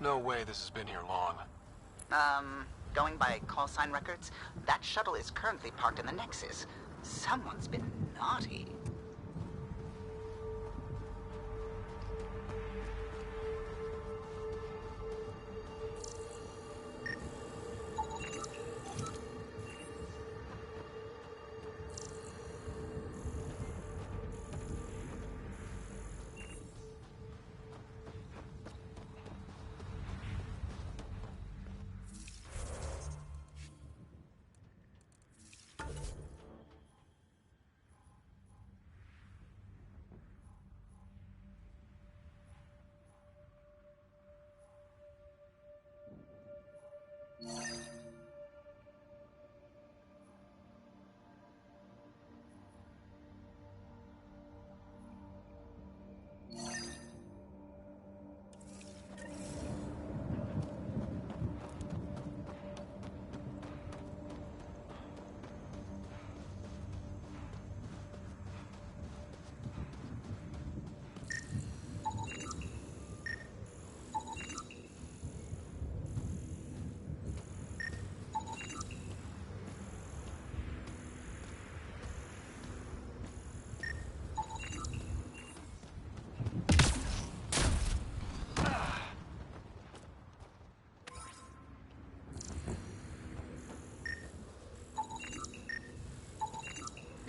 No way this has been here long. Going by call sign records, that shuttle is currently parked in the Nexus. Someone's been naughty.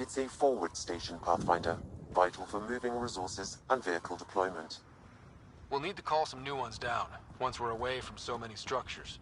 It's a forward station, Pathfinder, vital for moving resources and vehicle deployment. We'll need to call some new ones down, once we're away from so many structures.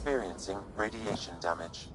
Experiencing radiation damage.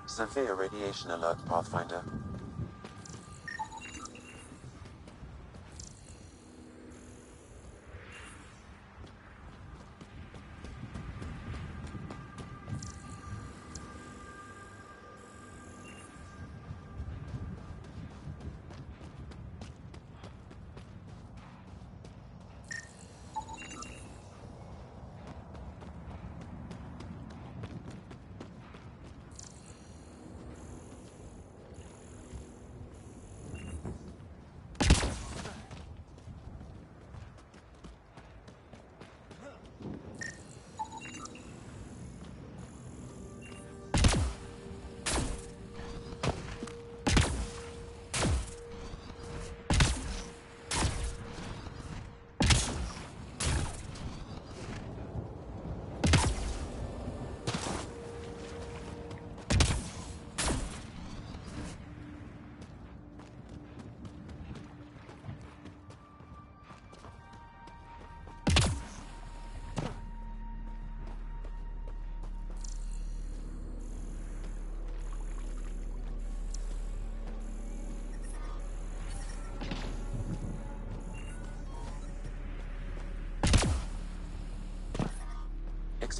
Severe radiation alert, Pathfinder.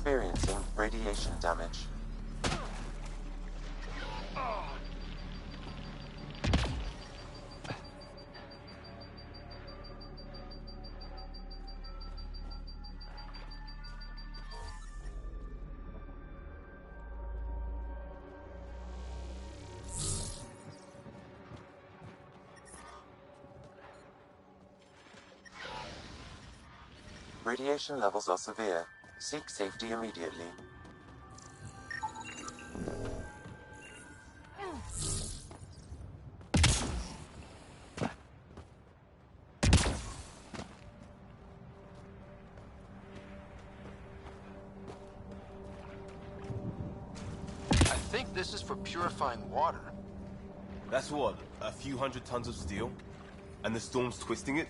experiencing radiation damage. Radiation levels are severe. Seek safety immediately. I think this is for purifying water. That's what, a few hundred tons of steel? And the storm's twisting it?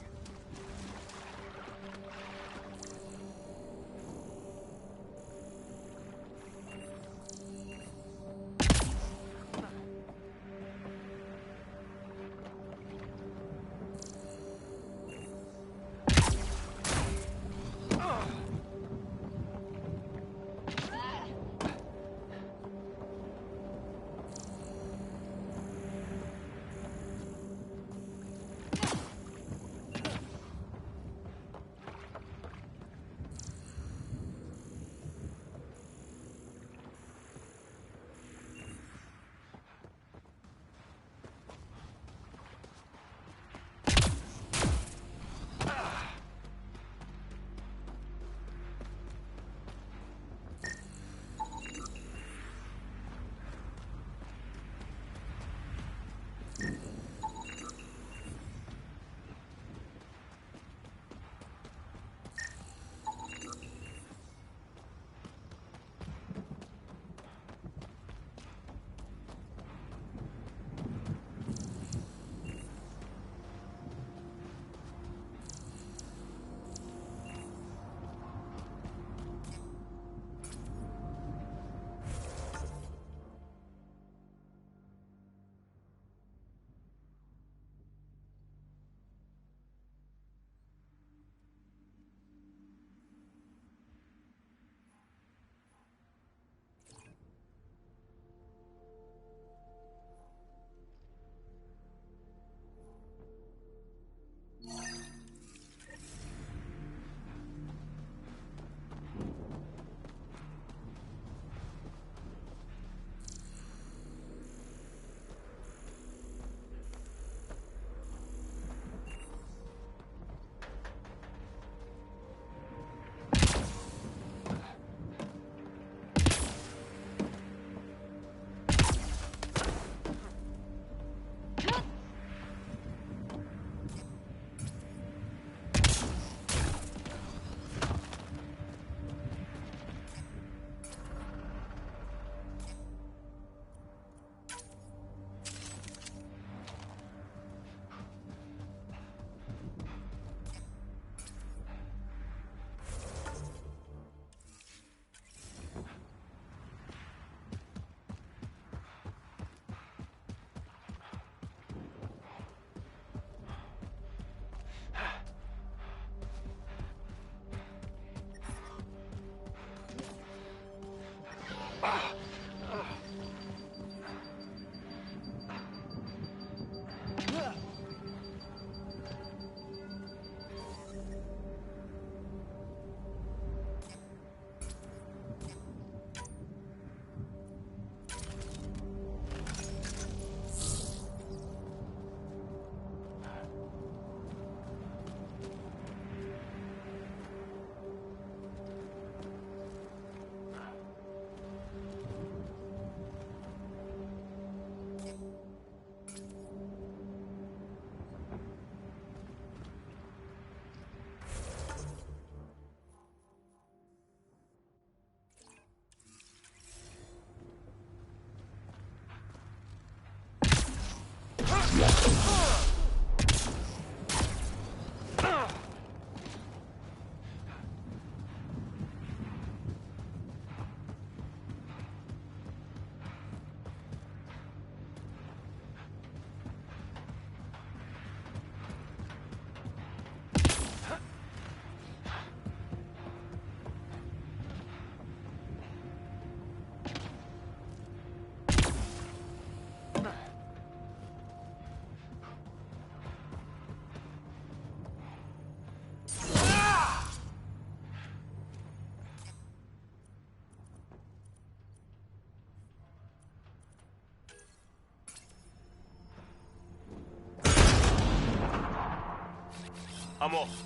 I'm off.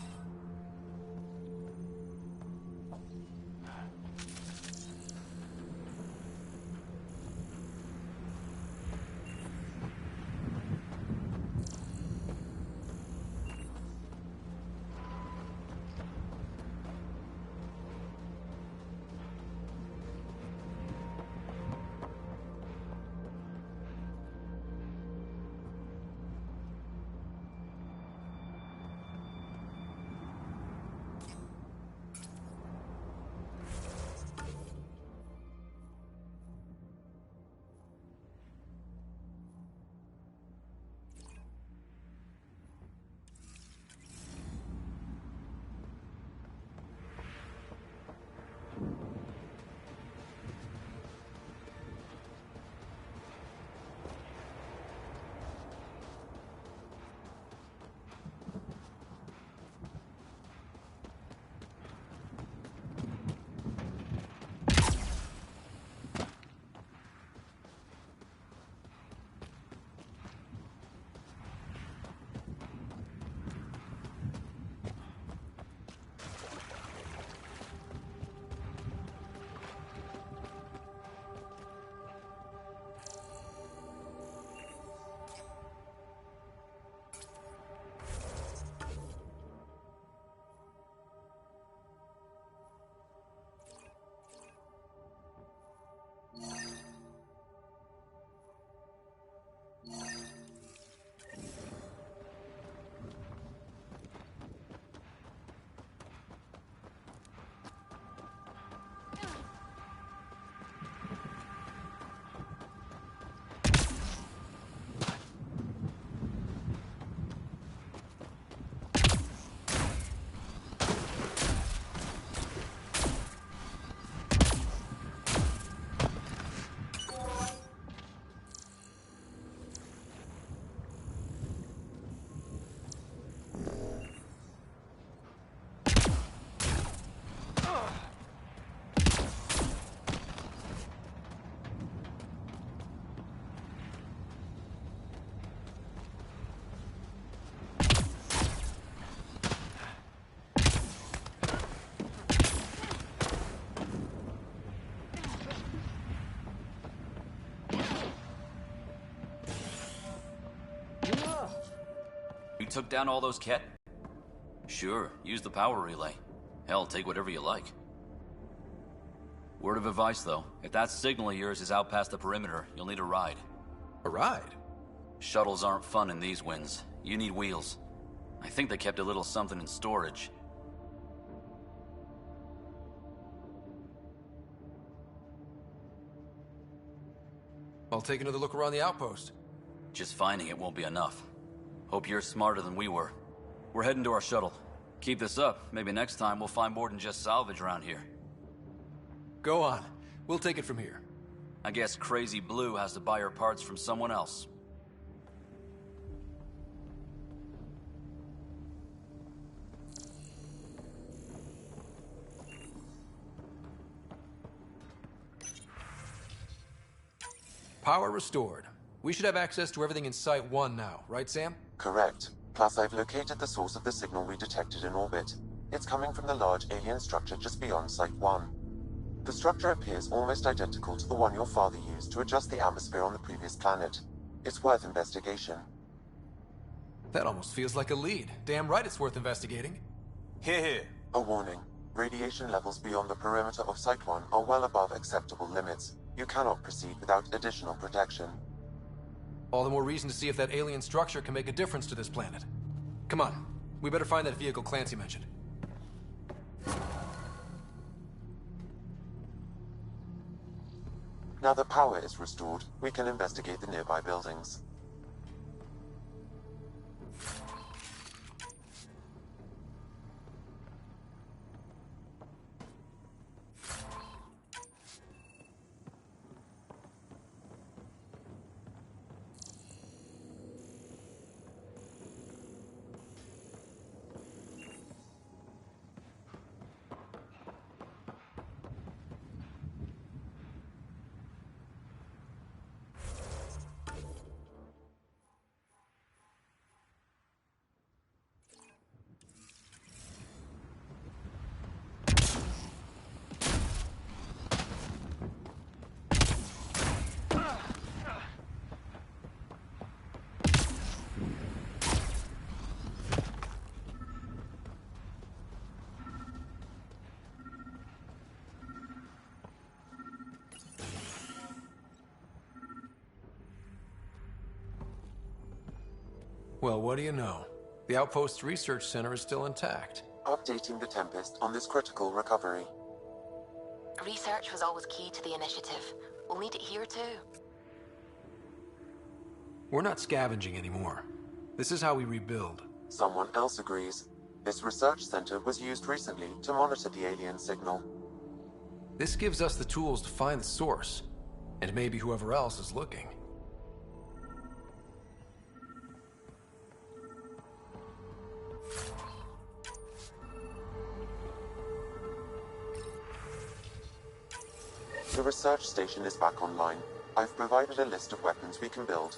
You took down all those Ket? Sure, use the power relay. Hell, take whatever you like. Word of advice, though. If that signal of yours is out past the perimeter, you'll need a ride. A ride? Shuttles aren't fun in these winds. You need wheels. I think they kept a little something in storage. I'll take another look around the outpost. Just finding it won't be enough. Hope you're smarter than we were. We're heading to our shuttle. Keep this up. Maybe next time we'll find more than just salvage around here. Go on. We'll take it from here. I guess Crazy Blue has to buy her parts from someone else. Power restored. We should have access to everything in Site 1 now, right, Sam? Correct. Plus, I've located the source of the signal we detected in orbit. It's coming from the large alien structure just beyond Site 1. The structure appears almost identical to the one your father used to adjust the atmosphere on the previous planet. It's worth investigation. That almost feels like a lead. Damn right it's worth investigating. Here. A warning. Radiation levels beyond the perimeter of Site 1 are well above acceptable limits. You cannot proceed without additional protection. All the more reason to see if that alien structure can make a difference to this planet. Come on. We better find that vehicle Clancy mentioned. Now that power is restored, we can investigate the nearby buildings. Well, what do you know? The Outpost's research center is still intact. Updating the Tempest on this critical recovery. Research was always key to the initiative. We'll need it here too. We're not scavenging anymore. This is how we rebuild. Someone else agrees. This research center was used recently to monitor the alien signal. This gives us the tools to find the source, and maybe whoever else is looking. The research station is back online. I've provided a list of weapons we can build.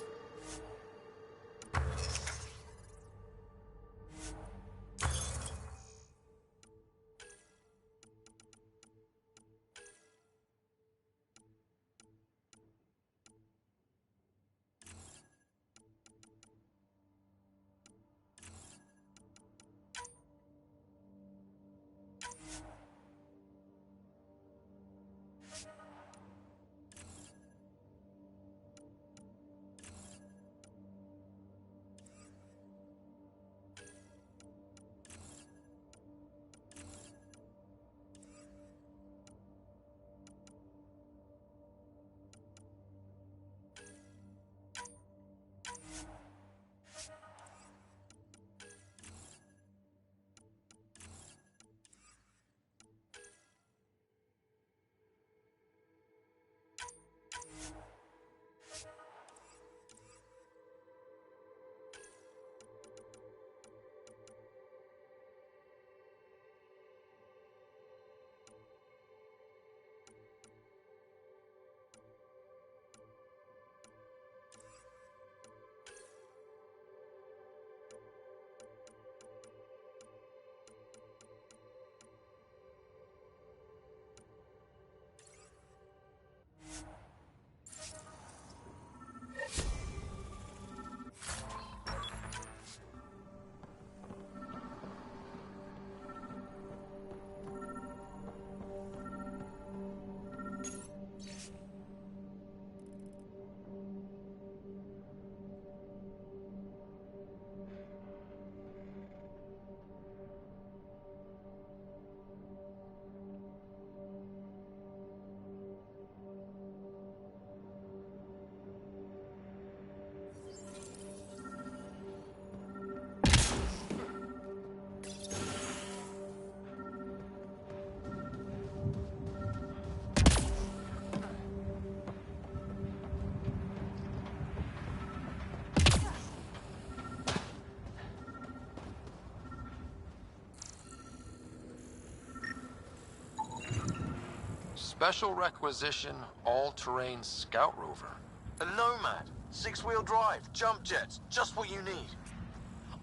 Special requisition, all-terrain scout rover. A Nomad, 6-wheel drive, jump jets, just what you need.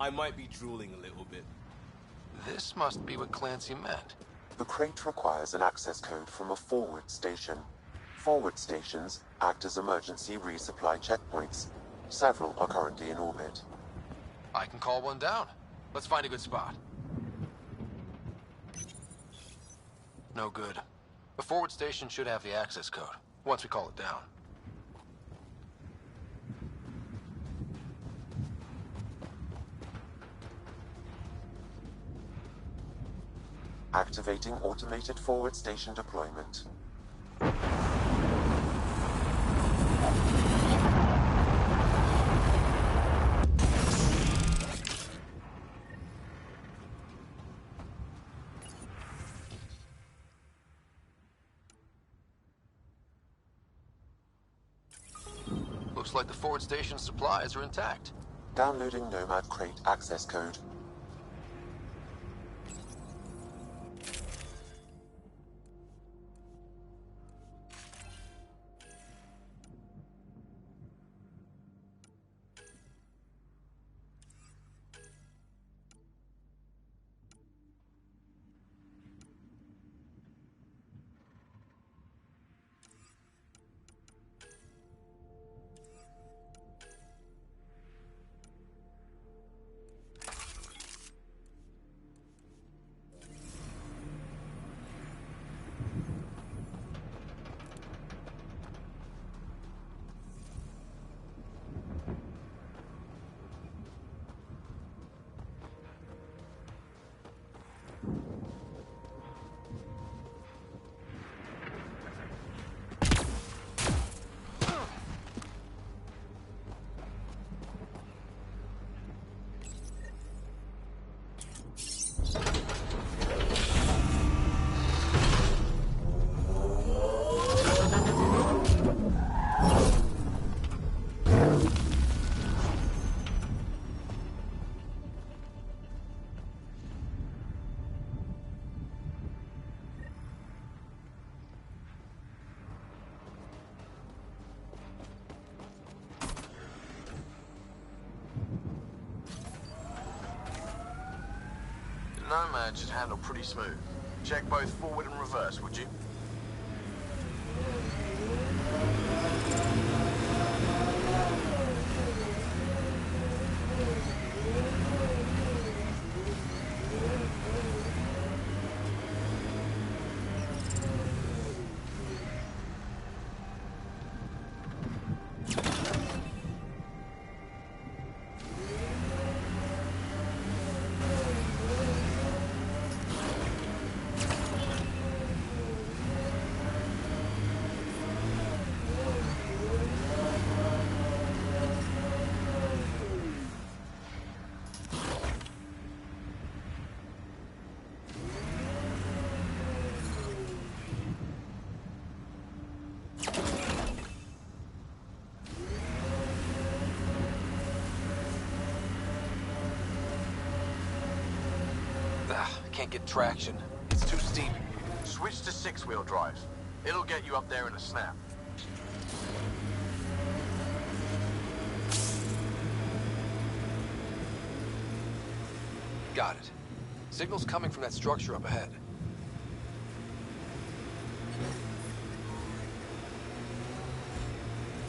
I might be drooling a little bit. This must be what Clancy meant. The crate requires an access code from a forward station. Forward stations act as emergency resupply checkpoints. Several are currently in orbit. I can call one down. Let's find a good spot. No good. The forward station should have the access code, once we call it down. Activating automated forward station deployment. Looks like the forward station supplies are intact. Downloading Nomad crate access code. Nomad should handle pretty smooth. Check both forward and reverse, would you? Can't get traction. It's too steep. Switch to 6-wheel drive. It'll get you up there in a snap. Got it. Signal's coming from that structure up ahead.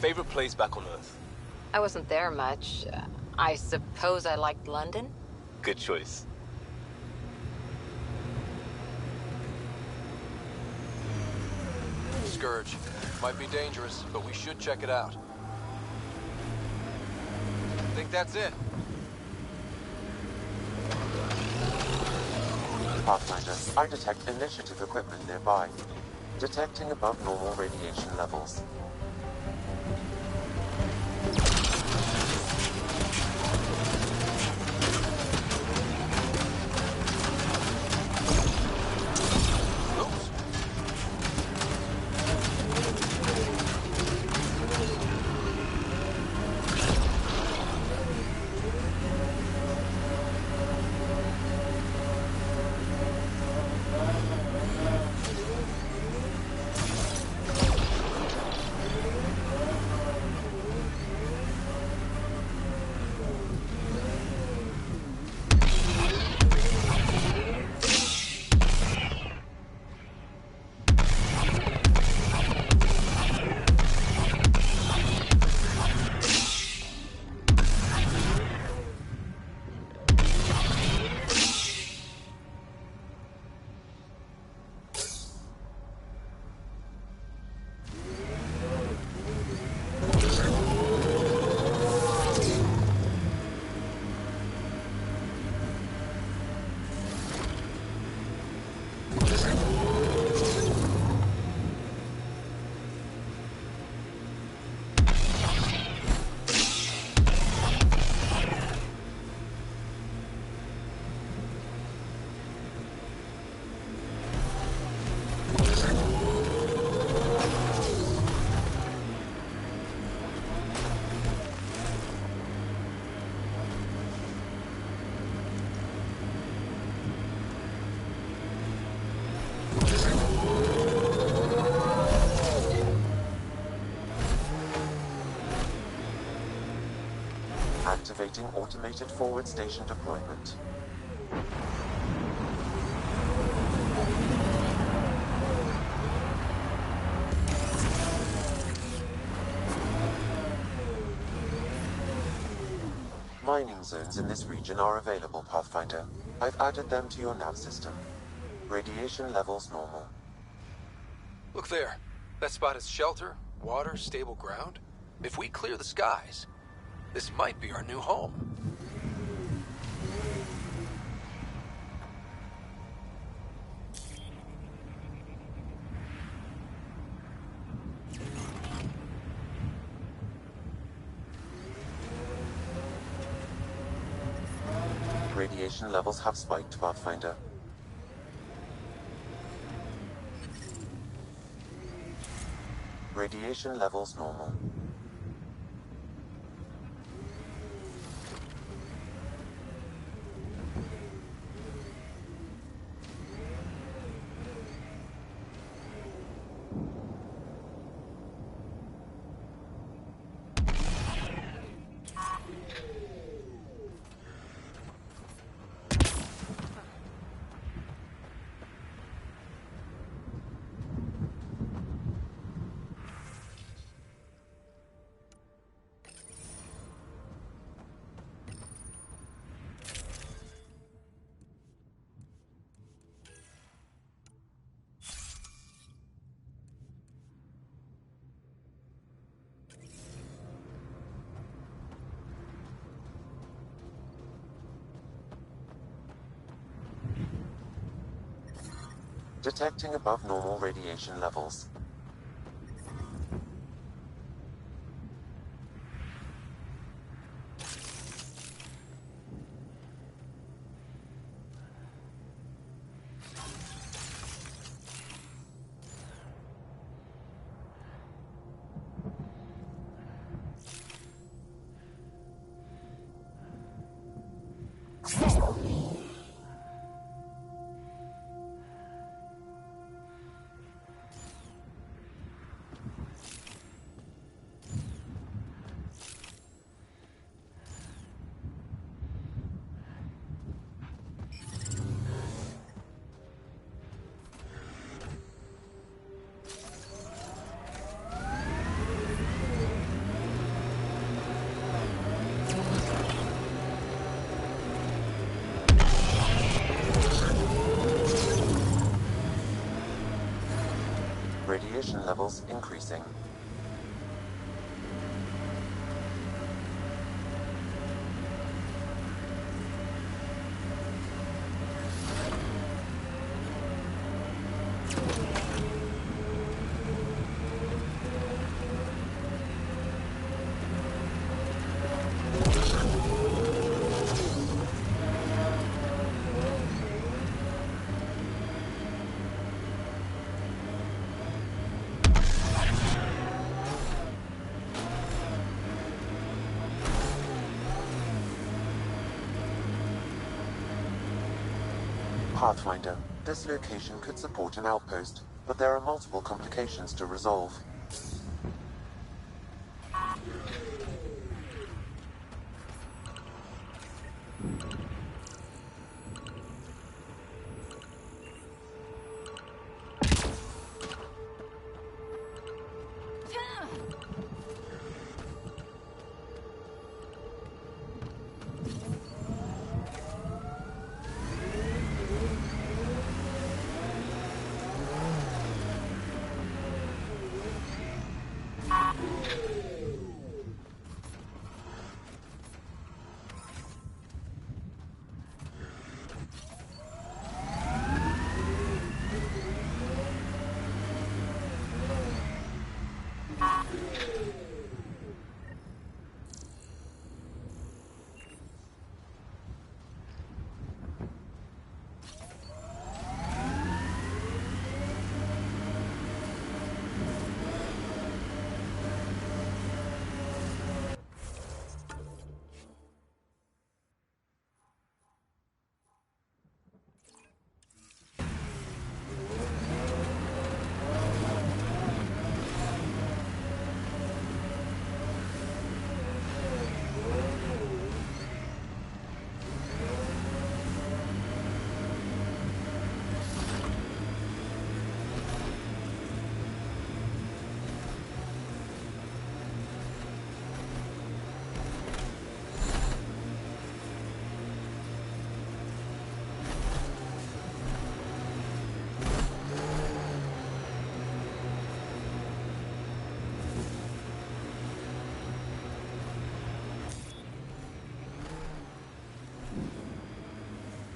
Favorite place back on Earth? I wasn't there much. I suppose I liked London? Good choice. Scourge. Might be dangerous, but we should check it out. Think that's it. Pathfinder, I detect initiative equipment nearby. Detecting above normal radiation levels. Activating automated forward station deployment. Mining zones in this region are available, Pathfinder. I've added them to your nav system. Radiation levels normal. Look there. That spot is shelter, water, stable ground. If we clear the skies, this might be our new home. Radiation levels have spiked, Pathfinder. Radiation levels normal. Detecting above normal radiation levels. Radiation levels increasing. Pathfinder, this location could support an outpost, but there are multiple complications to resolve.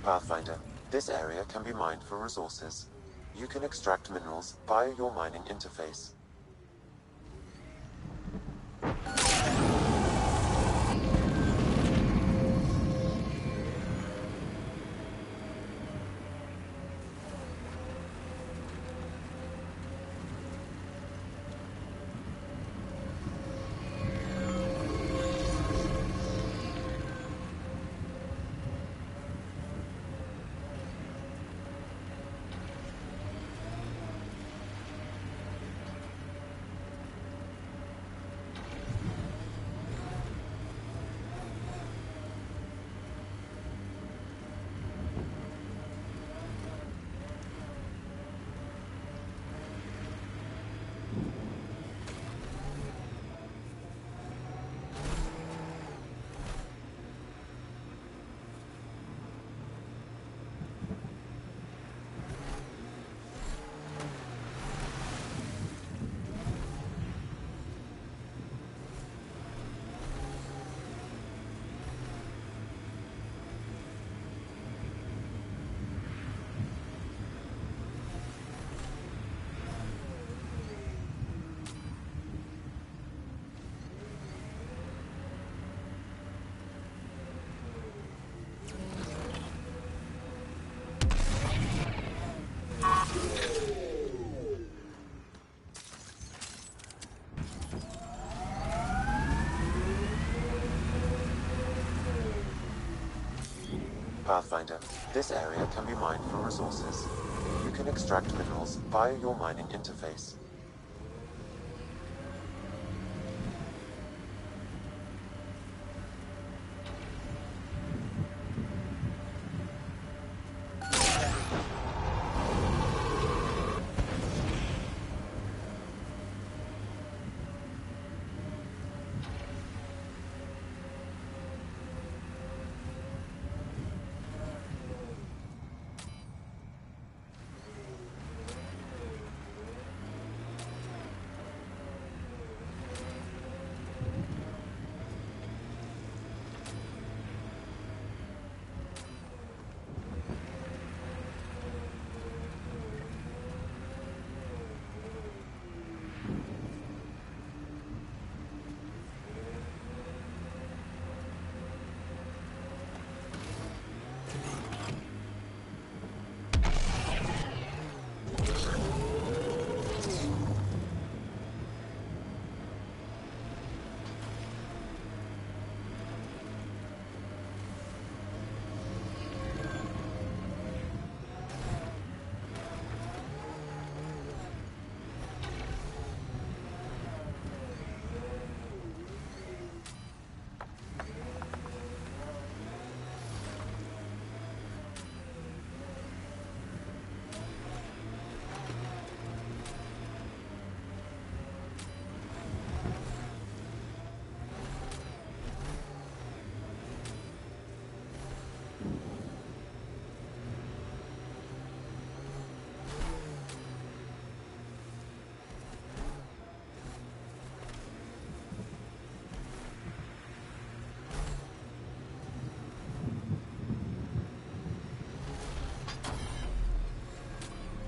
Pathfinder, this area can be mined for resources. You can extract minerals via your mining interface. Pathfinder, this area can be mined for resources. You can extract minerals via your mining interface.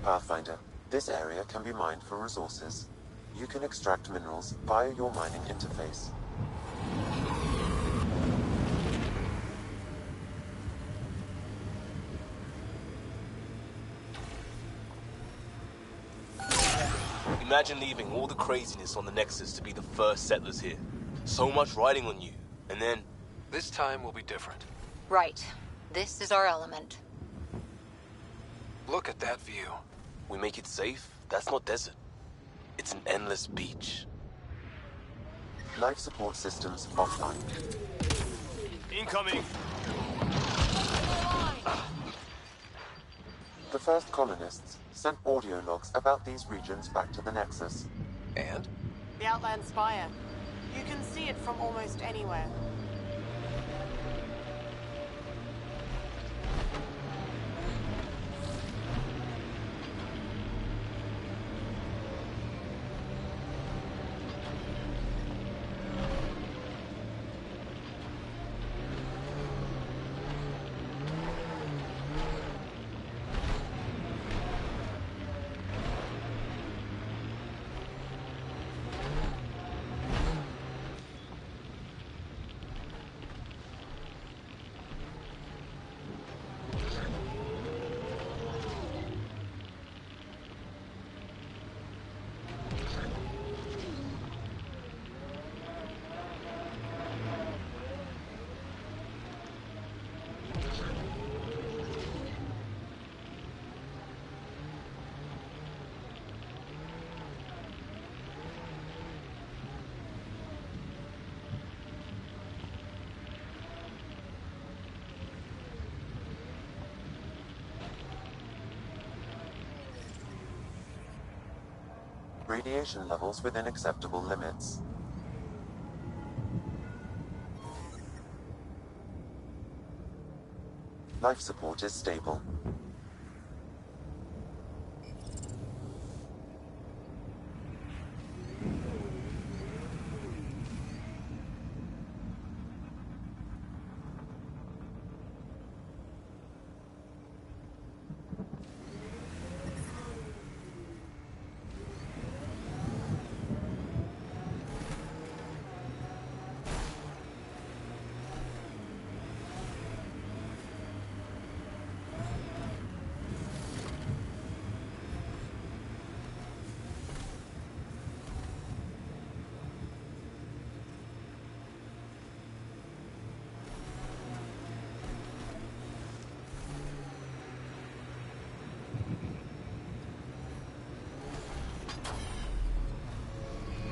Pathfinder, this area can be mined for resources. You can extract minerals via your mining interface. Imagine leaving all the craziness on the Nexus to be the first settlers here. So much riding on you, and then... This time will be different. Right. This is our element. Look at that view. We make it safe? That's not desert. It's an endless beach. Life support systems offline. Incoming! The first colonists sent audio logs about these regions back to the Nexus. And? The Outland Spire. You can see it from almost anywhere. Radiation levels within acceptable limits. Life support is stable.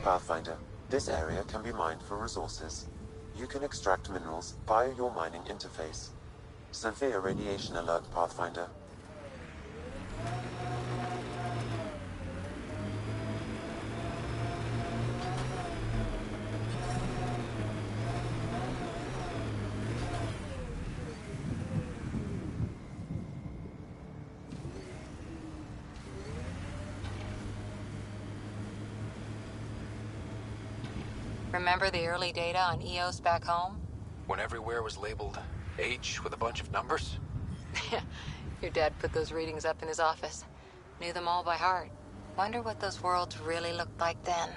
Pathfinder, this area can be mined for resources. You can extract minerals via your mining interface. Severe radiation alert, Pathfinder. Remember the early data on EOS back home? When everywhere was labeled H with a bunch of numbers? Your dad put those readings up in his office. Knew them all by heart. Wonder what those worlds really looked like then.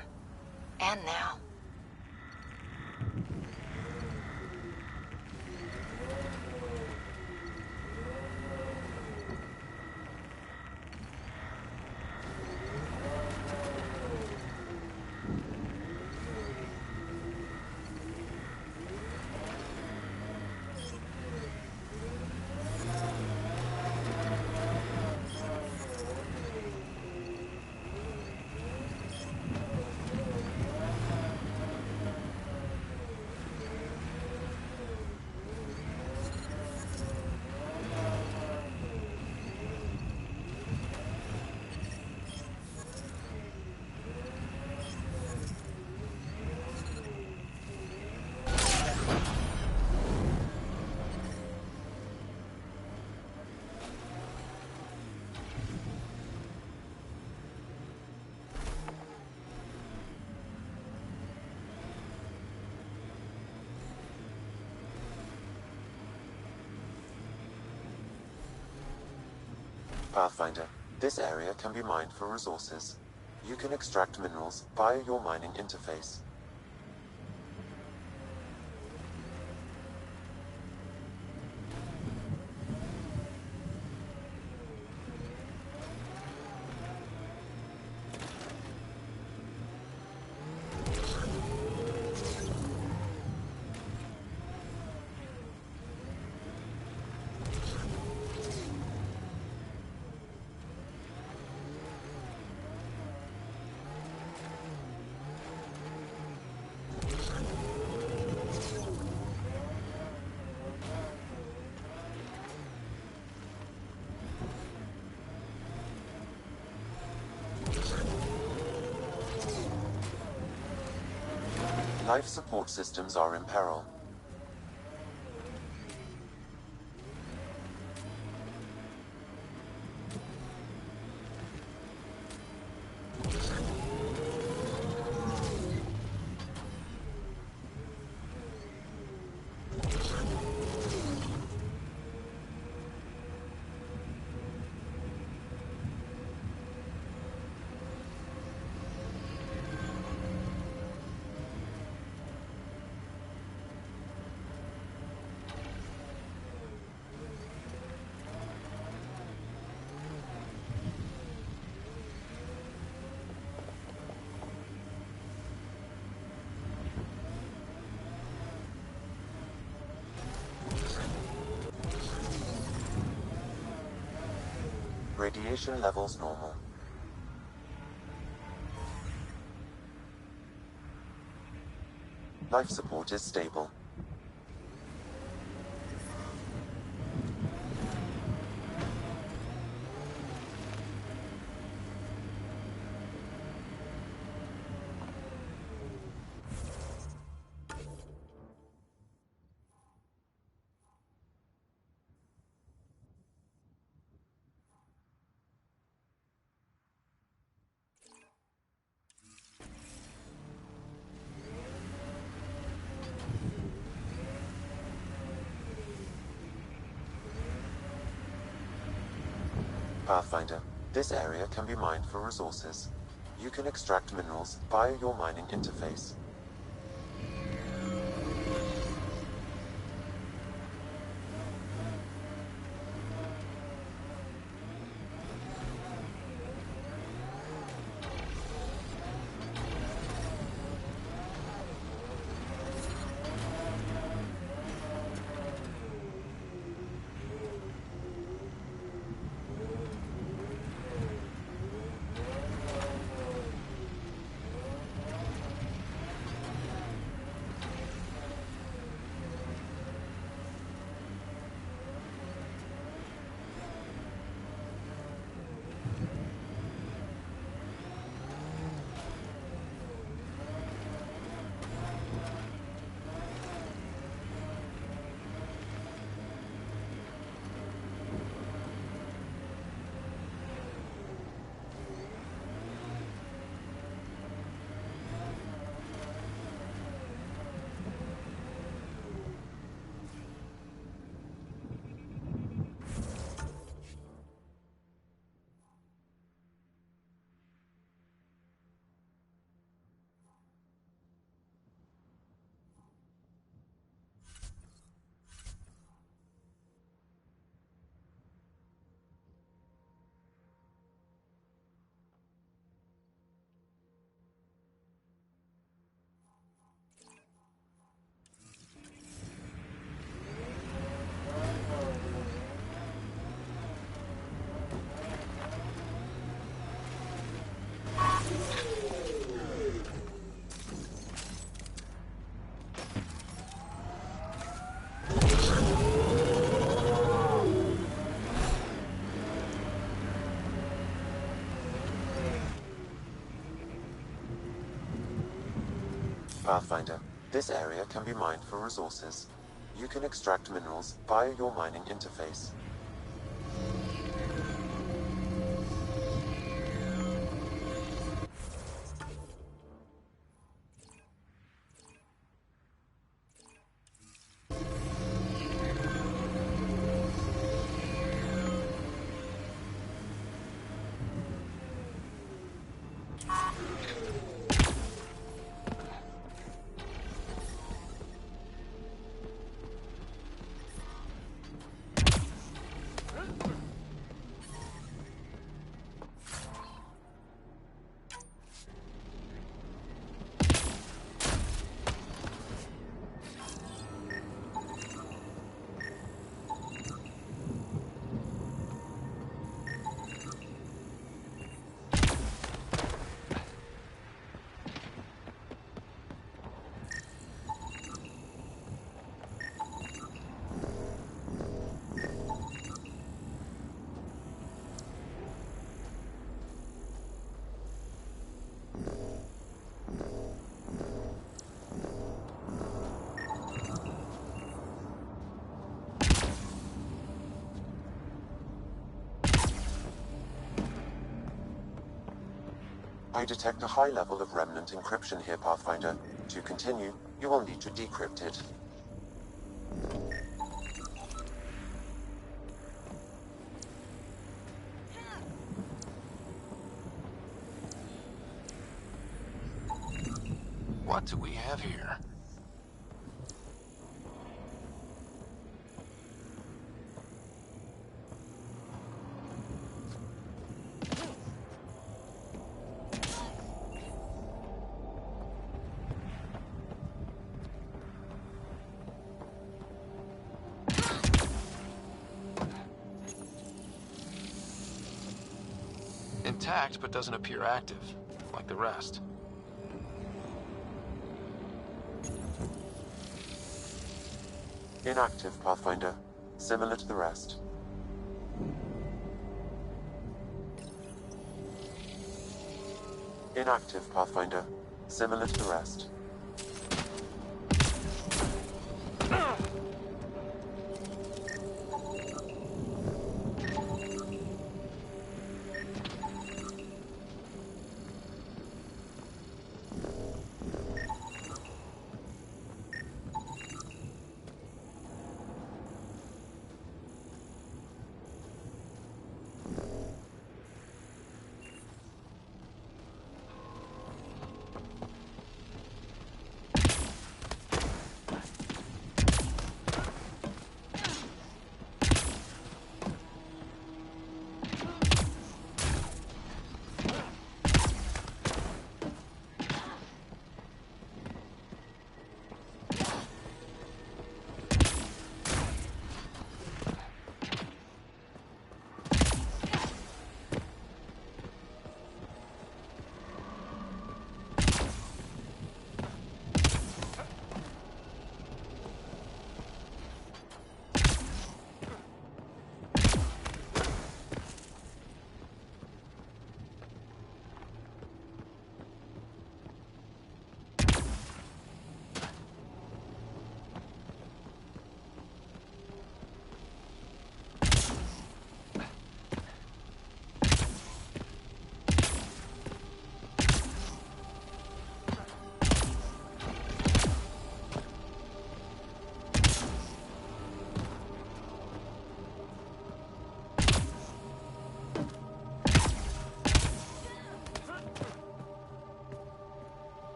And now. Pathfinder, this area can be mined for resources. You can extract minerals via your mining interface. Life support systems are in peril. Radiation levels normal. Life support is stable. Pathfinder, this area can be mined for resources. You can extract minerals via your mining interface. Pathfinder. This area can be mined for resources. You can extract minerals via your mining interface. I detect a high level of remnant encryption here, Pathfinder. To continue, you will need to decrypt it. What do we have here? Intact, but doesn't appear active, like the rest. Inactive, Pathfinder. Similar to the rest. Inactive, Pathfinder. Similar to the rest.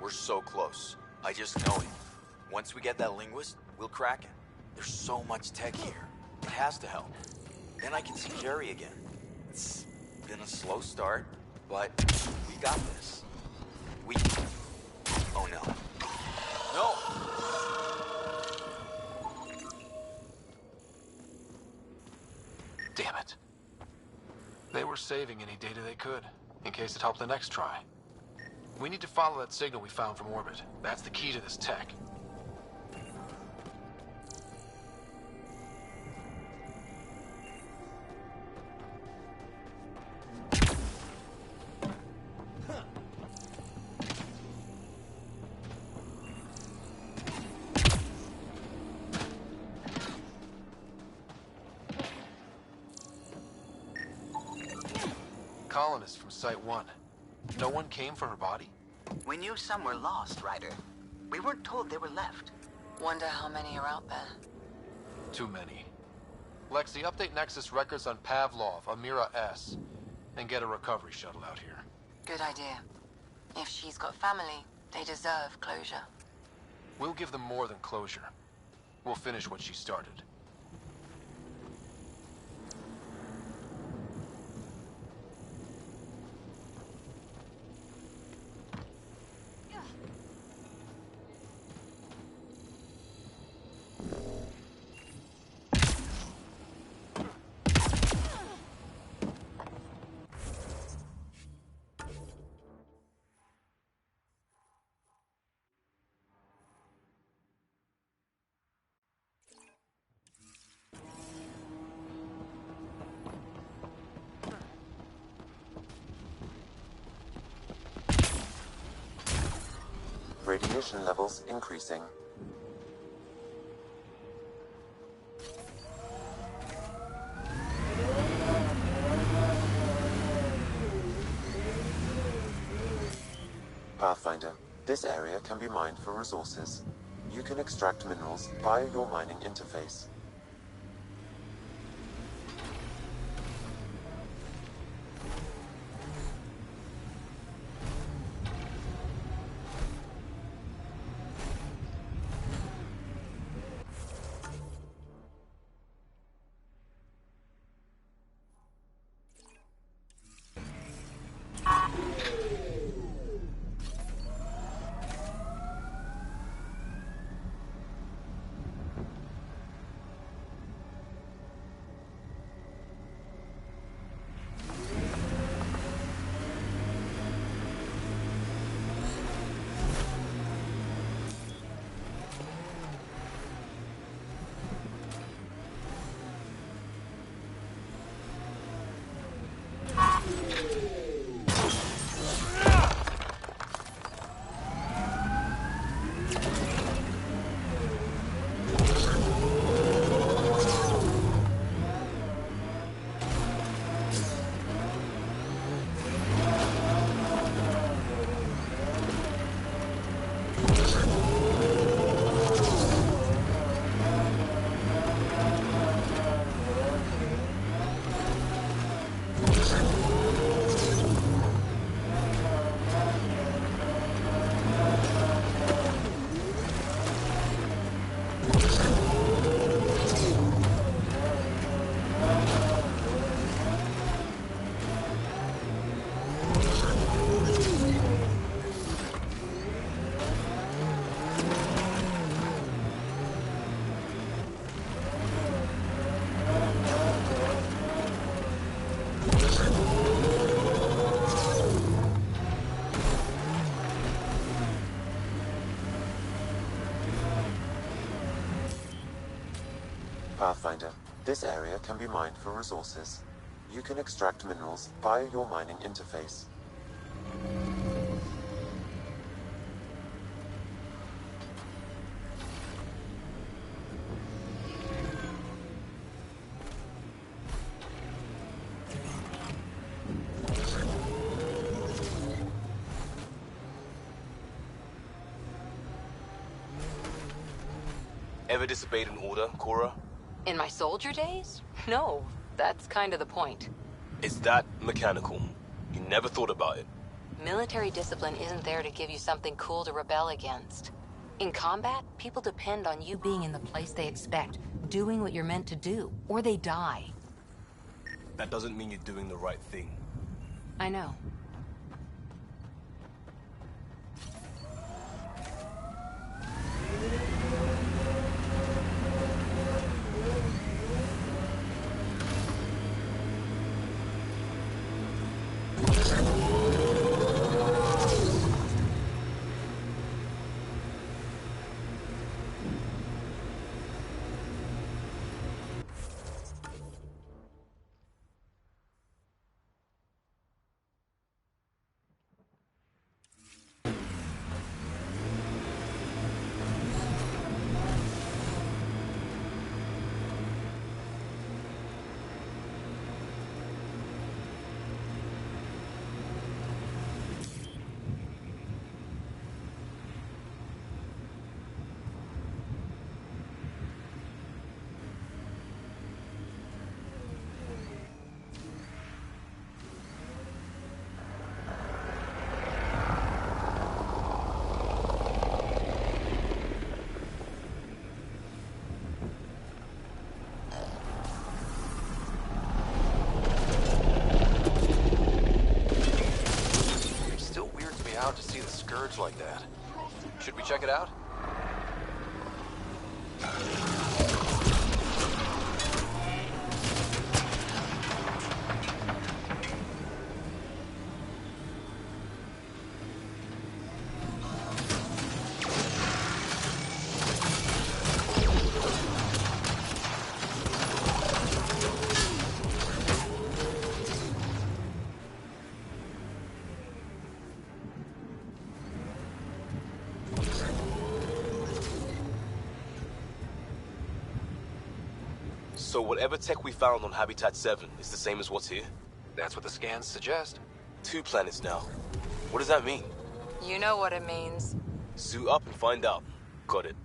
We're so close. I just know it. Once we get that linguist, we'll crack it. There's so much tech here. It has to help. Then I can see Jerry again. It's been a slow start, but we got this. We... Oh no. No! They were saving any data they could, in case it helped the next try. We need to follow that signal we found from orbit. That's the key to this tech. Colonists from Site 1. No one came for her body? We knew some were lost, Ryder. We weren't told they were left. Wonder how many are out there. Too many. Lexi, update Nexus records on Pavlov, Amira S. And get a recovery shuttle out here. Good idea. If she's got family, they deserve closure. We'll give them more than closure. We'll finish what she started. Radiation levels increasing. Pathfinder, this area can be mined for resources. You can extract minerals via your mining interface. Pathfinder, this area can be mined for resources. You can extract minerals via your mining interface. Ever disobeyed an order, Cora? In my soldier days? No, that's kind of the point. It's that mechanical. You never thought about it. Military discipline isn't there to give you something cool to rebel against. In combat, people depend on you being in the place they expect, doing what you're meant to do, or they die. That doesn't mean you're doing the right thing. I know. see the Scourge like that. Should we check it out? So whatever tech we found on Habitat 7 is the same as what's here? That's what the scans suggest. 2 planets now. What does that mean? You know what it means. Suit up and find out. Got it.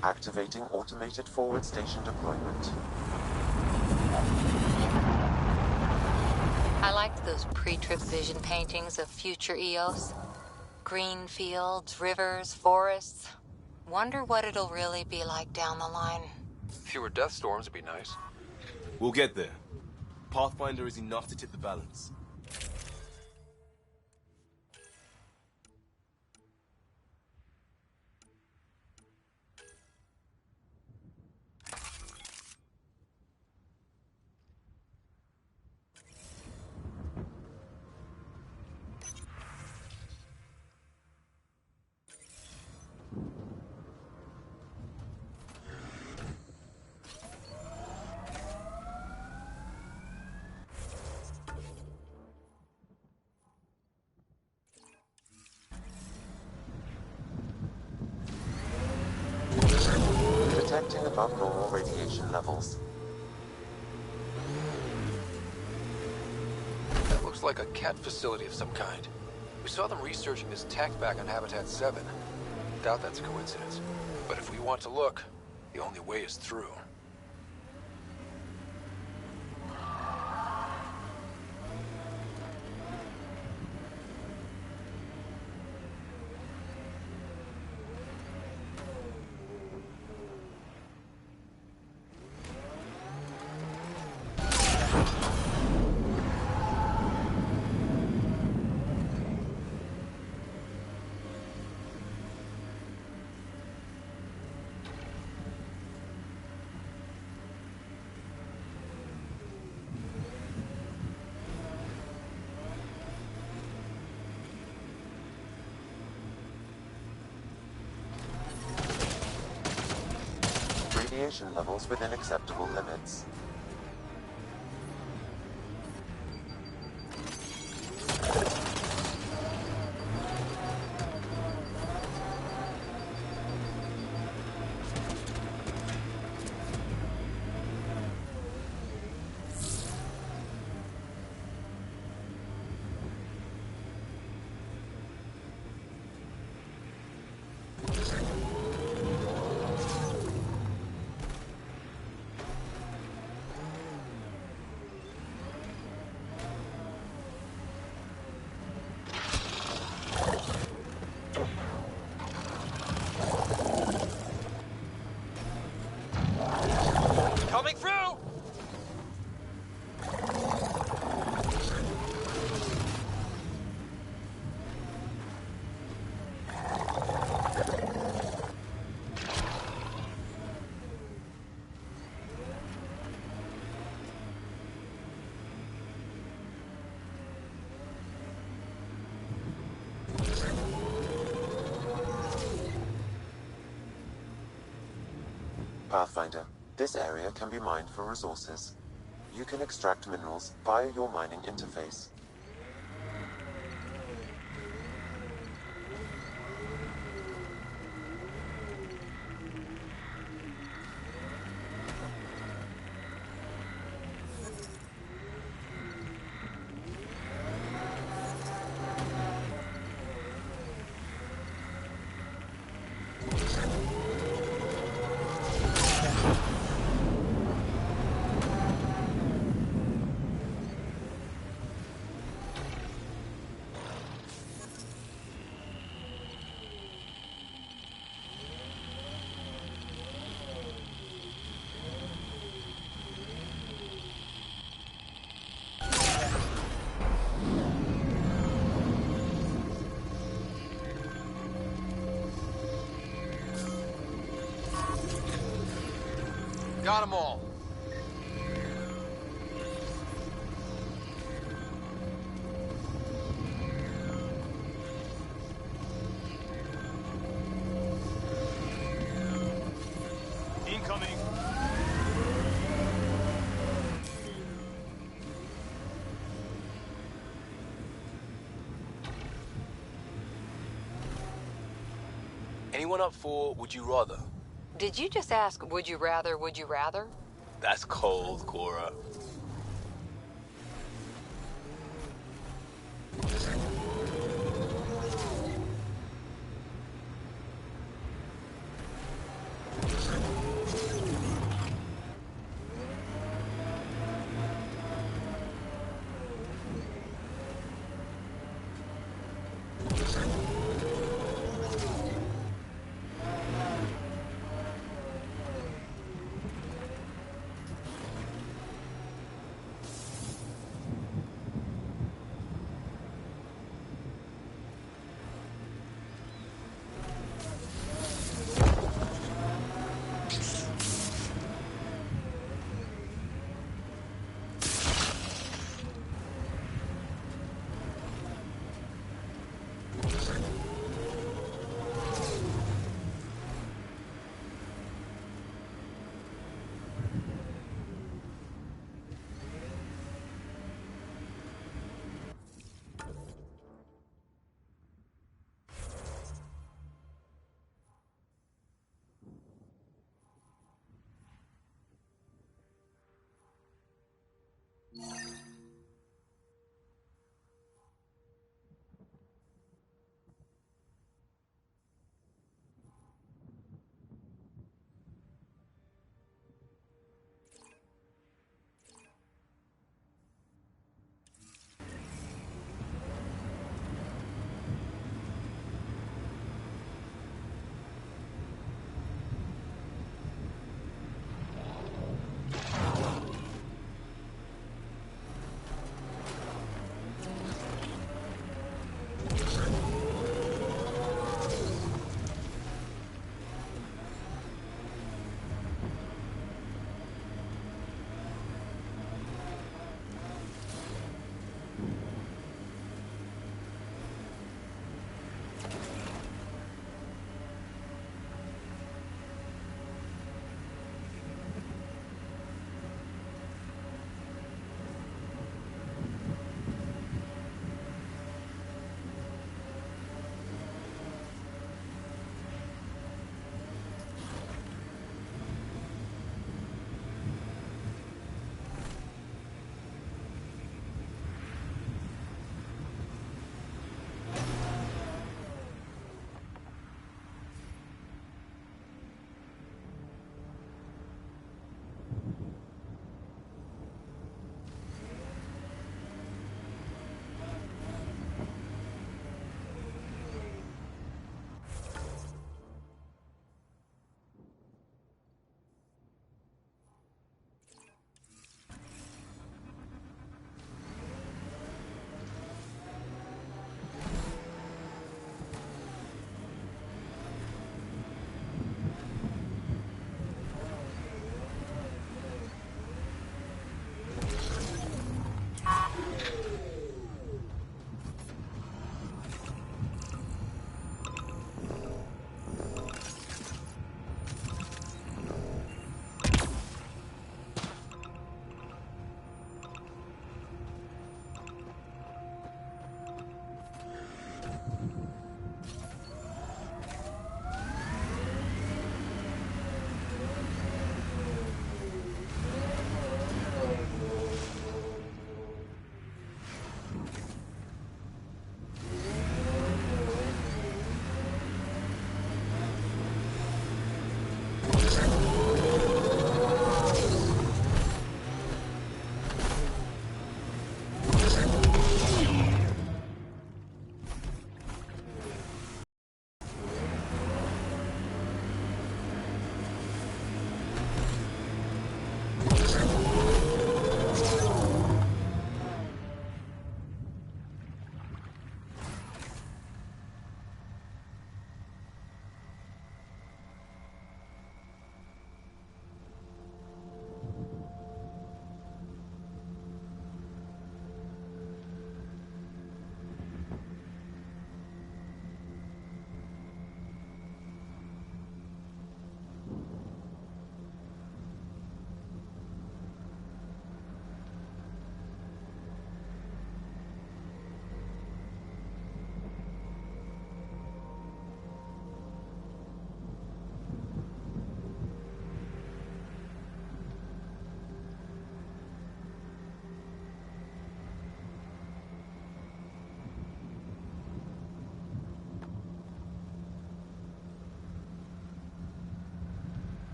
Activating automated forward station deployment. I liked those pre-trip vision paintings of future EOS. Green fields, rivers, forests. Wonder what it'll really be like down the line. Fewer death storms would be nice. We'll get there. Pathfinder is enough to tip the balance. Detecting above normal radiation levels. That looks like a cat facility of some kind. We saw them researching this tech back on Habitat 7. Doubt that's a coincidence. But if we want to look, the only way is through. Radiation levels within acceptable limits. Pathfinder, this area can be mined for resources. You can extract minerals via your mining interface. Got them all. Incoming. Anyone up for Would You Rather? Did you just ask, would you rather, would you rather? That's cold, Cora.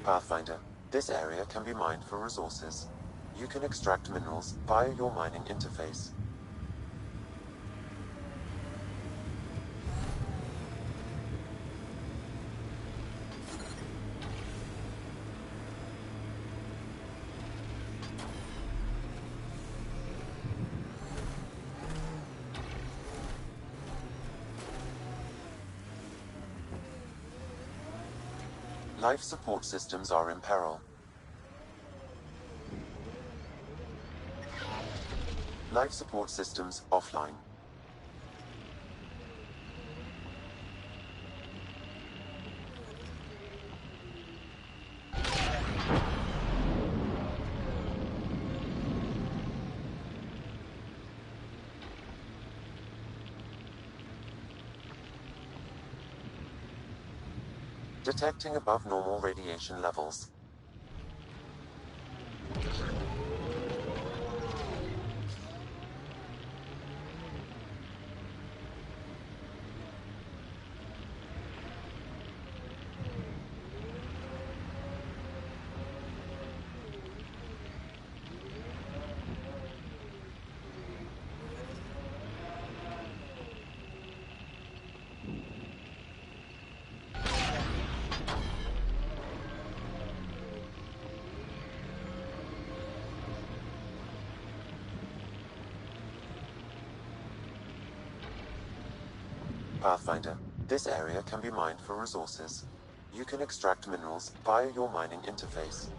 Pathfinder, this area can be mined for resources. You can extract minerals via your mining interface. Life support systems are in peril. Life support systems offline. Detecting above normal radiation levels. Pathfinder, this area can be mined for resources. You can extract minerals via your mining interface.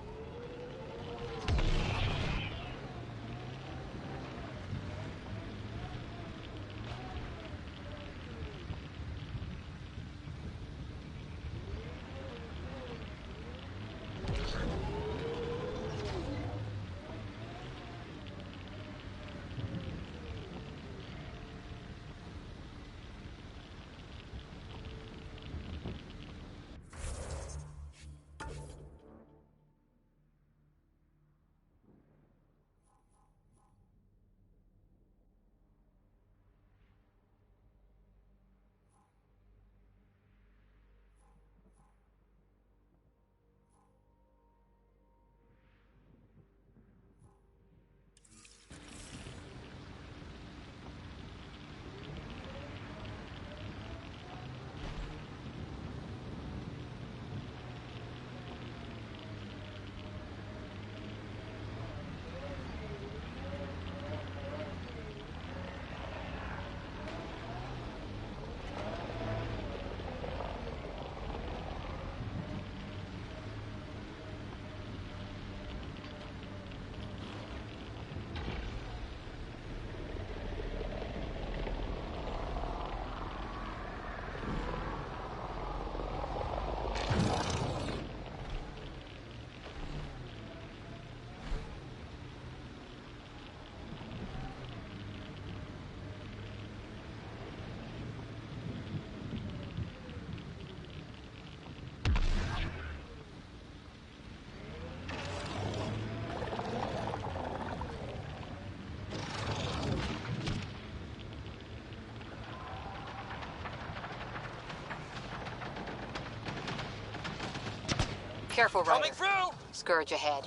Careful, Ryder. Coming through! Scourge ahead.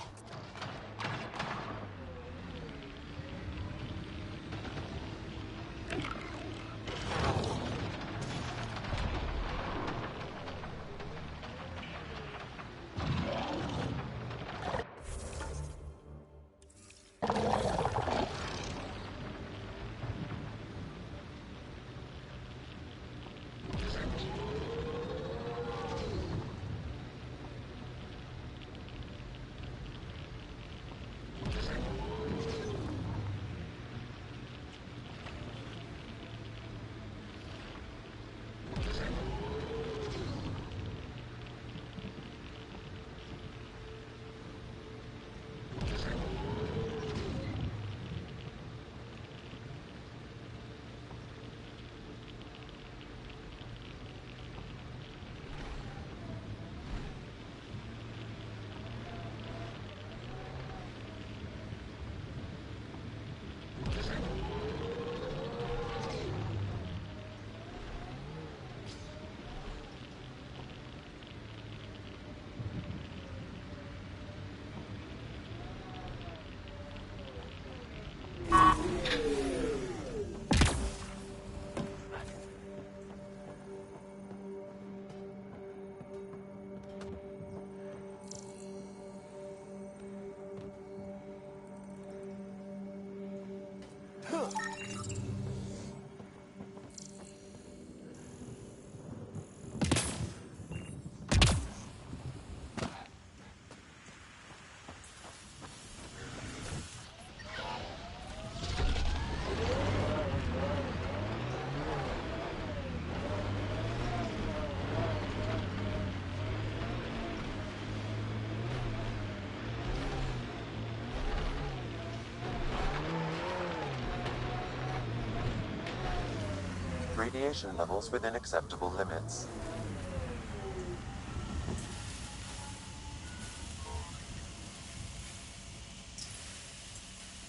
Radiation levels within acceptable limits.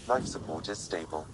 Life support is stable.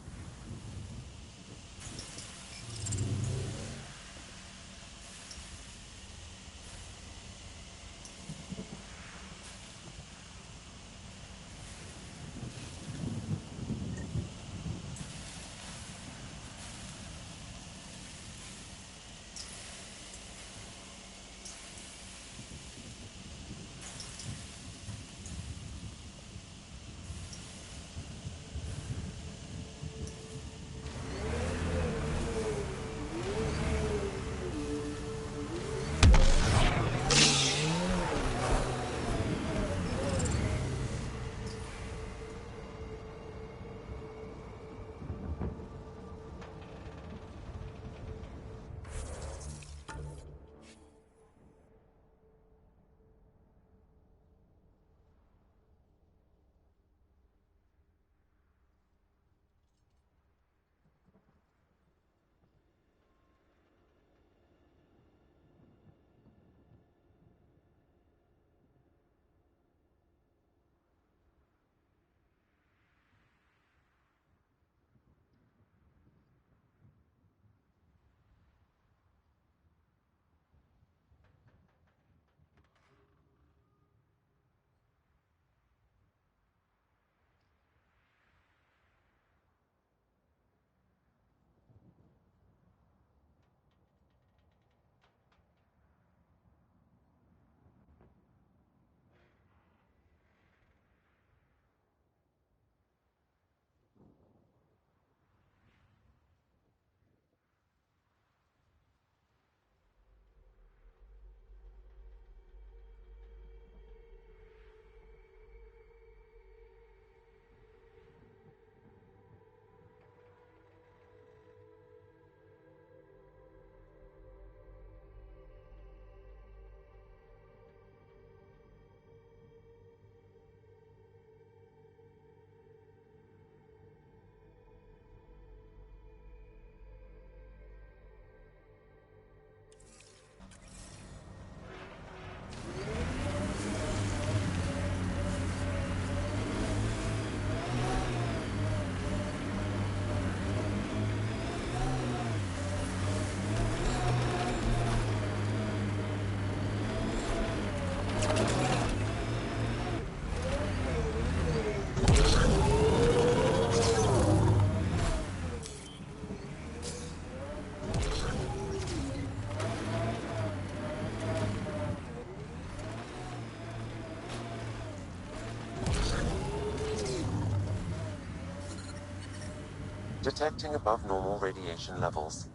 Detecting above normal radiation levels.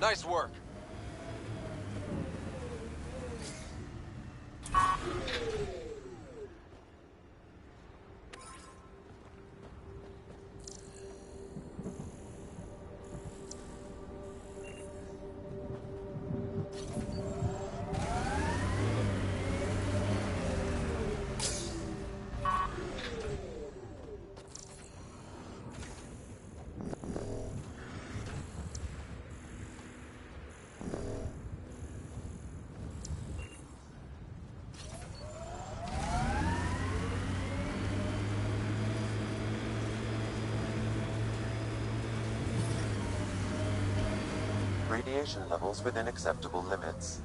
Nice work. Radiation levels within acceptable limits.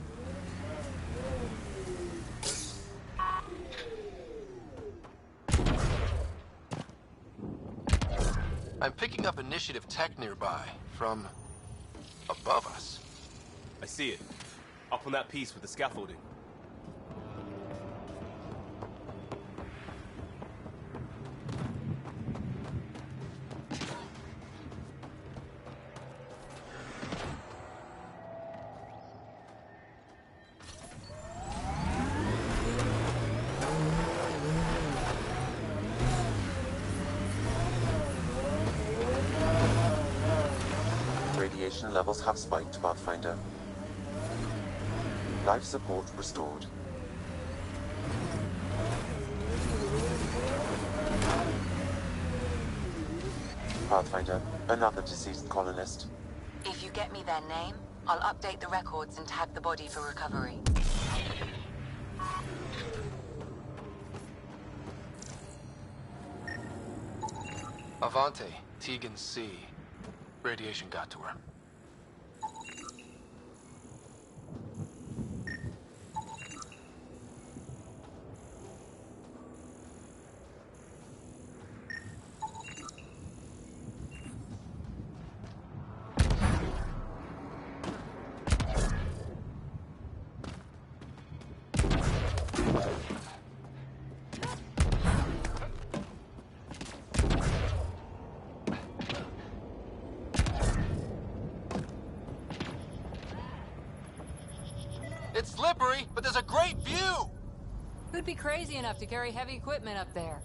I'm picking up initiative tech nearby, from above us. I see it. Up on that piece with the scaffolding. Radiation levels have spiked, Pathfinder. Life support restored. Pathfinder, another deceased colonist. If you get me their name, I'll update the records and tag the body for recovery. Avante, Tegan C. Radiation got to her. It's slippery, but there's a great view! Who'd be crazy enough to carry heavy equipment up there?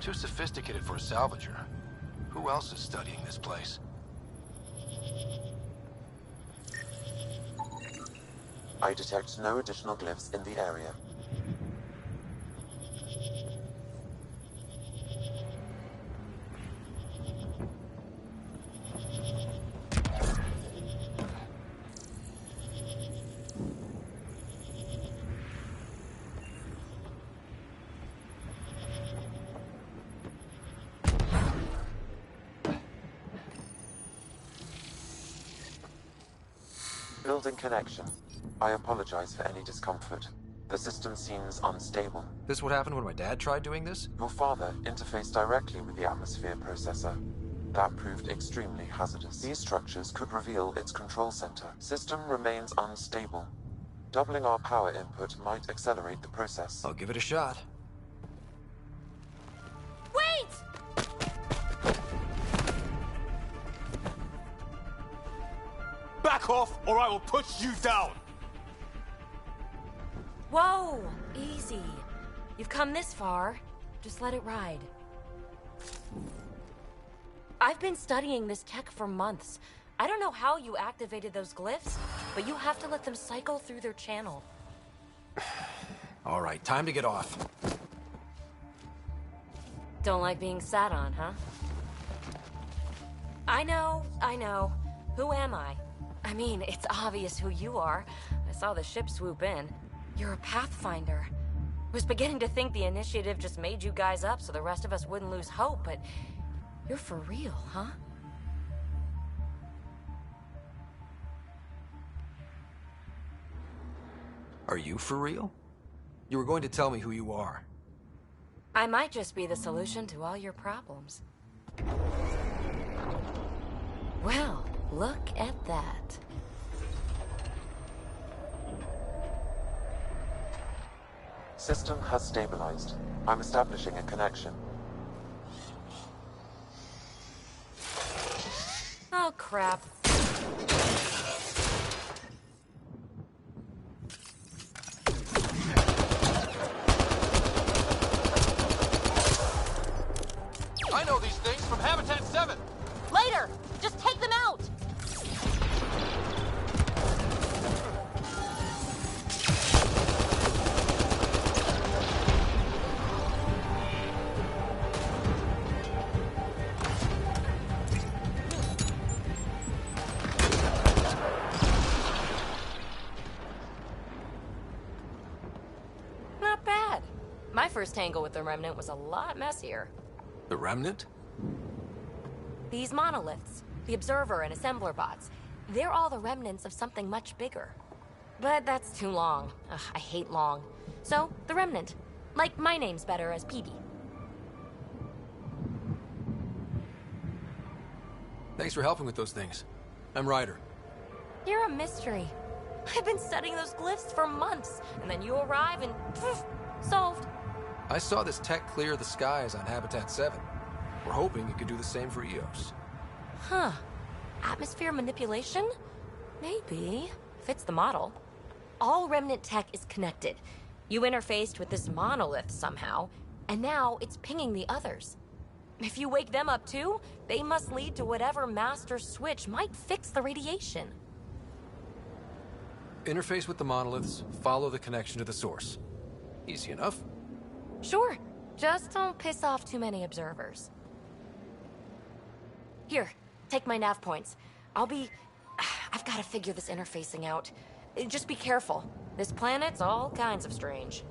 Too sophisticated for a salvager. Who else is studying this place? I detect no additional glyphs in the area. Building connection. I apologize for any discomfort. The system seems unstable. This what happened when my dad tried doing this? Your father interfaced directly with the atmosphere processor. That proved extremely hazardous. These structures could reveal its control center. System remains unstable. Doubling our power input might accelerate the process. I'll give it a shot. Wait! Back off, or I will push you down! Whoa! Easy. You've come this far. Just let it ride. I've been studying this tech for months. I don't know how you activated those glyphs, but you have to let them cycle through their channel. All right, time to get off. Don't like being sat on, huh? I know. Who am I? I mean, it's obvious who you are. I saw the ship swoop in. You're a Pathfinder. I was beginning to think the initiative just made you guys up so the rest of us wouldn't lose hope, but you're for real, huh? Are you for real? You were going to tell me who you are. I might just be the solution to all your problems. Well, look at that. System has stabilized. I'm establishing a connection. Oh, crap. I know these things from Habitat 7. Later! Just take them out! Not bad. My first tangle with the Remnant was a lot messier. The Remnant? These monoliths, the Observer and Assembler bots, they're all the remnants of something much bigger. But that's too long. Ugh, I hate long. So, the Remnant. Like, my name's better as PB. Thanks for helping with those things. I'm Ryder. You're a mystery. I've been studying those glyphs for months, and then you arrive and poof, solved. I saw this tech clear the skies on Habitat 7. We're hoping it could do the same for EOS. Huh. Atmosphere manipulation? Maybe. Fits the model. All Remnant tech is connected. You interfaced with this monolith somehow, and now it's pinging the others. If you wake them up too, they must lead to whatever master switch might fix the radiation. Interface with the monoliths, follow the connection to the source. Easy enough. Sure. Just don't piss off too many observers. Here, take my nav points. I've got to figure this interfacing out. Just be careful. This planet's all kinds of strange.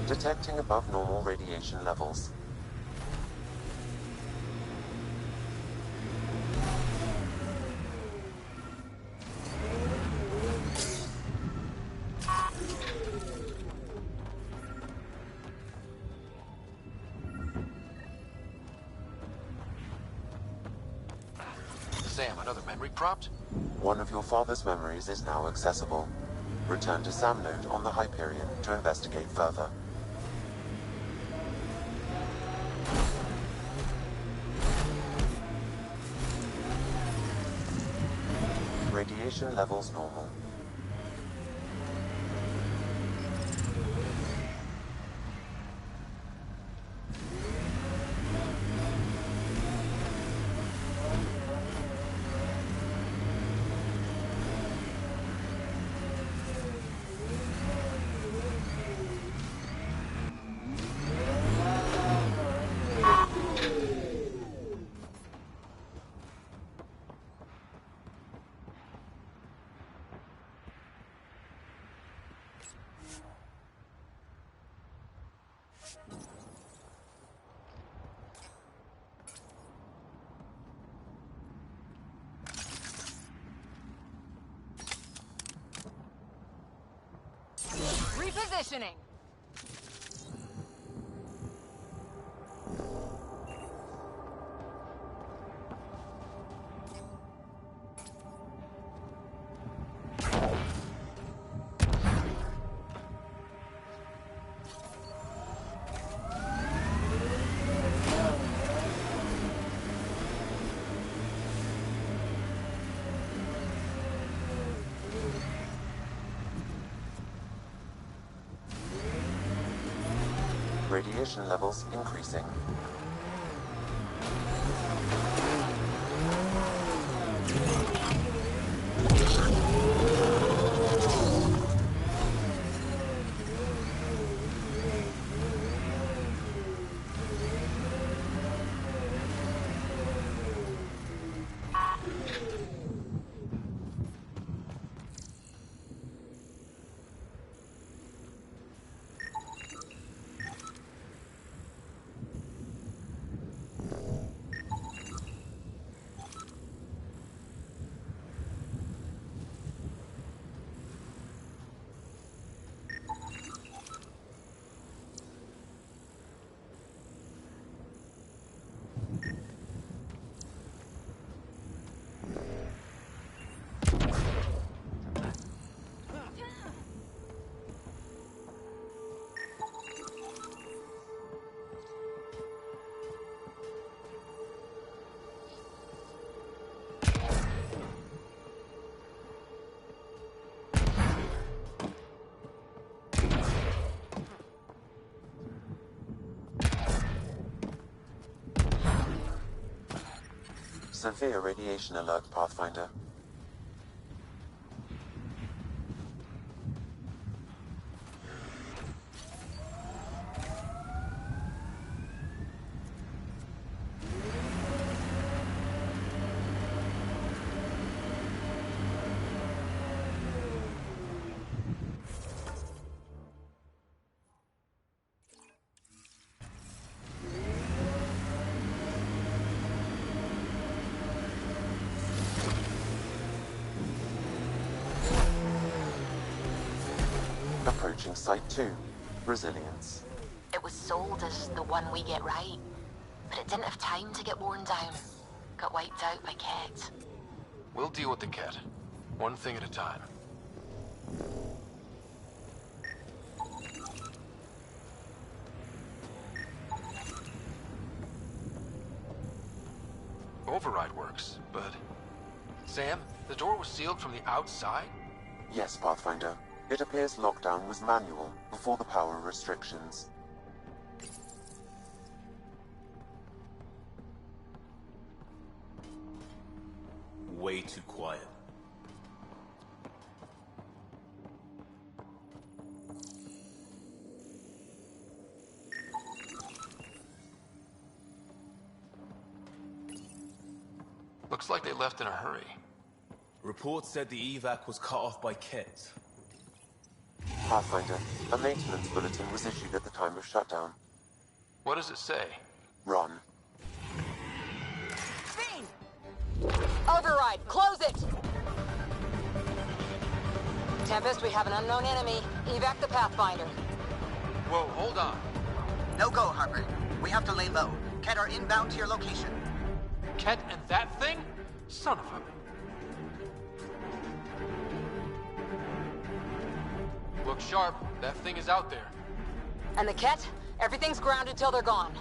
Detecting above normal radiation levels. Sam, another memory propped? One of your father's memories is now accessible. Return to Sam Node on the Hyperion to investigate further. Radiation levels normal. positioning. Radiation levels increasing. Severe radiation alert, Pathfinder. Approaching Site 2. Resilience. It was sold as the one we get right, but it didn't have time to get worn down. Got wiped out by Ket. We'll deal with the Ket. One thing at a time. Override works, but... Sam, the door was sealed from the outside? Yes, Pathfinder. It appears lockdown was manual before the power restrictions. Way too quiet. Looks like they left in a hurry. Reports said the evac was cut off by Ket. Pathfinder, a maintenance bulletin was issued at the time of shutdown. What does it say? Run. Fiend! Override, close it! Tempest, we have an unknown enemy. Evac the Pathfinder. Whoa, hold on. No go, Harper. We have to lay low. Ket are inbound to your location. Ket and that thing? Son of a... Look sharp. That thing is out there. And the Ket? Everything's grounded till they're gone.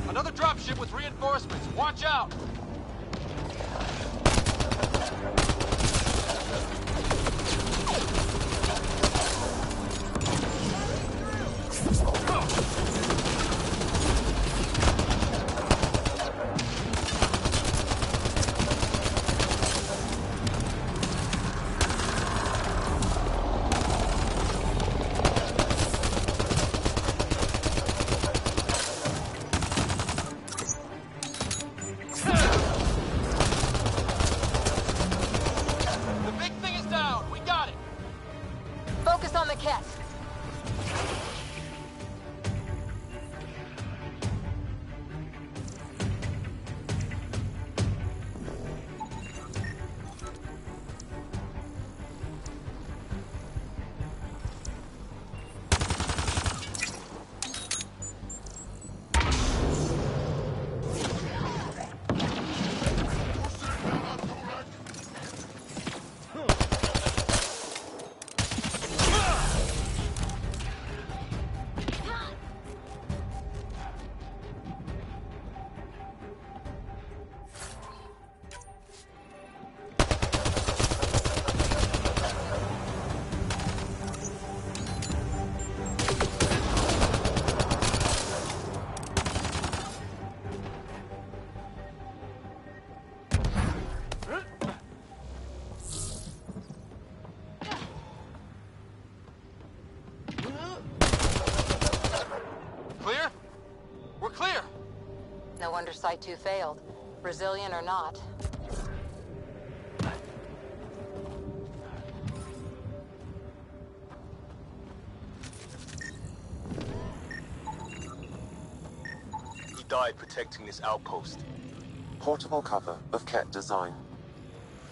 Another dropship with reinforcements. Watch out! after Site 2 failed. Brazilian or not. He died protecting this outpost. Portable cover of Ket design.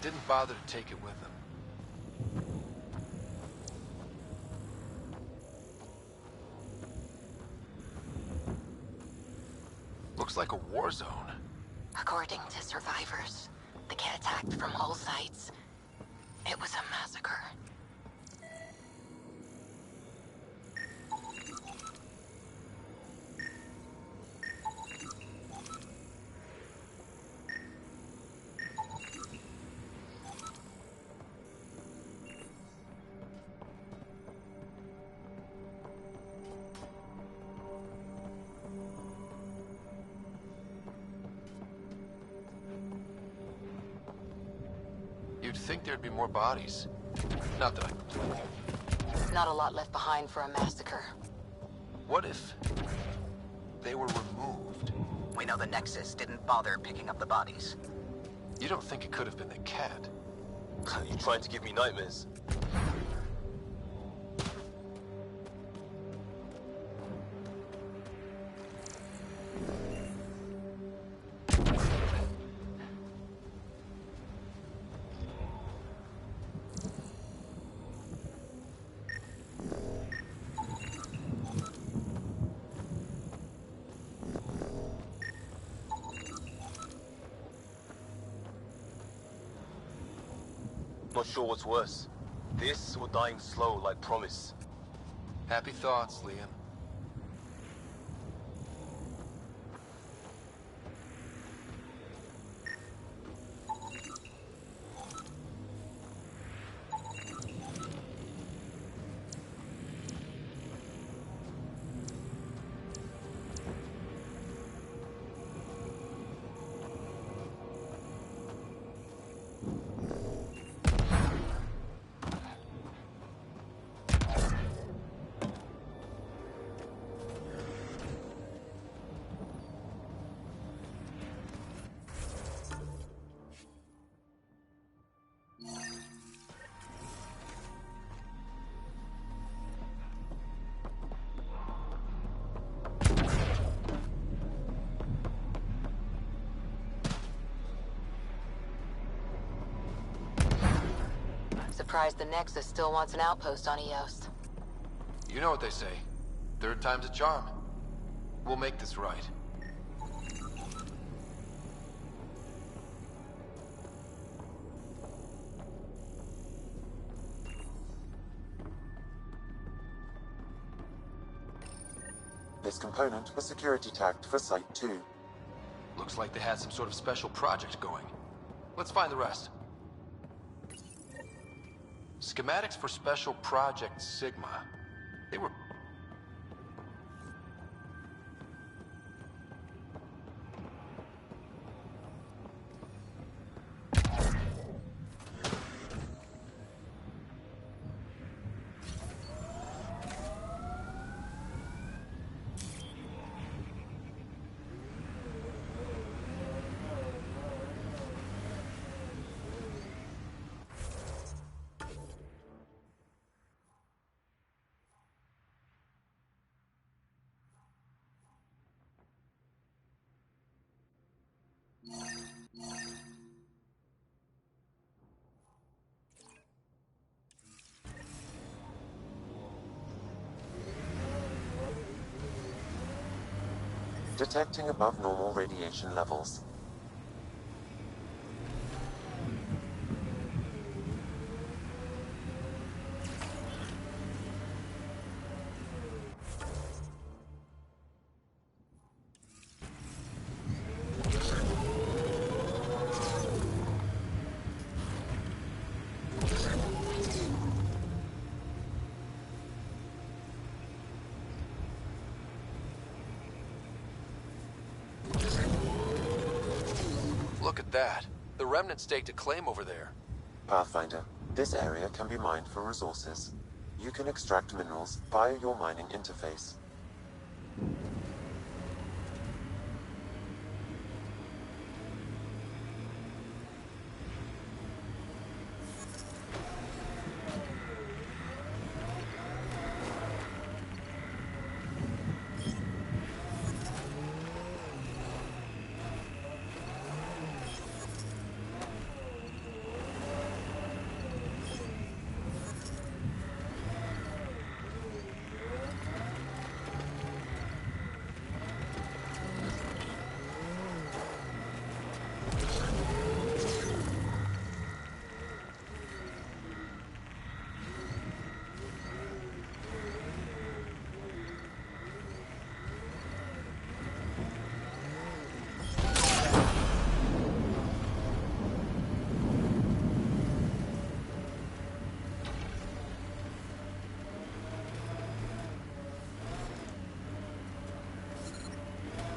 Didn't bother to take it with him. Looks like a war zone. According to survivors, the Ket attacked from all sides. It was a massacre. You'd think there'd be more bodies. Not that I... Not a lot left behind for a massacre. What if they were removed? We know the Nexus didn't bother picking up the bodies. You don't think it could have been the cat? You trying to give me nightmares? Not sure what's worse. This or dying slow like promise. Happy thoughts, Liam. Surprised the Nexus still wants an outpost on Eos. You know what they say. Third time's a charm. We'll make this right. This component was security tagged for Site 2. Looks like they had some sort of special project going. Let's find the rest. Schematics for Special Project Sigma. They were... Detecting above normal radiation levels. Look at that. The Remnant staked a claim over there. Pathfinder, this area can be mined for resources. You can extract minerals via your mining interface.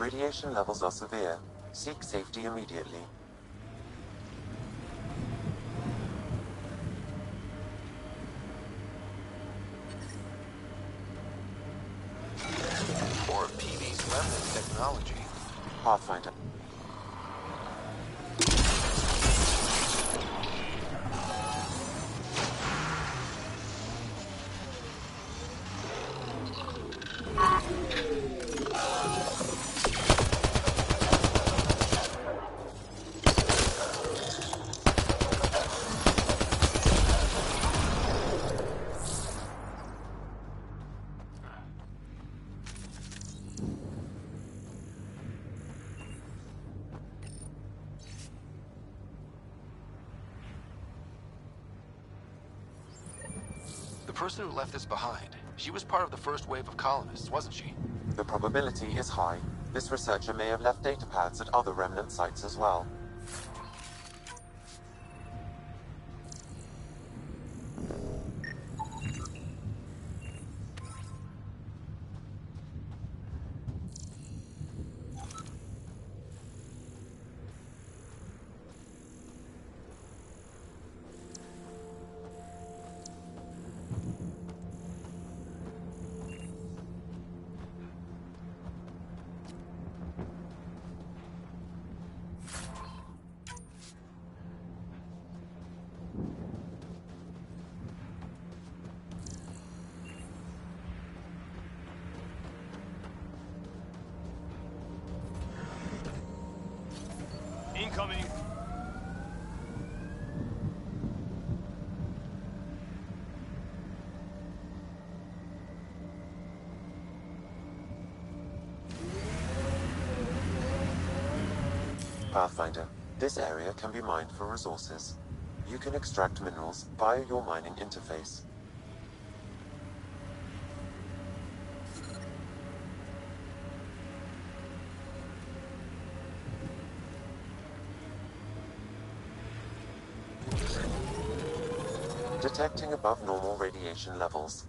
Radiation levels are severe. Seek safety immediately. More of PV's remnant technology. Pathfinder. The person who left this behind, she was part of the first wave of colonists, wasn't she? The probability is high. This researcher may have left data pads at other remnant sites as well. Incoming! Pathfinder, this area can be mined for resources. You can extract minerals via your mining interface. Detecting above normal radiation levels.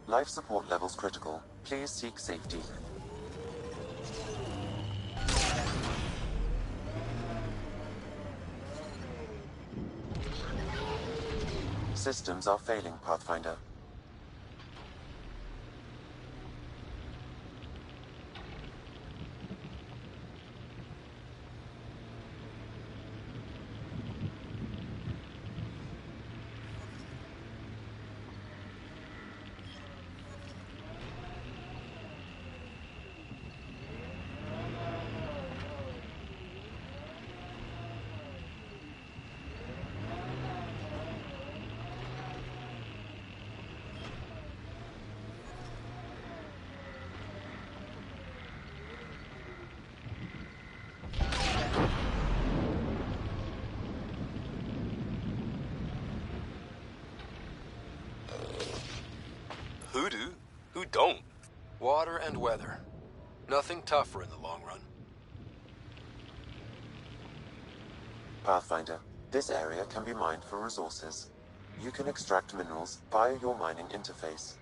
Life support levels critical. Please seek safety. Systems are failing, Pathfinder. Who do? Who don't? Water and weather. Nothing tougher in the long run. Pathfinder, this area can be mined for resources. You can extract minerals via your mining interface.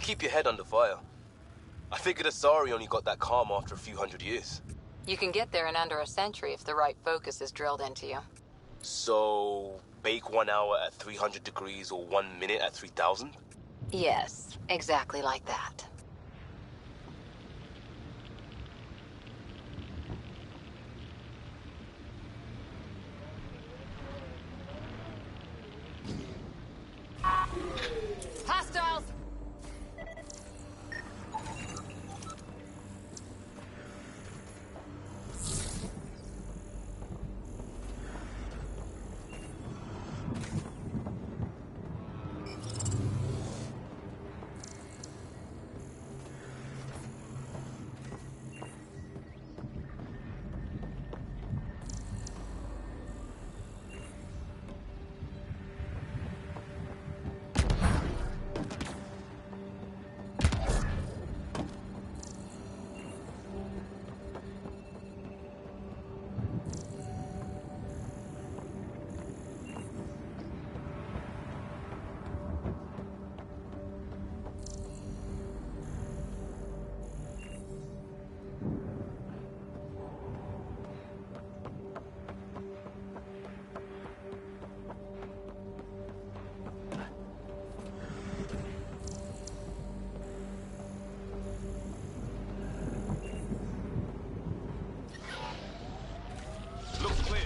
keep your head under fire. I figured Asari only got that calm after a few hundred years. You can get there in under a century if the right focus is drilled into you. So, bake 1 hour at 300 degrees or 1 minute at 3,000? Yes, exactly like that. Hostiles! Looks clear.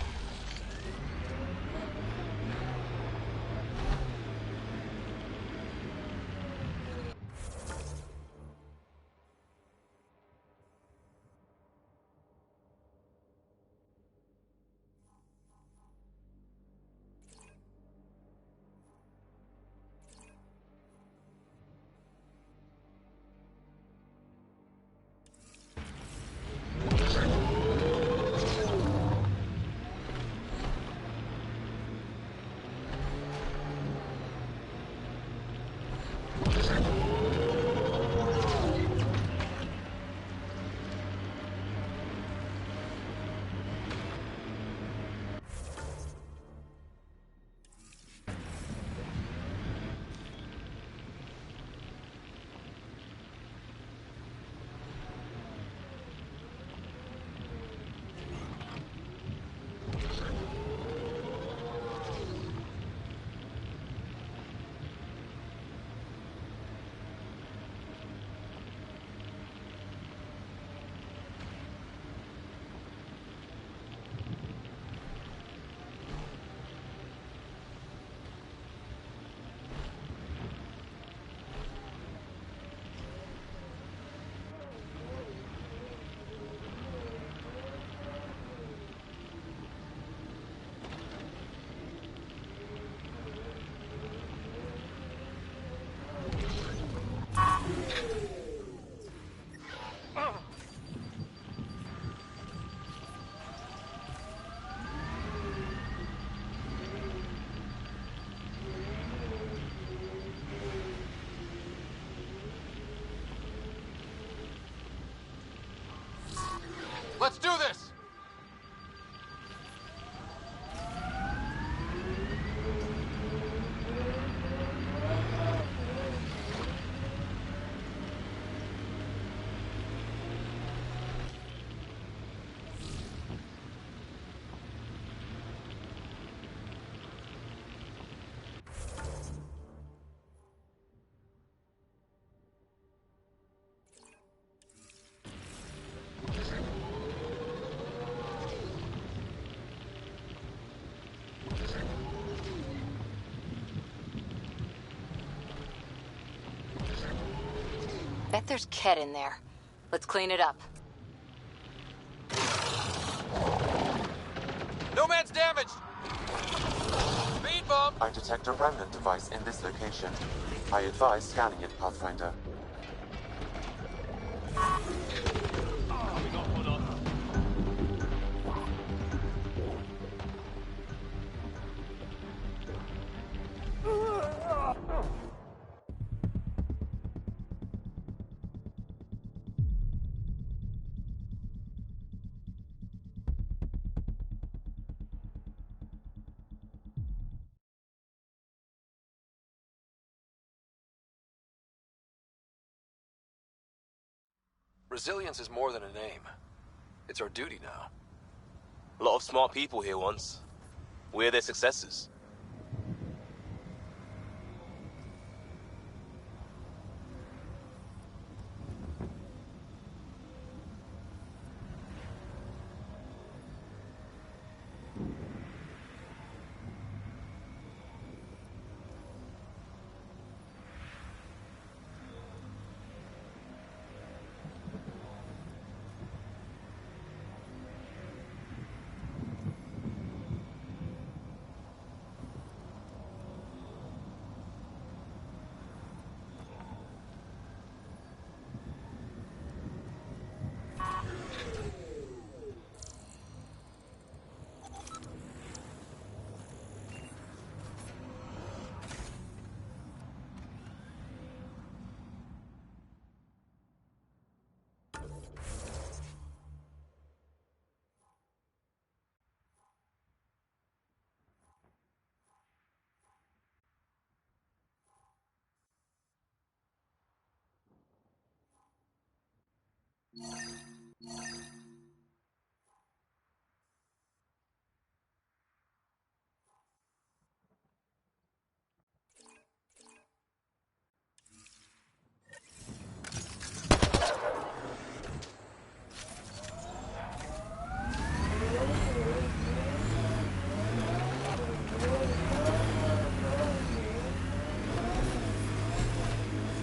Let's do this! Bet there's Ket in there. Let's clean it up. No man's damaged! Speed bump! I detect a remnant device in this location. I advise scanning it, Pathfinder. Resilience is more than a name. It's our duty now. A lot of smart people here once. We're their successors.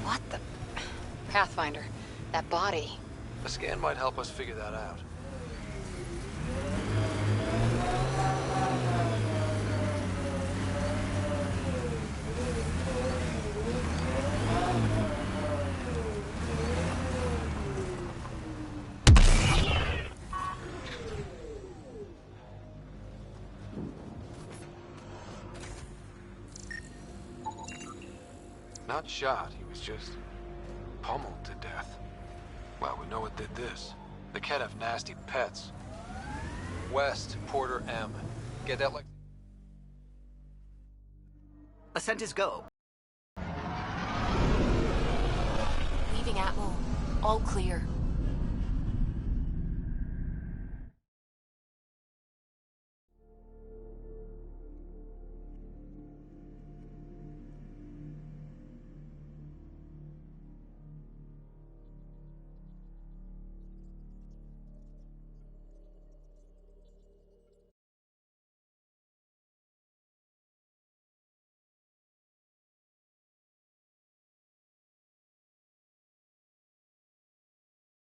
What the... Pathfinder, that body. A scan might help us figure that out. Not shot, he was just pummeled to death. Well, we know what did this. The Ket have nasty pets. West, Porter M. Get that like... Ascent is go. Leaving Atmo. All clear.